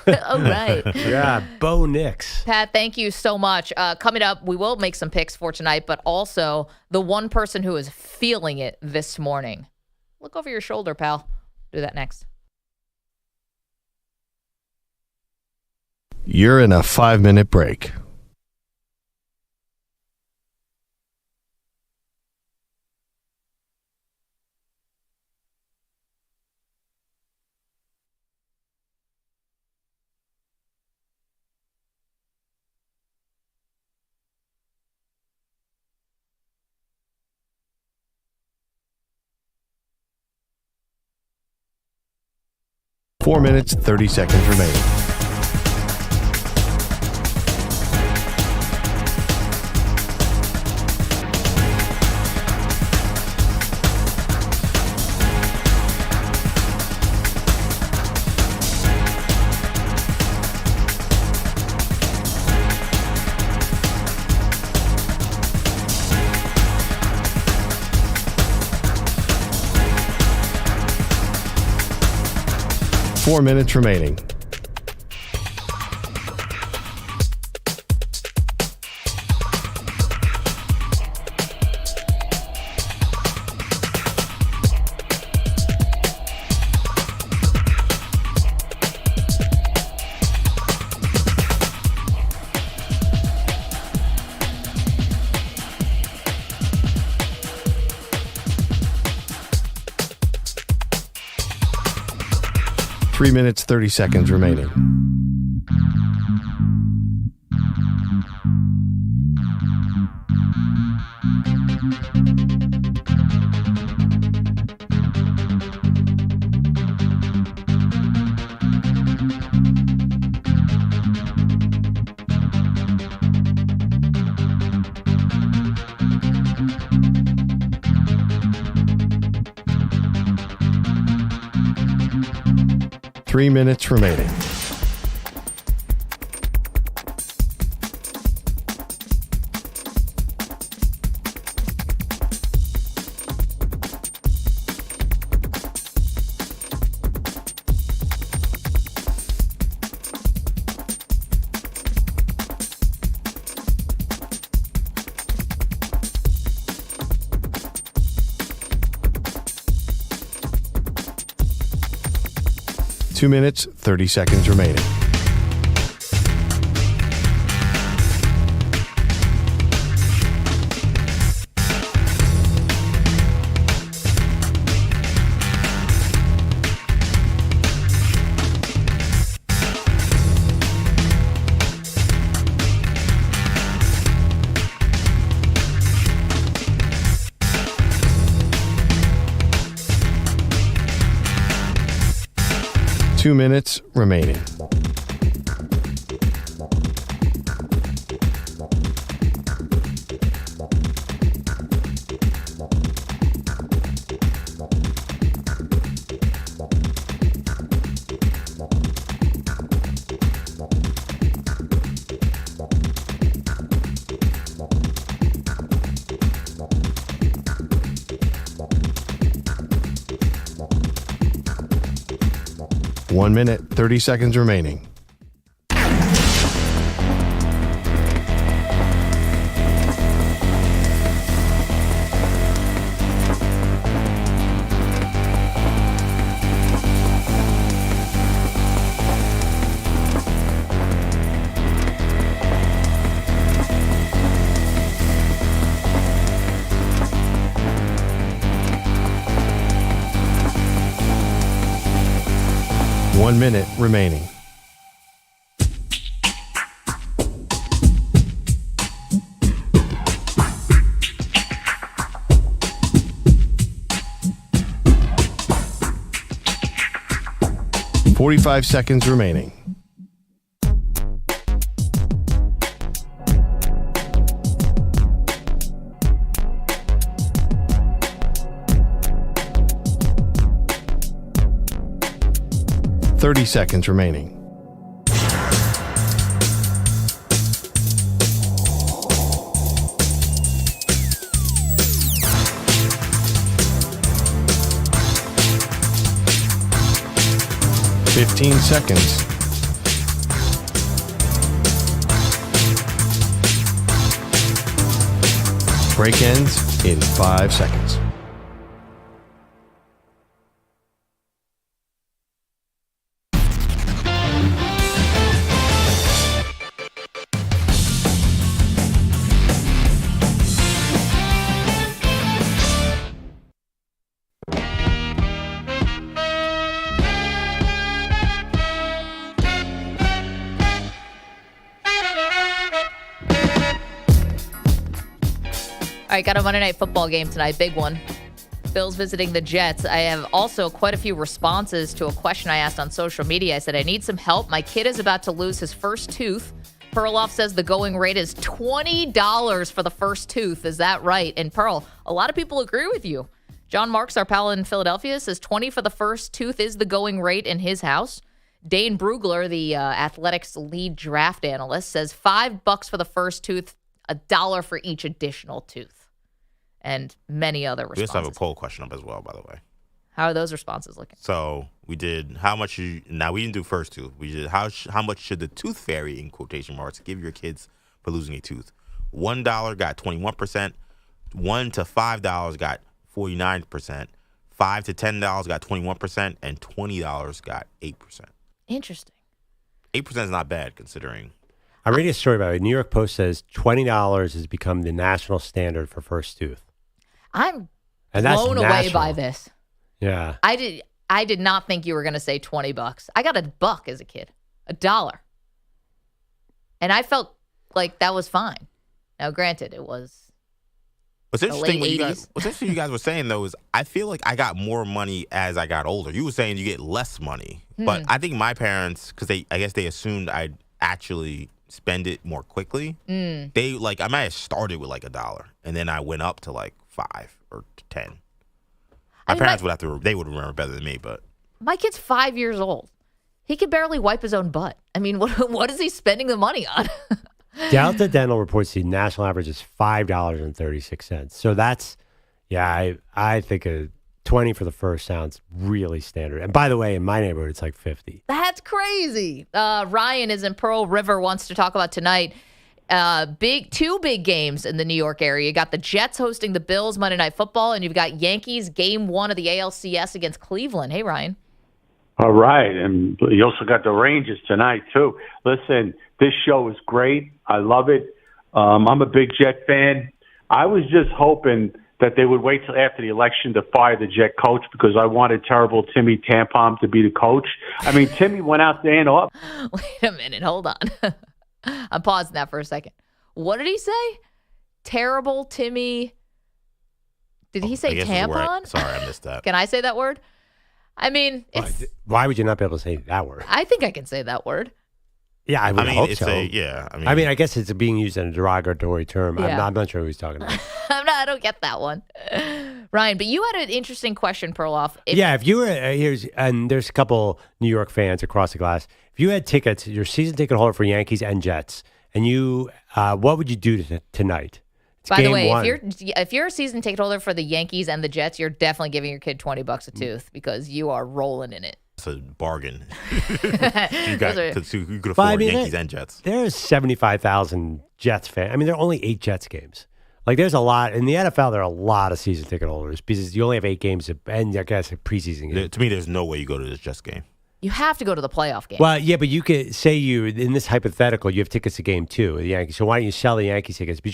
Oh, right. Yeah, Bo Nix. Pat, thank you so much. Coming up, we will make some picks for tonight, but also the one person who is feeling it this morning. Look over your shoulder, pal. Do that next. You're in a 5-minute break. Four minutes, 30 seconds remaining. Four minutes remaining. Three minutes, 30 seconds remaining. Three minutes remaining. Two minutes, 30 seconds remaining. Two minutes remaining. 1 minute, 30 seconds remaining. One minute remaining. $45 seconds remaining. $30 seconds remaining. $15 seconds. Break ends in 5 seconds. All right, got a Monday Night Football game tonight. Big one. Bills visiting the Jets. I have also quite a few responses to a question I asked on social media. I said, I need some help. My kid is about to lose his first tooth. Perloff says the going rate is $20 for the first tooth. Is that right? And Pearl, a lot of people agree with you. John Marks, our pal in Philadelphia, says 20 for the first tooth is the going rate in his house. Dane Brugler, the Athletics lead draft analyst, says $5 for the first tooth, $1 for each additional tooth. And many other responses. We also have a poll question up as well, by the way. How are those responses looking? So we did how much now we didn't do first tooth. We did how much should the tooth fairy, in quotation marks, give your kids for losing a tooth? $1 got 21%, $1 to $5 got 49%, $5 to $10 got 21%, and $20 got 8%. Interesting. 8% is not bad considering. I'm reading a story about it. New York Post says $20 has become the national standard for first tooth. I'm And that's blown away national. by this. Yeah. I did not think you were going to say $20. I got $1 as a kid, $1. And I felt like that was fine. Now, granted, it was What's the interesting, late 80s. what's interesting you guys were saying, though, is I feel like I got more money as I got older. You were saying you get less money. But I think my parents, because I guess they assumed I'd actually spend it more quickly. They I might have started with like $1, and then I went up to like 5 or 10. My parents they would remember better than me, but My kid's 5 years old. He can barely wipe his own butt. I mean, what is he spending the money on? Delta Dental reports the national average is $5.36. So that's, I think a 20 for the first sounds really standard. And by the way, in my neighborhood, it's like 50. That's crazy. Ryan is in Pearl River, wants to talk about tonight. Two big games in the New York area. You got the Jets hosting the Bills Monday Night Football, and you've got Yankees game 1 of the ALCS against Cleveland. Hey, Ryan. All right. And you also got the Rangers tonight, too. Listen, this show is great. I love it. I'm a big Jet fan. I was just hoping that they would wait till after the election to fire the Jet coach because I wanted terrible Timmy Tampom to be the coach. I mean, Timmy went out there and up. Wait a minute. Hold on. I'm pausing that for a second. What did he say? Terrible Timmy. Did he say tampon? Sorry, I missed that. Can I say that word? I mean, why would you not be able to say that word? I think I can say that word. Yeah, I would hope so. I mean, I guess it's being used in a derogatory term. Yeah. I'm not sure who he's talking about. I don't get that one. Ryan, but you had an interesting question, Perloff. If you were, and there's a couple New York fans across the glass. If you had tickets, your season ticket holder for Yankees and Jets, and you, what would you do tonight? It's By the way, one. if you're a season ticket holder for the Yankees and the Jets, you're definitely giving your kid $20 a tooth because you are rolling in it. It's a bargain. you could afford Yankees and Jets. There's 75,000 Jets fans. I mean, there are only 8 Jets games. Like, there's a lot. In the NFL, there are a lot of season ticket holders because you only have 8 games and, I guess, a preseason game. To me, there's no way you go to this Jets game. You have to go to the playoff game. Well, yeah, but you could say in this hypothetical, you have tickets to game 2 of the Yankees. So why don't you sell the Yankees tickets? But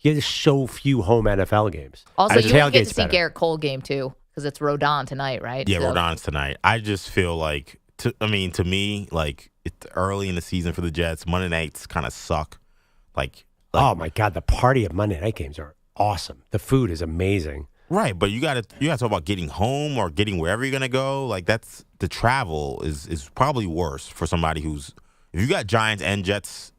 there's so few home NFL games. Also, you won't get to see Garrett Cole game 2 because it's Rodon tonight, right? Yeah, Rodon's tonight. I just feel like, to me, like, it's early in the season for the Jets. Monday nights kind of suck. Like, oh my God, the party of Monday night games are awesome. The food is amazing. Right, but you got to talk about getting home or getting wherever you're gonna go. Like, that's the travel is probably worse for somebody who's, if you got Giants and Jets.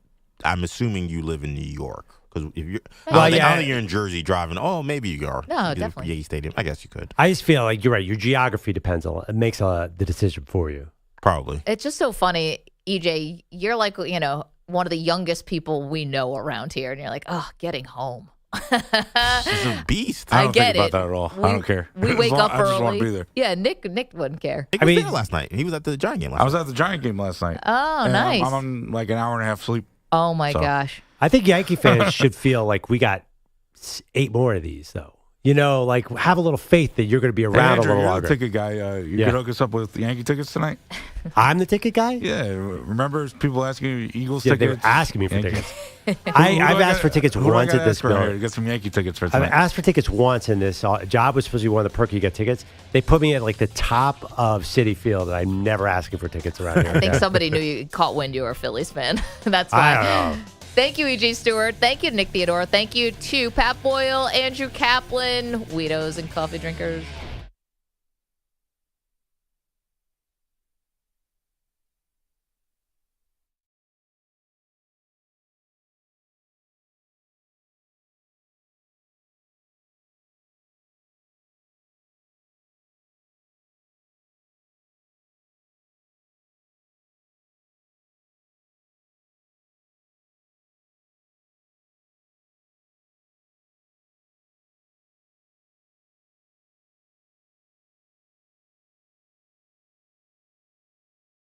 I'm assuming you live in New York because if you're, I don't think you're in Jersey driving. Oh, maybe you are. No, definitely. Yankee Stadium. I guess you could. I just feel like you're right. Your geography depends a lot. It makes the decision for you. Probably. It's just so funny, EJ. You're like, one of the youngest people we know around here, and you're like, oh, getting home. She's a beast. I don't get think about it. that at all. I don't care. We wake up early. I just want to be there. Yeah, Nick wouldn't care. Nick was there last night. He was at the Giant game last night. I was at the Giant game last night. Oh, and nice. I'm on like an hour and a half sleep. Oh, my gosh. I think Yankee fans should feel like we got 8 more of these, though. Like, have a little faith that you're going to be around Andrew, a little you're longer. the ticket guy. You could hook us up with Yankee tickets tonight? I'm the ticket guy? Yeah. Remember people asking you Eagles Yeah, tickets? they were asking me for Yankee. tickets. I've asked for tickets once at this building. building. Get some Yankee tickets for I've tonight. asked for tickets once, and this job was supposed to be one of the perks you get tickets. They put me at like the top of Citi Field, and I'm never asking for tickets around here. I think somebody knew you caught wind you were a Phillies fan. That's why. I don't know. Thank you, E.J. Stewart. Thank you, Nick Theodore. Thank you to Pat Boyle, Andrew Kaplan, Weedos and Coffee Drinkers.